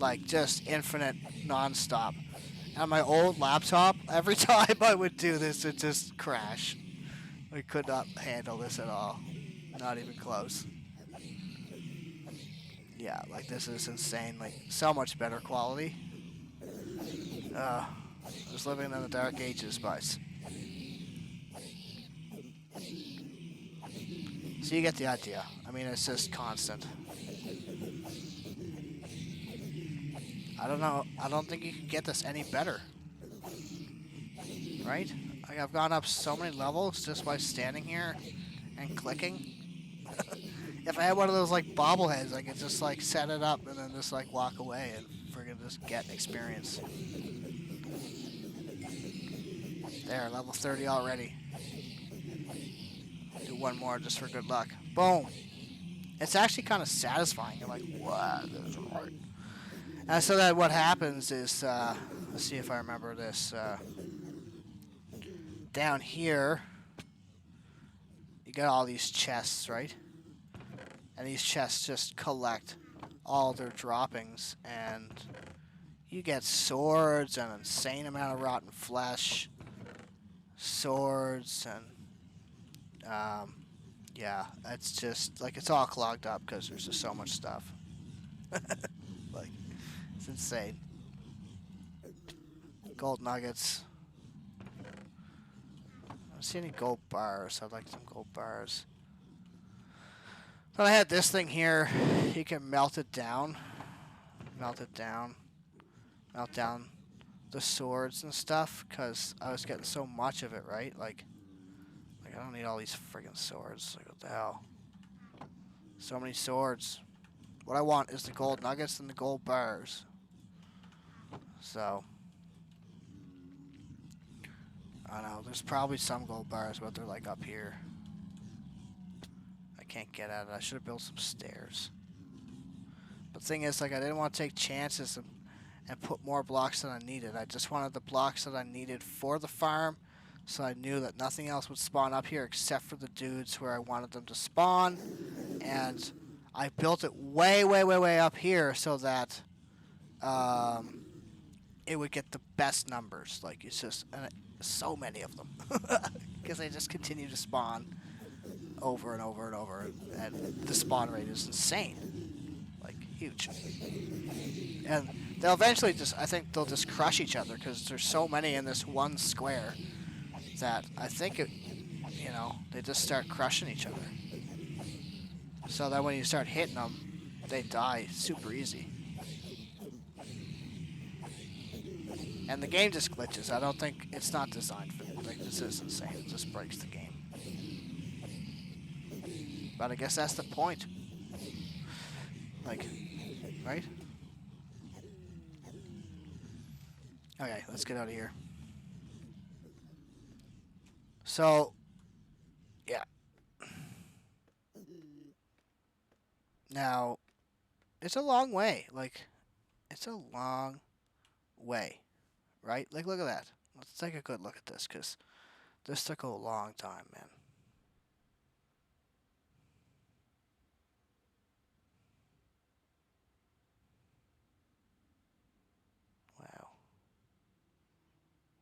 like just infinite non-stop. On my old laptop, every time I would do this, it just crash. We could not handle this at all. Not even close. Yeah, like this is insane. Like so much better quality. I was living in the dark ages, boys. So you get the idea. I mean, it's just constant. I don't know. I don't think you can get this any better. Right? Like I've gone up so many levels just by standing here and clicking. If I had one of those like bobbleheads, I could just like set it up and then just like walk away and friggin' just get experience. There, level 30 already. Do one more just for good luck. Boom. It's actually kind of satisfying. You're like, wow, this is hard. And so that what happens is, let's see if I remember this. Down here, you got all these chests, right? And these chests just collect all their droppings, and you get swords, an insane amount of rotten flesh, swords, and yeah, it's just like it's all clogged up because there's just so much stuff. Like, it's insane. Gold nuggets. I don't see any gold bars. I'd like some gold bars. Then I had this thing here. You can melt it down. Melt it down. Melt down the swords and stuff because I was getting so much of it, right? Like I don't need all these friggin' swords. Like, what the hell? So many swords. What I want is the gold nuggets and the gold bars. So, I don't know. There's probably some gold bars, but they're like up here. I can't get at it. I should have built some stairs. But the thing is, like, I didn't want to take chances and put more blocks than I needed. I just wanted the blocks that I needed for the farm, so I knew that nothing else would spawn up here except for the dudes where I wanted them to spawn. And I built it way, way, way, way up here so that it would get the best numbers. Like, it's just so many of them. Because they just continue to spawn over and over and over. And the spawn rate is insane. Like, huge. And they'll eventually I think they'll just crush each other because there's so many in this one square that I think they just start crushing each other. So that when you start hitting them, they die super easy. And the game just glitches. I don't think it's not designed for it. Like, this is insane. It just breaks the game. But I guess that's the point. Like, right? Okay, let's get out of here. So, yeah. Now, it's a long way. Like, it's a long way, right? Like, look at that. Let's take a good look at this, because this took a long time, man. Wow.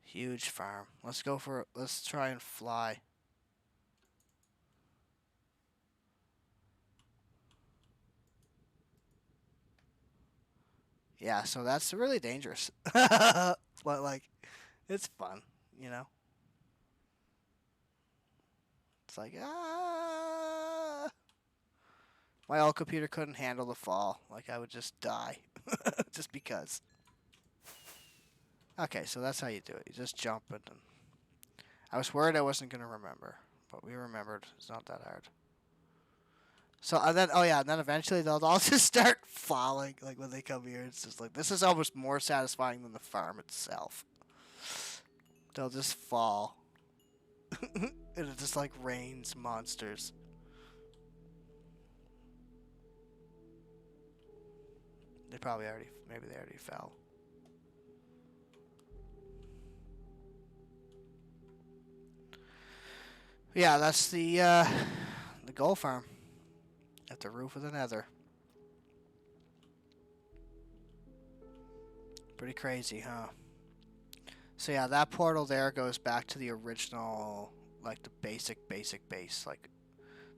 Huge farm. Let's try and fly. Yeah, so that's really dangerous. But, like, it's fun, you know? It's like, ah. My old computer couldn't handle the fall. Like, I would just die. Just because. Okay, so that's how you do it. You just jump it. And I was worried I wasn't going to remember. But we remembered. It's not that hard. So, and then, and then eventually they'll all just start falling. Like, when they come here, it's just like, this is almost more satisfying than the farm itself. They'll just fall. And it just, like, rains monsters. Maybe they already fell. Yeah, that's the gold farm. At the roof of the nether. Pretty crazy, huh? So yeah, that portal there goes back to the original, like the basic base, like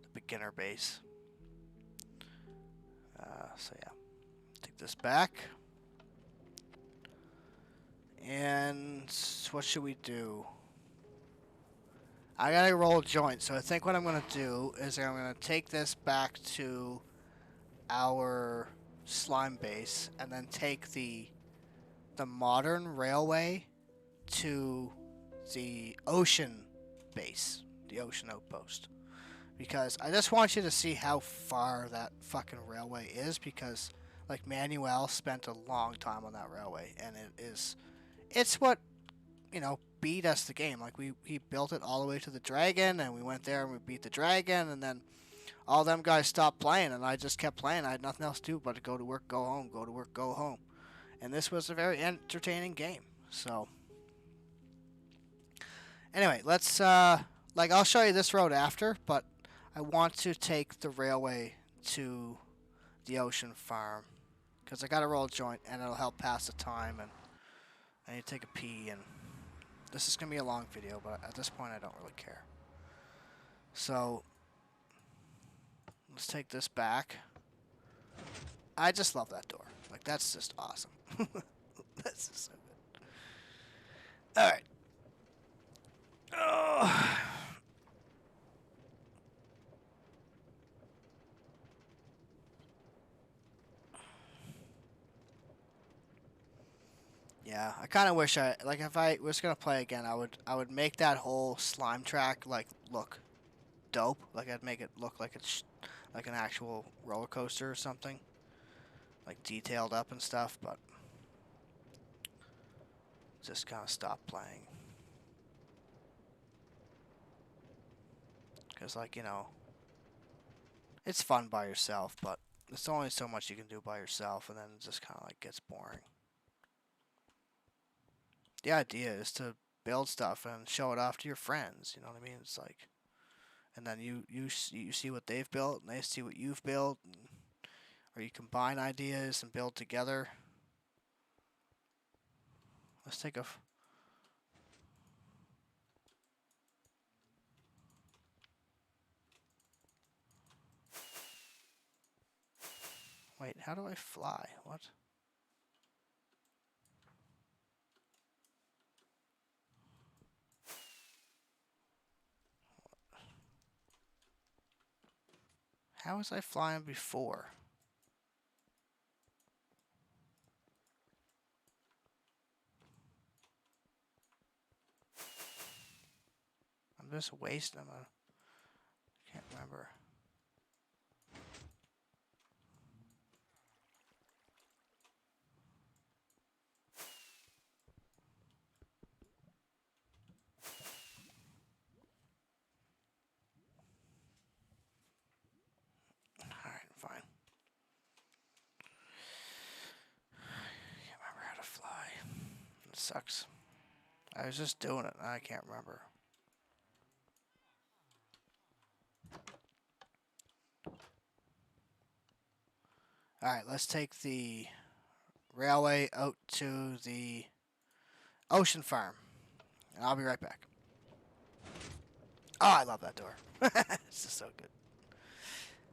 the beginner base. So yeah, take this back. And what should we do? I gotta roll a joint, so I think what I'm gonna do is I'm gonna take this back to our slime base and then take the modern railway to the ocean base, the ocean outpost. Because I just want you to see how far that fucking railway is, because like Manuel spent a long time on that railway, and it's what, you know, beat us the game. Like he built it all the way to the dragon, and we went there and we beat the dragon, and then all them guys stopped playing, and I just kept playing. I had nothing else to do but to go to work, go home, go to work, go home. And this was a very entertaining game. So anyway, let's like I'll show you this road after, but I want to take the railway to the ocean farm because I got to roll a joint and it'll help pass the time, and I need to take a pee, and this is gonna be a long video, but at this point I don't really care. So let's take this back. I just love that door. Like, that's just awesome. That's just so good. Alright. Oh. Yeah, I kind of wish like, if I was gonna play again, I would make that whole slime track, like, look dope. Like, I'd make it look like it's like an actual roller coaster or something. Like, detailed up and stuff, but just kind of stopped playing. Because, like, you know, it's fun by yourself, but there's only so much you can do by yourself, and then it just kind of, like, gets boring. The idea is to build stuff and show it off to your friends, you know what I mean? It's like, and then you see what they've built, and they see what you've built, and, or you combine ideas and build together. Let's take a... Wait, how do I fly? What? How was I flying before? I'm just wasting them. I can't remember. Alright, fine. Can't remember how to fly. It sucks. I was just doing it, and I can't remember. Alright, let's take the railway out to the ocean farm. And I'll be right back. Oh, I love that door. It's just so good.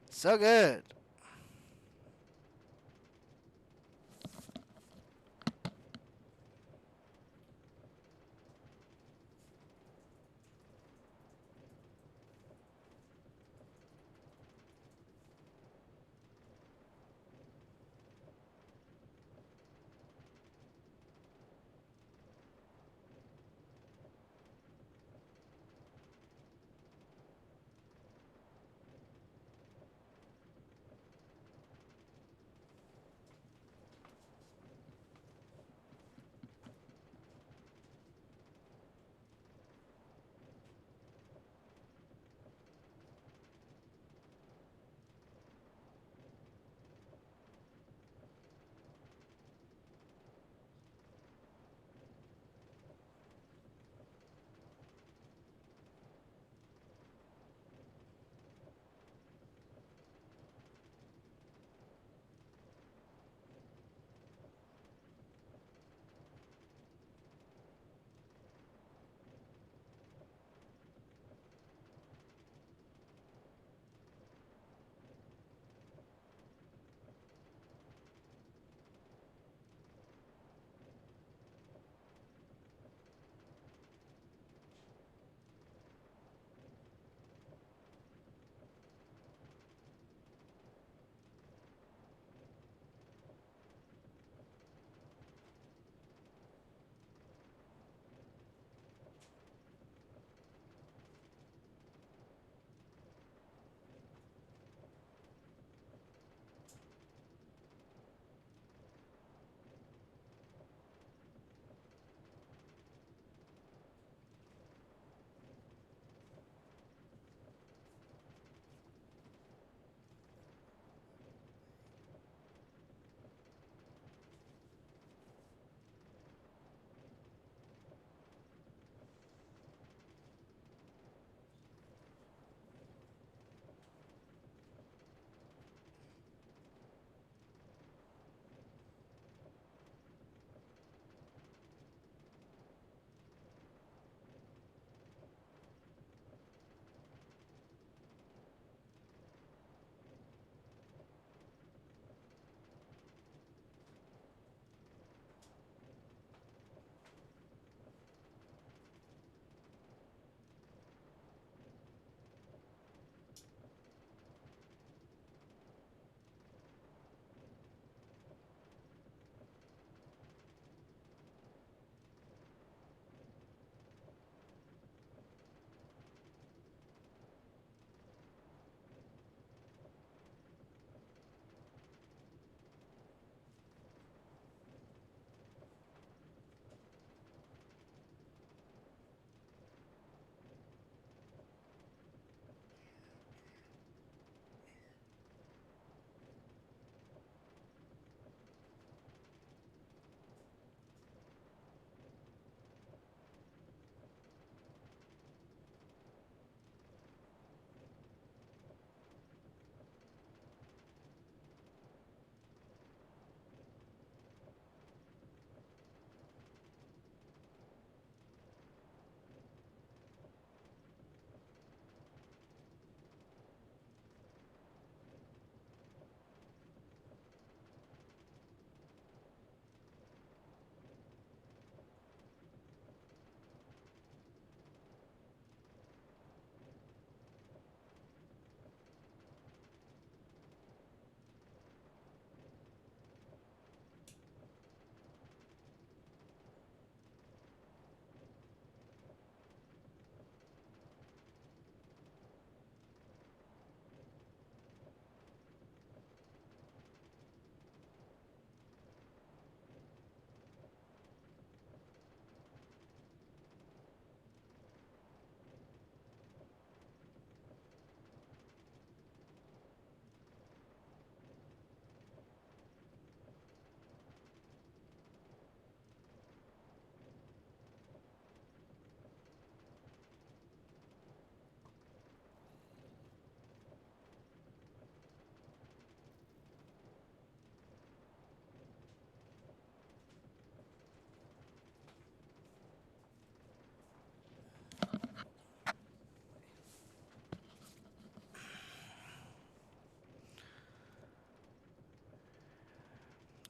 So good.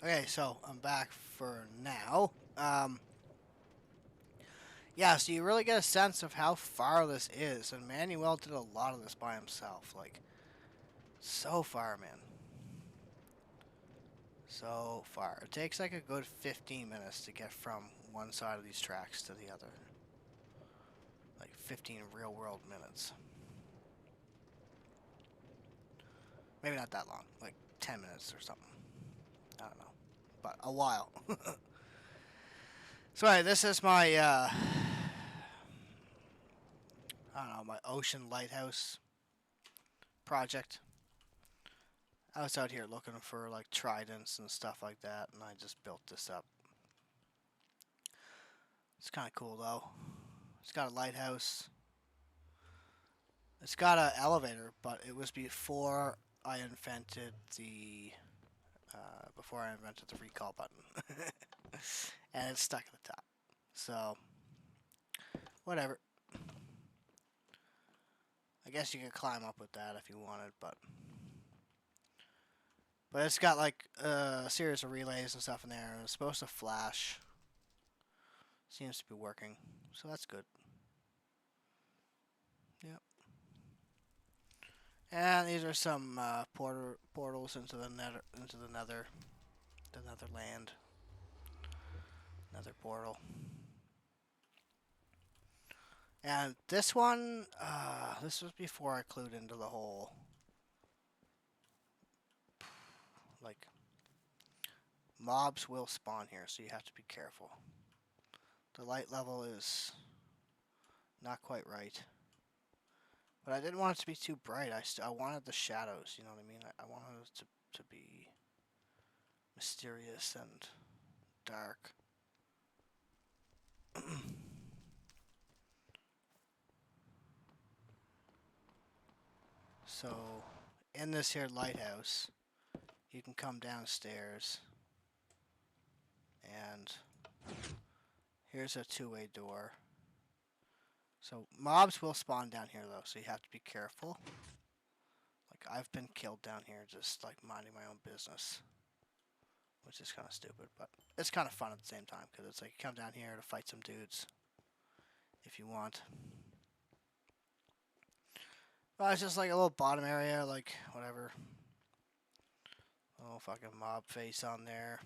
Okay, so I'm back for now. Yeah, so you really get a sense of how far this is, and Manuel did a lot of this by himself. Like, so far, man. So far. It takes like a good 15 minutes to get from one side of these tracks to the other. Like 15 real world minutes. Maybe not that long. Like 10 minutes or something. I don't know. But a while. So, anyway, this is my, I don't know, my ocean lighthouse project. I was out here looking for like tridents and stuff like that, and I just built this up. It's kind of cool though. It's got a lighthouse. It's got an elevator, but it was before I invented the recall button, and it's stuck at the top. So whatever. I guess you could climb up with that if you wanted, but it's got like a series of relays and stuff in there, and it's supposed to flash. Seems to be working, so that's good. Yep. And these are some portals into the nether, the Netherland, nether portal. And this one, this was before I clued into the whole, like, mobs will spawn here, so you have to be careful. The light level is not quite right. But I didn't want it to be too bright. I wanted the shadows, you know what I mean? I wanted it to be mysterious and dark. So, in this here lighthouse, you can come downstairs, and here's a two-way door. So, mobs will spawn down here, though, so you have to be careful. Like, I've been killed down here just, like, minding my own business. Which is kind of stupid, but it's kind of fun at the same time, because it's like, you come down here to fight some dudes, if you want. Well, it's just like a little bottom area, like, whatever. Oh, fucking mob face on there.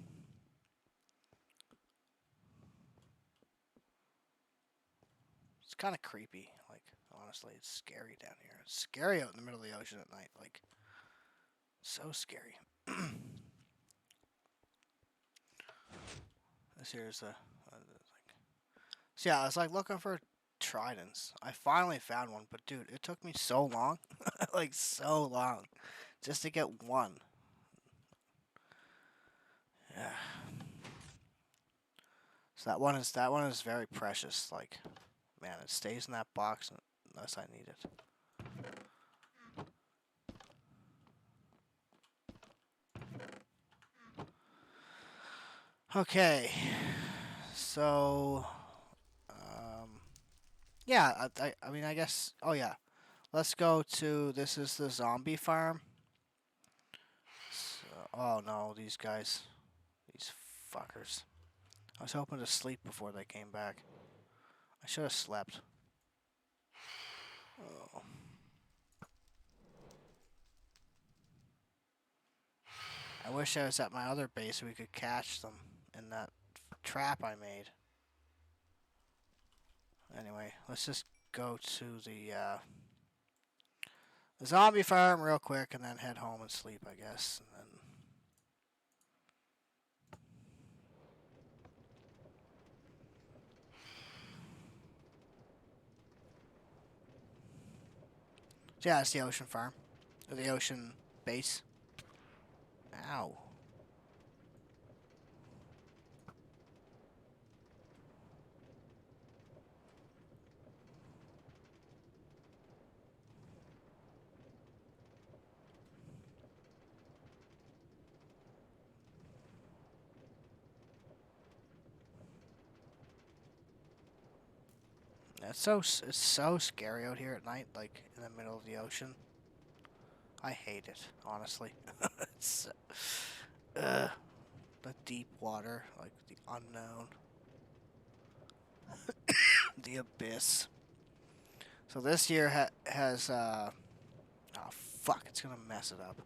It's kind of creepy, like, honestly, it's scary down here. It's scary out in the middle of the ocean at night, like, so scary. This here's like, so yeah, I was like looking for tridents. I finally found one, but dude, it took me so long, like so long, just to get one. Yeah. So that one is very precious. Like, man, it stays in that box unless I need it. Okay, so yeah, I mean, I guess. Oh yeah, let's go to, this is the zombie farm. So, oh no, these guys, these fuckers. I was hoping to sleep before they came back. I should have slept. Oh. I wish I was at my other base so we could catch them in that trap I made. Anyway, let's just go to the zombie farm real quick and then head home and sleep, I guess. And then so yeah, it's the ocean farm. Or the ocean base. Ow. It's so scary out here at night, like in the middle of the ocean. I hate it, honestly. It's the deep water, like the unknown, the abyss. So this year has, oh fuck, it's gonna mess it up.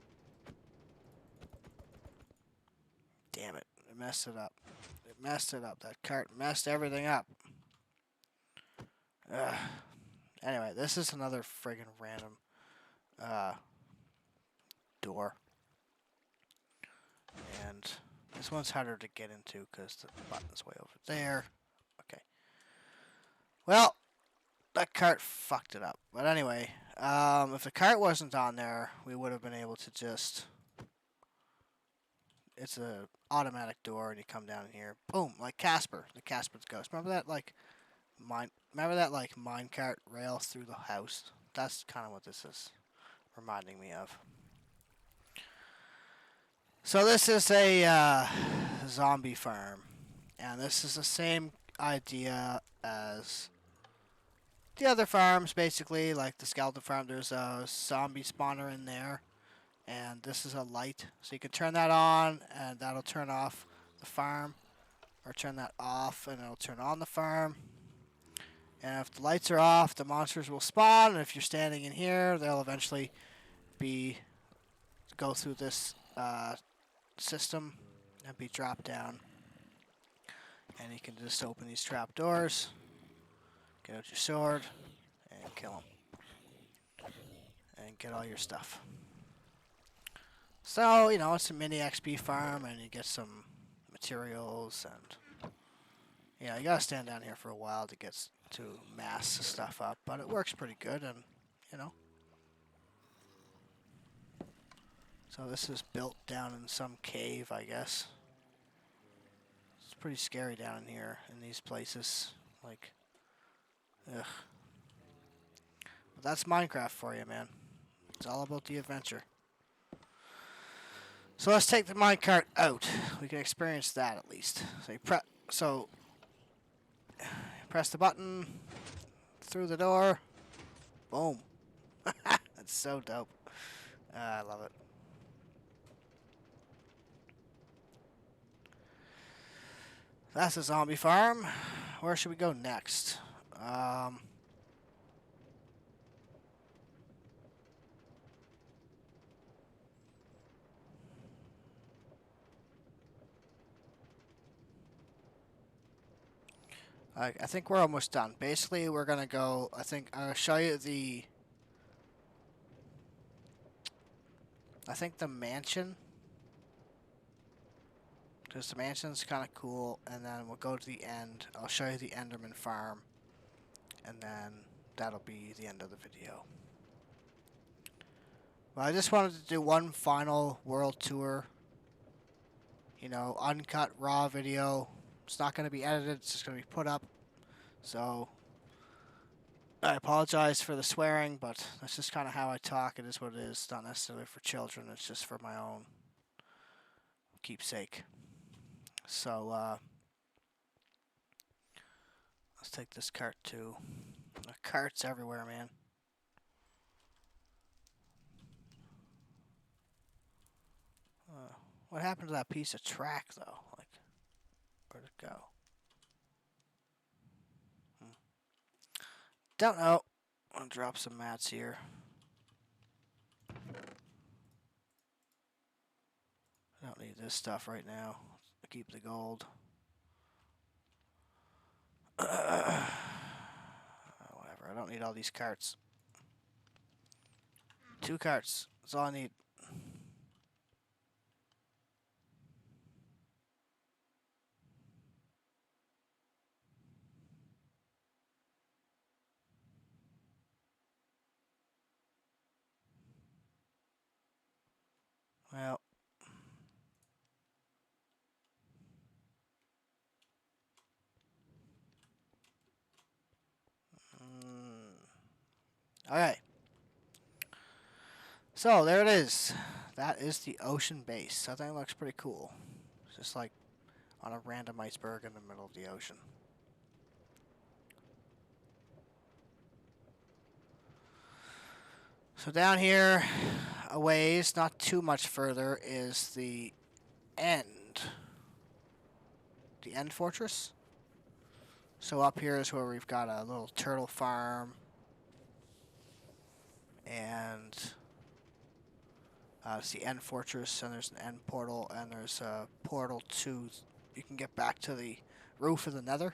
Damn it, it messed it up. It messed it up. That cart messed everything up. Ugh. Anyway, this is another friggin' random, door. And this one's harder to get into because the button's way over there. Okay. Well, that cart fucked it up. But anyway, if the cart wasn't on there, we would have been able to just... It's a automatic door, and you come down here. Boom, like Casper, the Casper's Ghost. Remember that, like, minecart rail through the house? That's kind of what this is reminding me of. So this is a zombie farm, and this is the same idea as the other farms, basically, like the skeleton farm. There's a zombie spawner in there, and this is a light, so you can turn that on, and that'll turn off the farm, or turn that off, and it'll turn on the farm. And if the lights are off, the monsters will spawn, and if you're standing in here, they'll eventually go through this system and be dropped down. And you can just open these trap doors, get out your sword, and kill them. And get all your stuff. So, you know, it's a mini XP farm, and you get some materials, and yeah, you gotta stand down here for a while to get to mass stuff up, but it works pretty good, and you know. So this is built down in some cave, I guess. It's pretty scary down in here in these places, like, ugh. But that's Minecraft for you, man. It's all about the adventure. So let's take the minecart out. We can experience that at least. So you press the button through the door. Boom. That's so dope. I love it. That's a zombie farm. Where should we go next? I think we're almost done. Basically, we're gonna go. I think I'll show you the. I think the mansion. Because the mansion's kind of cool, and then we'll go to the end. I'll show you the Enderman farm, and then that'll be the end of the video. Well, I just wanted to do one final world tour. You know, uncut, raw video. It's not going to be edited, it's just going to be put up. So, I apologize for the swearing, but that's just kind of how I talk. It is what it is. It's not necessarily for children, it's just for my own keepsake. So, let's take this cart too. There are carts everywhere, man. What happened to that piece of track, though? Like, where'd it go? Don't know. I'll drop some mats here. I don't need this stuff right now. I'll keep the gold. Whatever. I don't need all these carts. 2 carts. That's all I need. Well. Okay. So, there it is. That is the ocean base. I think it looks pretty cool. It's just like on a random iceberg in the middle of the ocean. So down here, a ways, not too much further, is the end. the End Fortress. So up here is where we've got a little turtle farm. And it's the End Fortress, and there's an End Portal, and there's a portal to... You can get back to the roof of the Nether.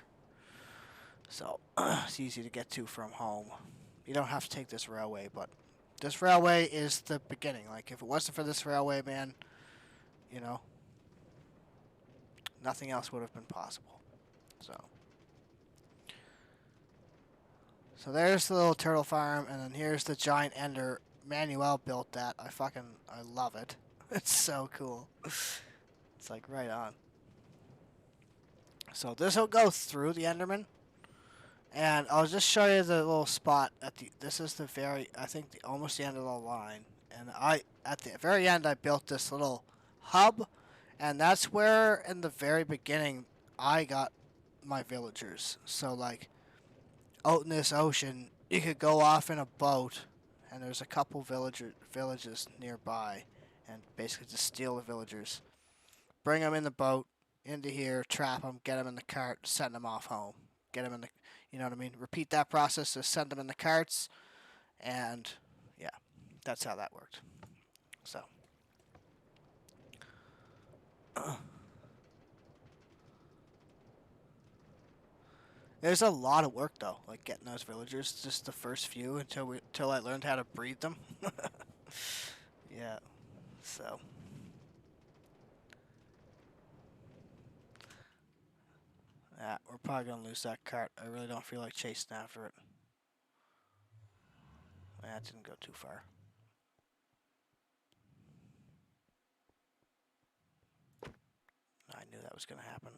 So, it's easy to get to from home. You don't have to take this railway, but this railway is the beginning. Like, if it wasn't for this railway, man, you know, nothing else would have been possible. So there's the little turtle farm, and then here's the giant ender. Manuel built that. I love it. It's so cool. It's like right on. So this will go through the Enderman, and I'll just show you the little spot at the. This is the very, I think, almost the end of the line. And at the very end, I built this little hub, and that's where, in the very beginning, I got my villagers. So like, out in this ocean, you could go off in a boat, and there's a couple villages nearby, and basically just steal the villagers, bring them in the boat into here, trap them, get them in the cart, send them off home, get them in the, you know what I mean? Repeat that process, just send them in the carts, and yeah, that's how that worked. So. There's a lot of work though, like getting those villagers. Just the first few until I learned how to breed them. Yeah, so. Yeah, we're probably gonna lose that cart. I really don't feel like chasing after it. That didn't go too far. I knew that was gonna happen.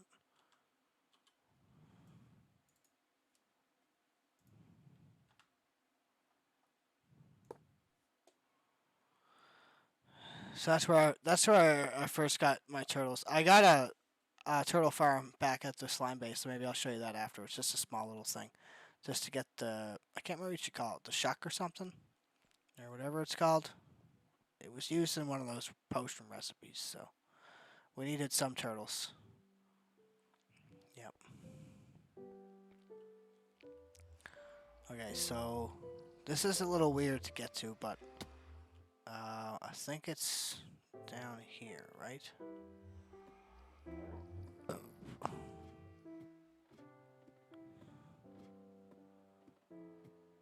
So that's where I first got my turtles. I got a turtle farm back at the slime base, so maybe I'll show you that afterwards. Just a small little thing, just to get the, I can't remember what you call it, the shuck or something, or whatever it's called. It was used in one of those potion recipes, so we needed some turtles. Yep. Okay, so this is a little weird to get to, but I think it's down here, right?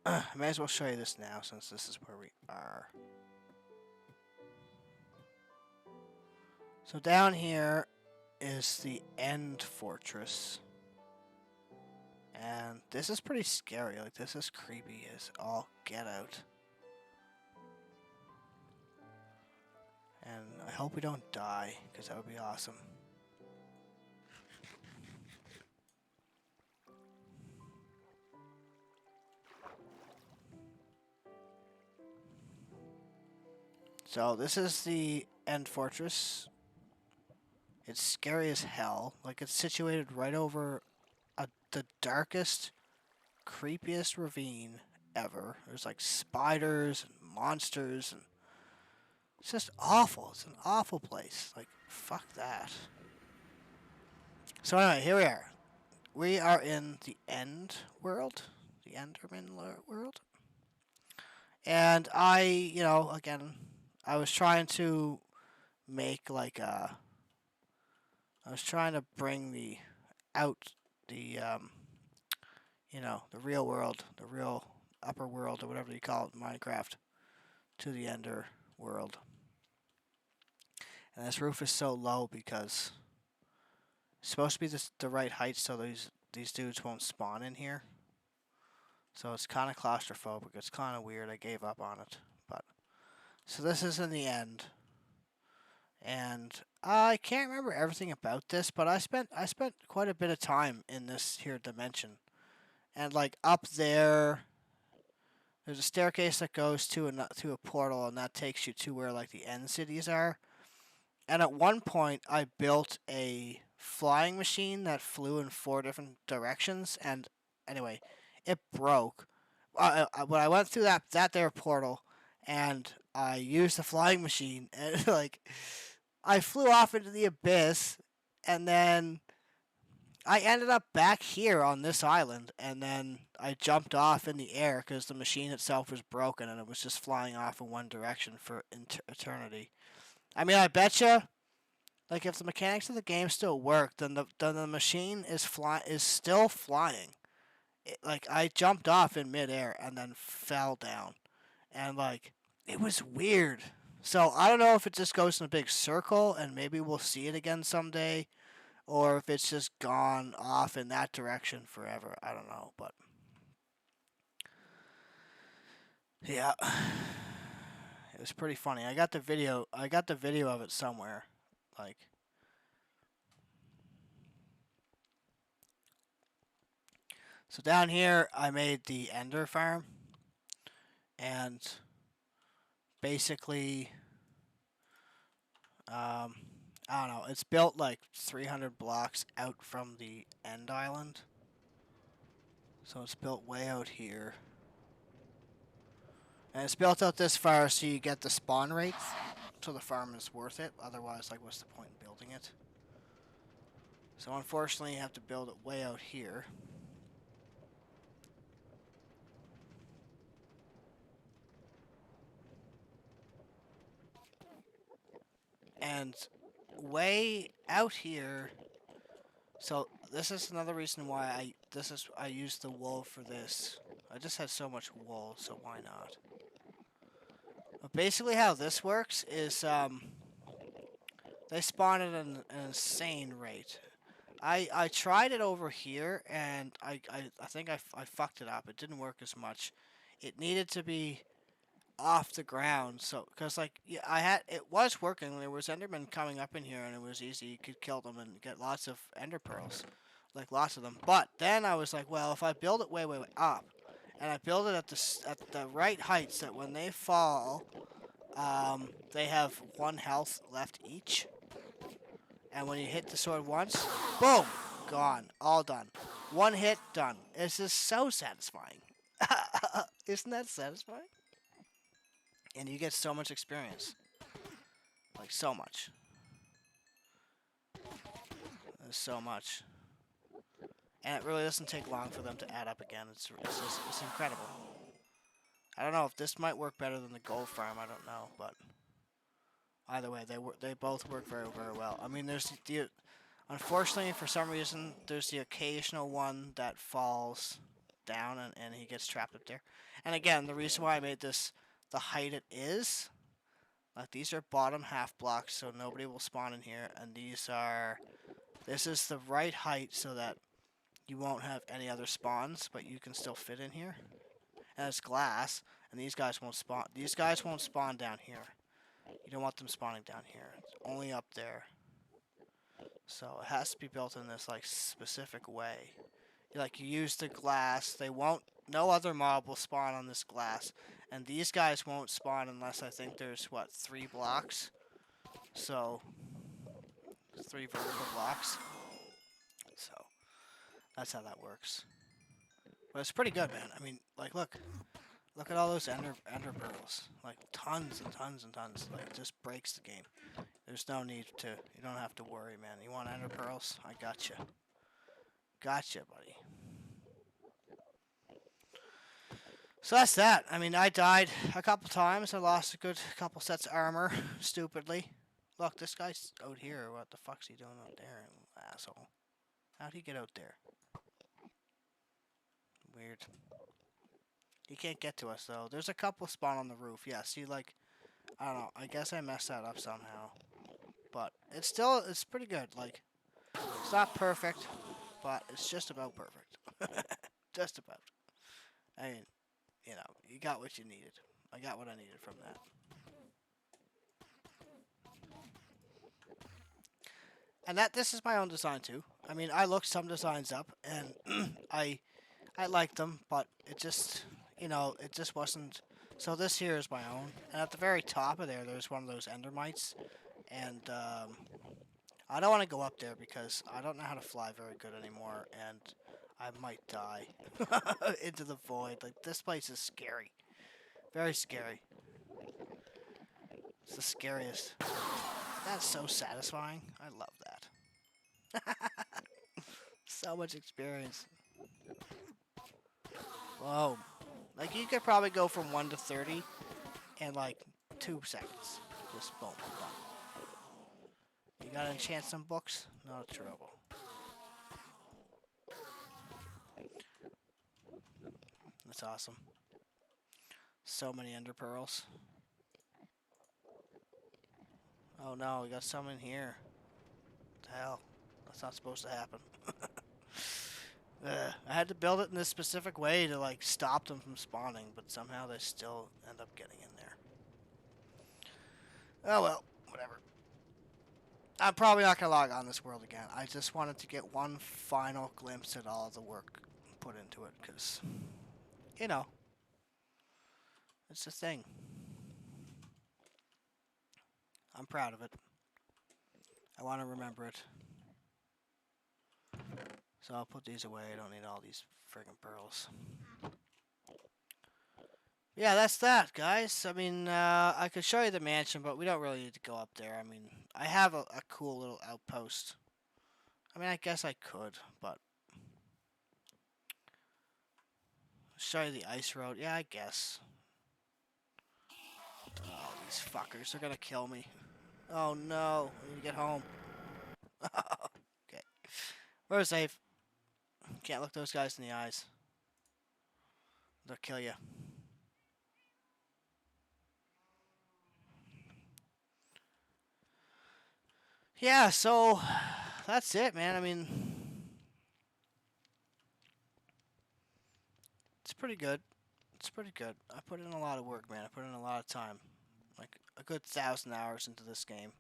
I may as well show you this now, since this is where we are. So down here is the End Fortress. And this is pretty scary. Like, this is creepy as all get out. And I hope we don't die, because that would be awesome. So this is the End Fortress. It's scary as hell. Like, it's situated right over the darkest, creepiest ravine ever. There's like spiders and monsters, and it's just awful. It's an awful place. Like, fuck that. So anyway, here we are. We are in the End world, the Enderman world. And again, I was trying to make like a, I was trying to bring the the real world, the real upper world, or whatever you call it in Minecraft, to the Ender world. And this roof is so low because it's supposed to be the right height so these dudes won't spawn in here. So it's kind of claustrophobic. It's kind of weird. I gave up on it. But so this is in the end. And I can't remember everything about this, but I spent quite a bit of time in this here dimension. And like up there, there's a staircase that goes to a portal, and that takes you to where like the end cities are. And at one point, I built a flying machine that flew in 4 different directions. And anyway, it broke. When I went through that there portal, and I used the flying machine, and like I flew off into the abyss, and then I ended up back here on this island, and then I jumped off in the air because the machine itself was broken and it was just flying off in one direction for eternity. I mean, I betcha, like if the mechanics of the game still work, then the machine is still flying. Like I jumped off in midair and then fell down, and like it was weird. So I don't know if it just goes in a big circle, and maybe we'll see it again someday, or if it's just gone off in that direction forever. I don't know, but yeah, it was pretty funny. I got the video. I got the video of it somewhere. Like, so down here, I made the Ender farm, and basically, I don't know. It's built like 300 blocks out from the end island, so it's built way out here. And it's built out this far so you get the spawn rate, so the farm is worth it. Otherwise, like, what's the point in building it? So unfortunately, you have to build it way out here. And way out here, so this is another reason why I used the wool for this. I just had so much wool, so why not? But basically, how this works is they spawn at an insane rate. I tried it over here, and I think I fucked it up. It didn't work as much. It needed to be off the ground, so because like yeah, it was working. There was Endermen coming up in here, and it was easy. You could kill them and get lots of Ender pearls, like lots of them. But then I was like, well, if I build it way up, and I build it at the right heights, that when they fall, they have 1 health left each. And when you hit the sword once, boom, gone, all done. 1 hit, done. It's just so satisfying. Isn't that satisfying? And you get so much experience. Like, so much. There's so much. And it really doesn't take long for them to add up again. It's incredible. I don't know if this might work better than the gold farm. I don't know, but either way, they both work very well. I mean, unfortunately, for some reason, there's the occasional one that falls down and he gets trapped up there. And again, the reason why I made this the height it is, like, these are bottom half blocks, so nobody will spawn in here, and this is the right height so that you won't have any other spawns, but you can still fit in here. And it's glass, and these guys won't spawn. These guys won't spawn down here. You don't want them spawning down here. It's only up there. So it has to be built in this like specific way. Like, you use the glass. No other mob will spawn on this glass, and these guys won't spawn unless I think there's 3 blocks. So 3 vertical blocks. So that's how that works. But it's pretty good, man. I mean, like, look at all those ender pearls. Like, tons and tons and tons. Like, it just breaks the game. There's no need to. You don't have to worry, man. You want ender pearls? I gotcha. Gotcha, buddy. So that's that. I mean, I died a couple times. I lost a good couple sets of armor, stupidly. Look, this guy's out here. What the fuck's he doing out there, asshole? How'd he get out there? Weird. He can't get to us, though. There's a couple spawn on the roof. Yeah, see, like, I don't know. I guess I messed that up somehow. But it's pretty good. Like, it's not perfect, but it's just about perfect. Just about. I mean, you got what you needed. I got what I needed from that. And this is my own design too. I mean, I looked some designs up, and I liked them, but it just wasn't. So this here is my own, and at the very top of there's one of those endermites, and I don't want to go up there because I don't know how to fly very good anymore, and I might die into the void. Like, this place is scary, very scary. It's the scariest. That's so satisfying. I love that. So much experience. Whoa. Like, you could probably go from 1 to 30 in, like, 2 seconds. Just boom, done. You gotta enchant some books? Not trouble. That's awesome. So many ender pearls. Oh no, we got some in here. What the hell? That's not supposed to happen. I had to build it in this specific way to like stop them from spawning, but somehow they still end up getting in there. Oh well, whatever. I'm probably not gonna log on this world again. I just wanted to get one final glimpse at all of the work put into it, because, you know, it's a thing. I'm proud of it. I want to remember it. So I'll put these away. I don't need all these friggin' pearls. Yeah, that's that, guys. I mean, I could show you the mansion, but we don't really need to go up there. I mean, I have a cool little outpost. I mean, I guess I could, but... Show you the ice road. Yeah, I guess. Oh, these fuckers. They're gonna kill me. Oh, no. I need to get home. Okay. We're safe. Can't look those guys in the eyes. They'll kill you. Yeah, so that's it, man. I mean, it's pretty good. It's pretty good. I put in a lot of work, man. I put in a lot of time. Like a good 1,000 hours into this game.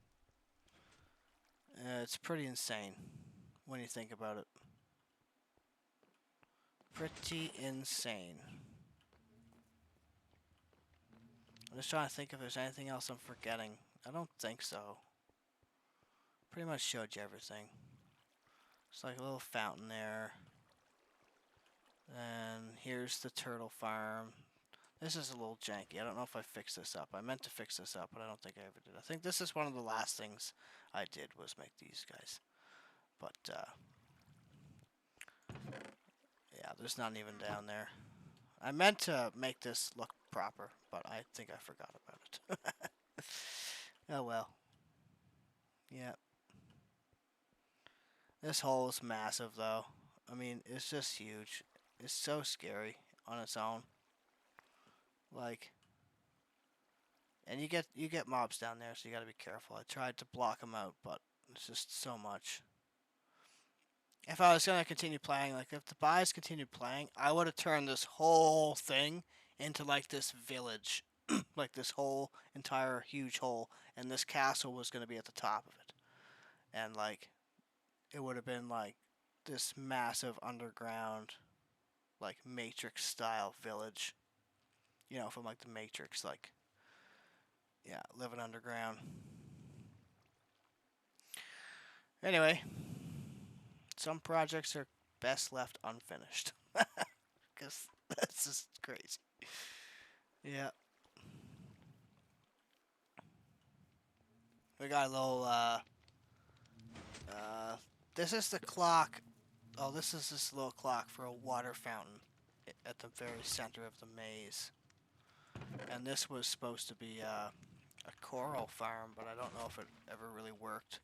It's pretty insane when you think about it. Pretty insane. I'm just trying to think if there's anything else I'm forgetting. I don't think so. Pretty much showed you everything. It's like a little fountain there. And here's the turtle farm. This is a little janky. I don't know if I fixed this up. I meant to fix this up, but I don't think I ever did. I think this is one of the last things I did was make these guys. But, yeah, there's none even down there. I meant to make this look proper, but I think I forgot about it. Oh well. Yeah. This hole is massive, though. I mean, it's just huge. It's so scary on its own. Like, and you get mobs down there, so you gotta be careful. I tried to block them out, but it's just so much. If I was gonna continue playing, like if the buys continued playing, I would have turned this whole thing into like this village, like this whole entire huge hole, and this castle was gonna be at the top of it, and like it would have been like this massive underground, like Matrix style village, you know, from like the Matrix, like yeah, living underground. Anyway, some projects are best left unfinished. Because that's just crazy. Yeah. We got a little, this is the clock. Oh, this is this little clock for a water fountain at the very center of the maze. And this was supposed to be, a coral farm, but I don't know if it ever really worked.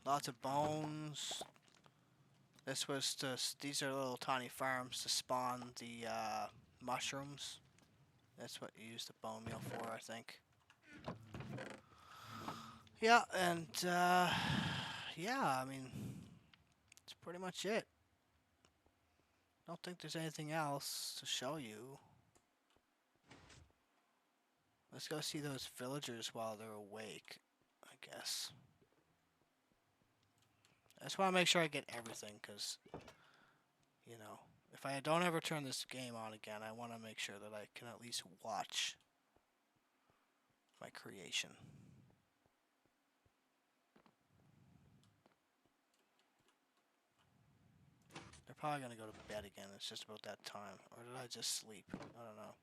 Lots of bones. This was to, these are little tiny farms to spawn the, mushrooms. That's what you use the bone meal for, I think. Yeah, and, yeah, I mean, that's pretty much it. Don't think there's anything else to show you. Let's go see those villagers while they're awake, I guess. I just want to make sure I get everything, because, you know, if I don't ever turn this game on again, I want to make sure that I can at least watch my creation. They're probably going to go to bed again. It's just about that time. Or did I just sleep? I don't know.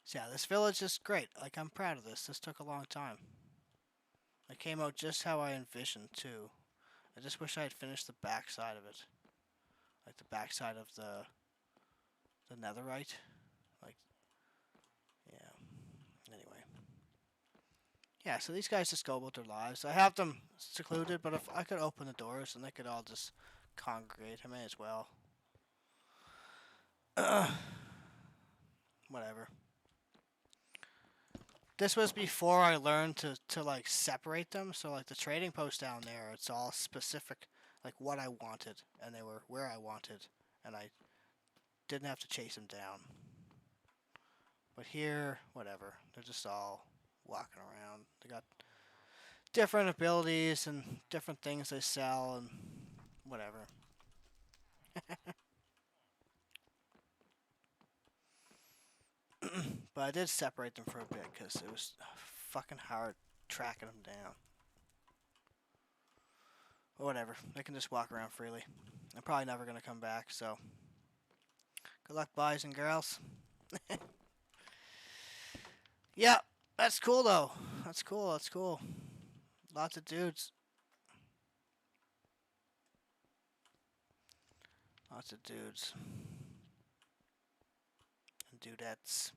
So yeah, this village is great. Like, I'm proud of this. This took a long time. It came out just how I envisioned, too. I just wish I had finished the back side of it. Like, the back side of the netherite. Like, yeah. Anyway. Yeah, so these guys just go about their lives. I have them secluded, but if I could open the doors and they could all just congregate, I may as well. Whatever. This was before I learned to like separate them. So like the trading post down there, it's all specific, like what I wanted, and they were where I wanted, and I didn't have to chase them down. But here, whatever, they're just all walking around. They got different abilities and different things they sell and whatever. But I did separate them for a bit because it was fucking hard tracking them down. Or whatever, they can just walk around freely. I'm probably never gonna come back, so good luck, boys and girls. Yeah, that's cool though. That's cool. That's cool. Lots of dudes. Lots of dudes and dudettes.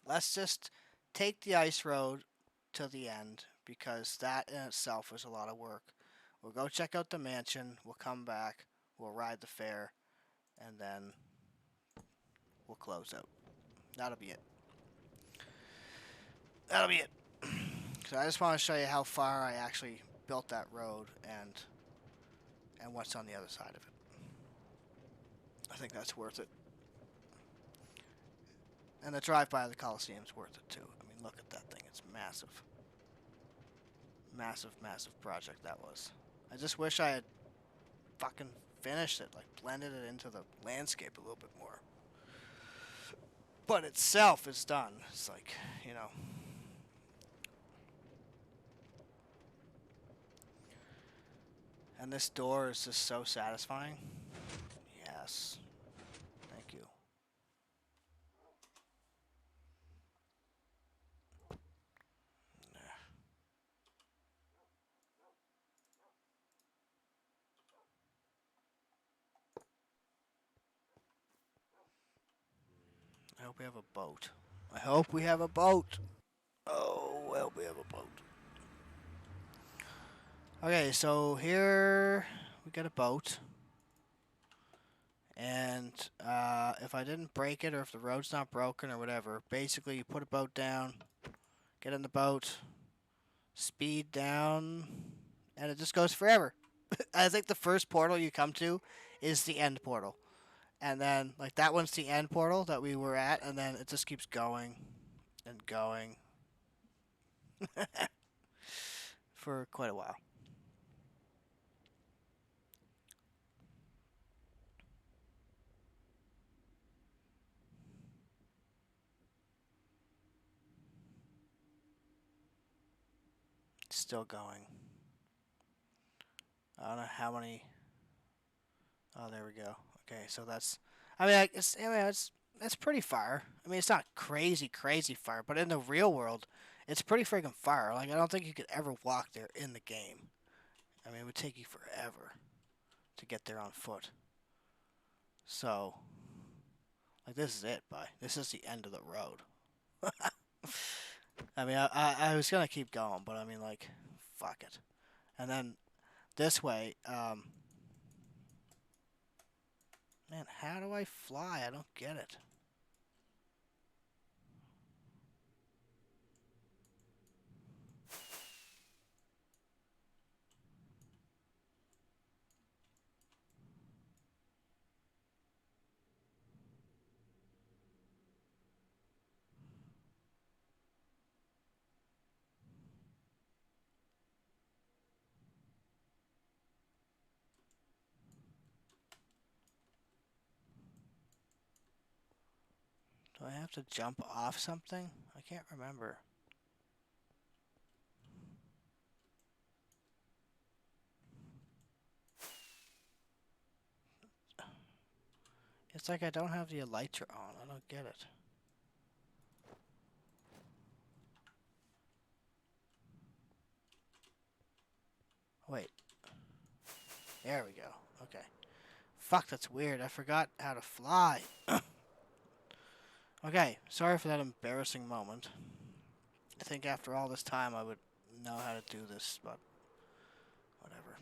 Let's just take the ice road to the end because that in itself was a lot of work. We'll go check out the mansion. We'll come back. We'll ride the fair, and then we'll close out. That'll be it. That'll be it. So I just want to show you how far I actually built that road and what's on the other side of it. I think that's worth it. And the drive by the Coliseum's worth it too. I mean, look at that thing. It's massive. Massive, massive project that was. I just wish I had fucking finished it, like blended it into the landscape a little bit more. But itself is done. It's like, you know. And this door is just so satisfying. Yes. Thank you. I hope we have a boat. I hope we have a boat. Oh, I hope we have a boat. Okay, so here we got a boat. And if I didn't break it or if the road's not broken or whatever, basically you put a boat down, get in the boat, speed down, and it just goes forever. I think the first portal you come to is the end portal. And then, like, that one's the end portal that we were at, and then it just keeps going and going for quite a while. Still going. I don't know how many. Oh, there we go. Okay, so that's. I mean, it's pretty far. I mean, it's not crazy, crazy far, but in the real world, it's pretty freaking far. Like, I don't think you could ever walk there in the game. I mean, it would take you forever to get there on foot. So, like, this is it, bye. This is the end of the road. I mean, I was gonna keep going, but I mean, like, fuck it. And then this way, man, how do I fly? I don't get it. Do I have to jump off something? I can't remember. It's like I don't have the elytra on. I don't get it. Wait. There we go. Okay. Fuck, that's weird. I forgot how to fly. Okay, sorry for that embarrassing moment. I think after all this time I would know how to do this, but whatever.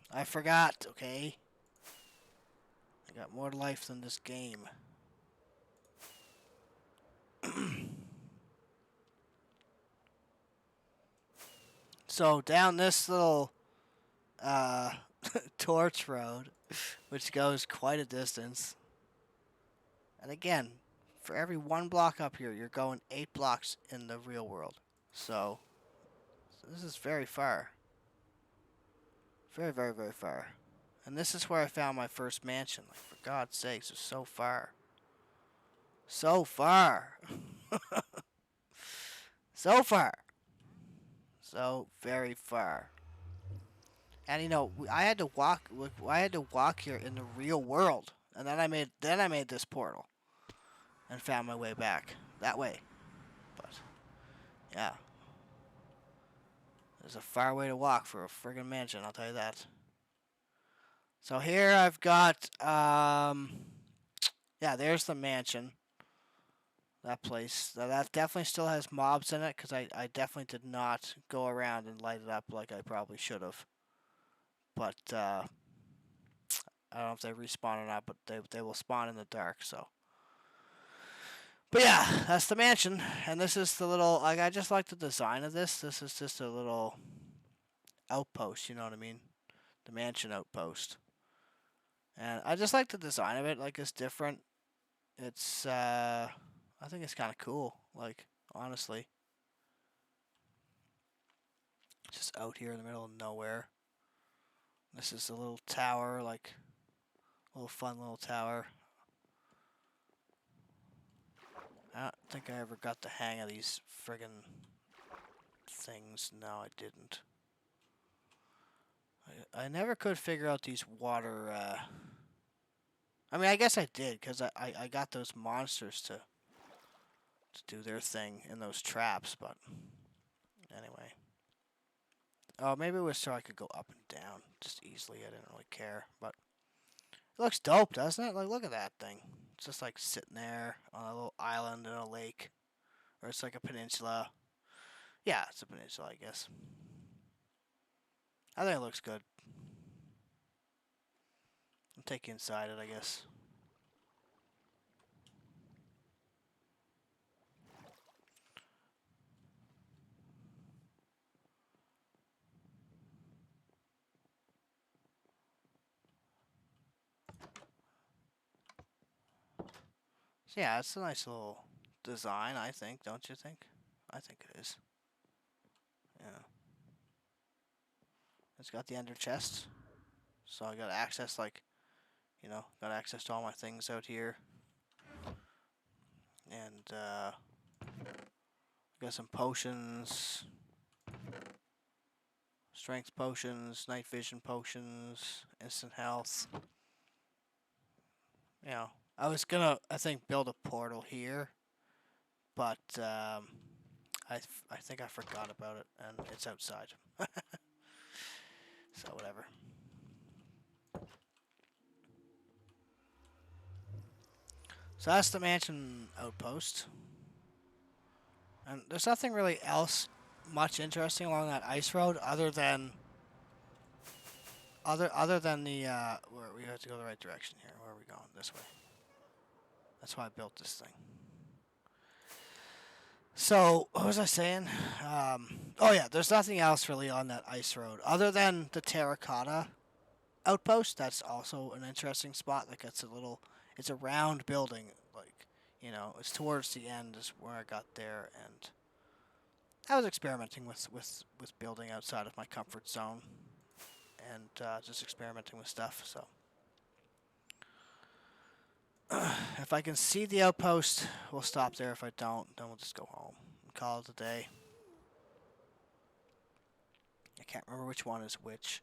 I forgot, okay? I got more life than this game. So down this little torch road, which goes quite a distance. And again, for every 1 block up here, you're going 8 blocks in the real world. So this is very far. Very, very, very far. And this is where I found my first mansion. Like, for God's sakes, it's so far. So far. So far. So very far. And you know, I had to walk. I had to walk here in the real world, and then I made this portal, and found my way back that way. But yeah, there's a far way to walk for a friggin' mansion. I'll tell you that. So here I've got yeah, there's the mansion. That place. That definitely still has mobs in it, because I definitely did not go around and light it up like I probably should have. But I don't know if they respawn or not, but they will spawn in the dark, so. But yeah, that's the mansion, and this is the little, like, I just like the design of this. This is just a little outpost, you know what I mean? The mansion outpost. And I just like the design of it, like, it's different. It's, I think it's kind of cool, like, honestly. Just out here in the middle of nowhere. This is a little tower, like, a little fun little tower. I don't think I ever got the hang of these friggin' things. No, I didn't. I never could figure out these water, I mean, I guess I did, because I got those monsters to do their thing in those traps, but anyway. Oh, maybe it was so I could go up and down just easily. I didn't really care, but it looks dope, doesn't it? Like, look at that thing. It's just like sitting there on a little island in a lake, or it's like a peninsula. Yeah, it's a peninsula, I guess. I think it looks good. I'll take you inside it, I guess. So yeah, it's a nice little design, I think, don't you think? I think it is. Yeah. It's got the ender chest. So I got access, like, you know, got access to all my things out here. And, got some potions. Strength potions, night vision potions, instant health. You know, I was gonna, I think, build a portal here. But, I think I forgot about it, and it's outside. So, whatever. So that's the mansion outpost. And there's nothing really else much interesting along that ice road other than the where we have to go the right direction here. Where are we going? This way. That's why I built this thing. So what was I saying? Oh yeah, there's nothing else really on that ice road other than the terracotta outpost. That's also an interesting spot. Like it's a round building. Like, you know, it's towards the end is where I got there, and I was experimenting with building outside of my comfort zone, and just experimenting with stuff. So If I can see the outpost, we'll stop there. If I don't, then we'll just go home and call it a day. I can't remember which one is which.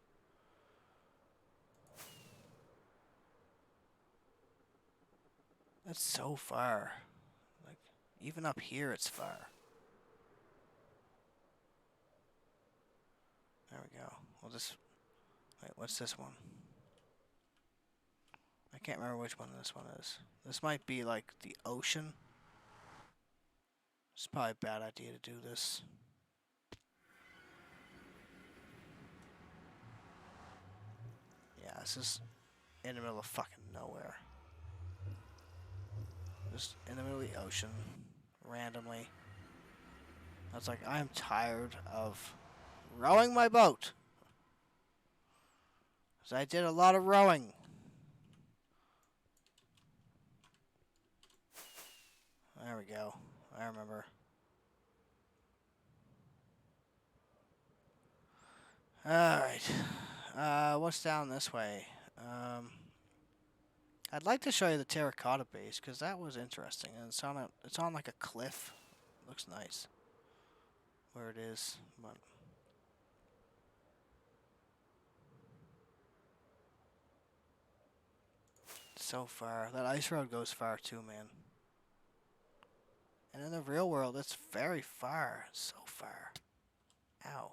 That's so far. Like, even up here, it's far. There we go. We'll just... Wait, what's this one? I can't remember which one this one is. This might be like the ocean. It's probably a bad idea to do this. Yeah, this is in the middle of fucking nowhere. Just in the middle of the ocean, randomly. I was like, I'm tired of rowing my boat. Because I did a lot of rowing. There we go. I remember. Alright. What's down this way? I'd like to show you the terracotta base, because that was interesting. And it's on like a cliff. Looks nice. Where it is. But so far. That ice road goes far too, man. And in the real world, it's very far. So far. Ow.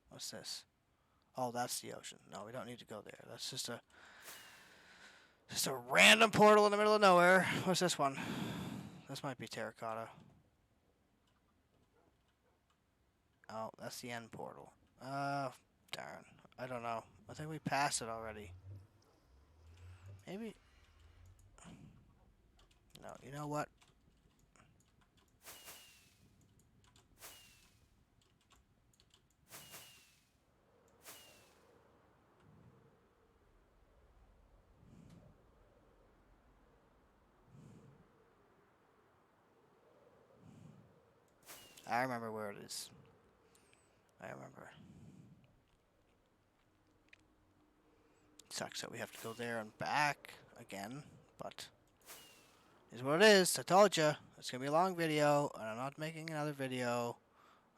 What's this? Oh, that's the ocean. No, we don't need to go there. That's just a random portal in the middle of nowhere. What's this one? This might be terracotta. Oh, that's the end portal. Darn. I don't know. I think we passed it already. Maybe. No, you know what? I remember where it is. I remember. Sucks that we have to go there and back again, but is what it is. I told you it's gonna be a long video, and I'm not making another video.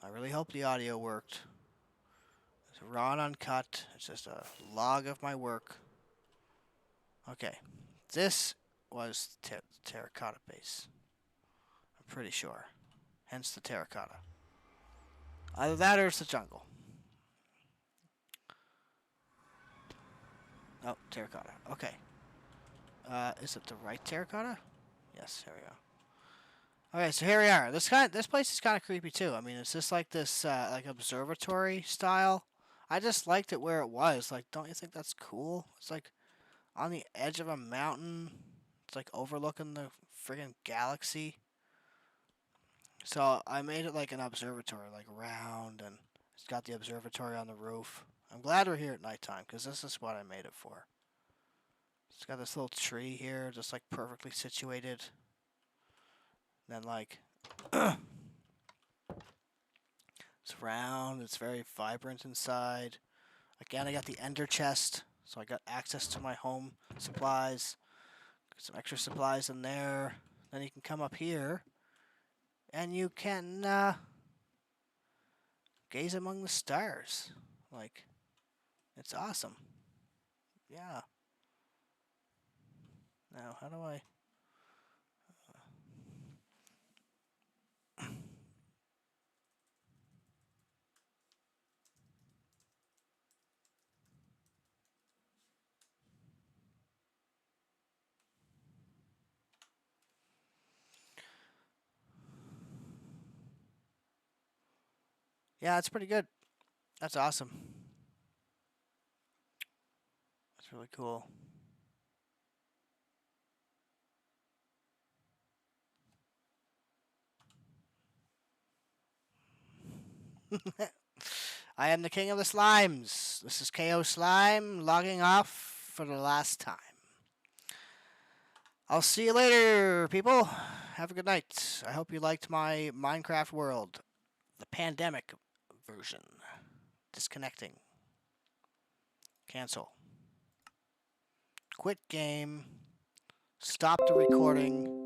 I really hope the audio worked. It's raw and uncut. It's just a log of my work. Okay, this was terracotta base. I'm pretty sure. Hence the terracotta. Either that or it's the jungle. Oh, terracotta. Okay. Is it the right terracotta? Yes, here we go. Okay, so here we are. This place is kind of creepy too. I mean, it's just like this like observatory style. I just liked it where it was. Like, don't you think that's cool? It's like on the edge of a mountain. It's like overlooking the friggin' galaxy. So I made it like an observatory, like round, and it's got the observatory on the roof. I'm glad we're here at nighttime, because this is what I made it for. It's got this little tree here, just like perfectly situated. Then like, it's round, it's very vibrant inside. Again, I got the ender chest, so I got access to my home supplies. Got some extra supplies in there. Then you can come up here, and you can gaze among the stars. Like, it's awesome. Yeah. Now, how do I... Yeah, it's pretty good. That's awesome. That's really cool. I am the king of the slimes. This is KO Slime logging off for the last time. I'll see you later, people. Have a good night. I hope you liked my Minecraft world. The pandemic version. Disconnecting. Cancel. Quit game. stop the recording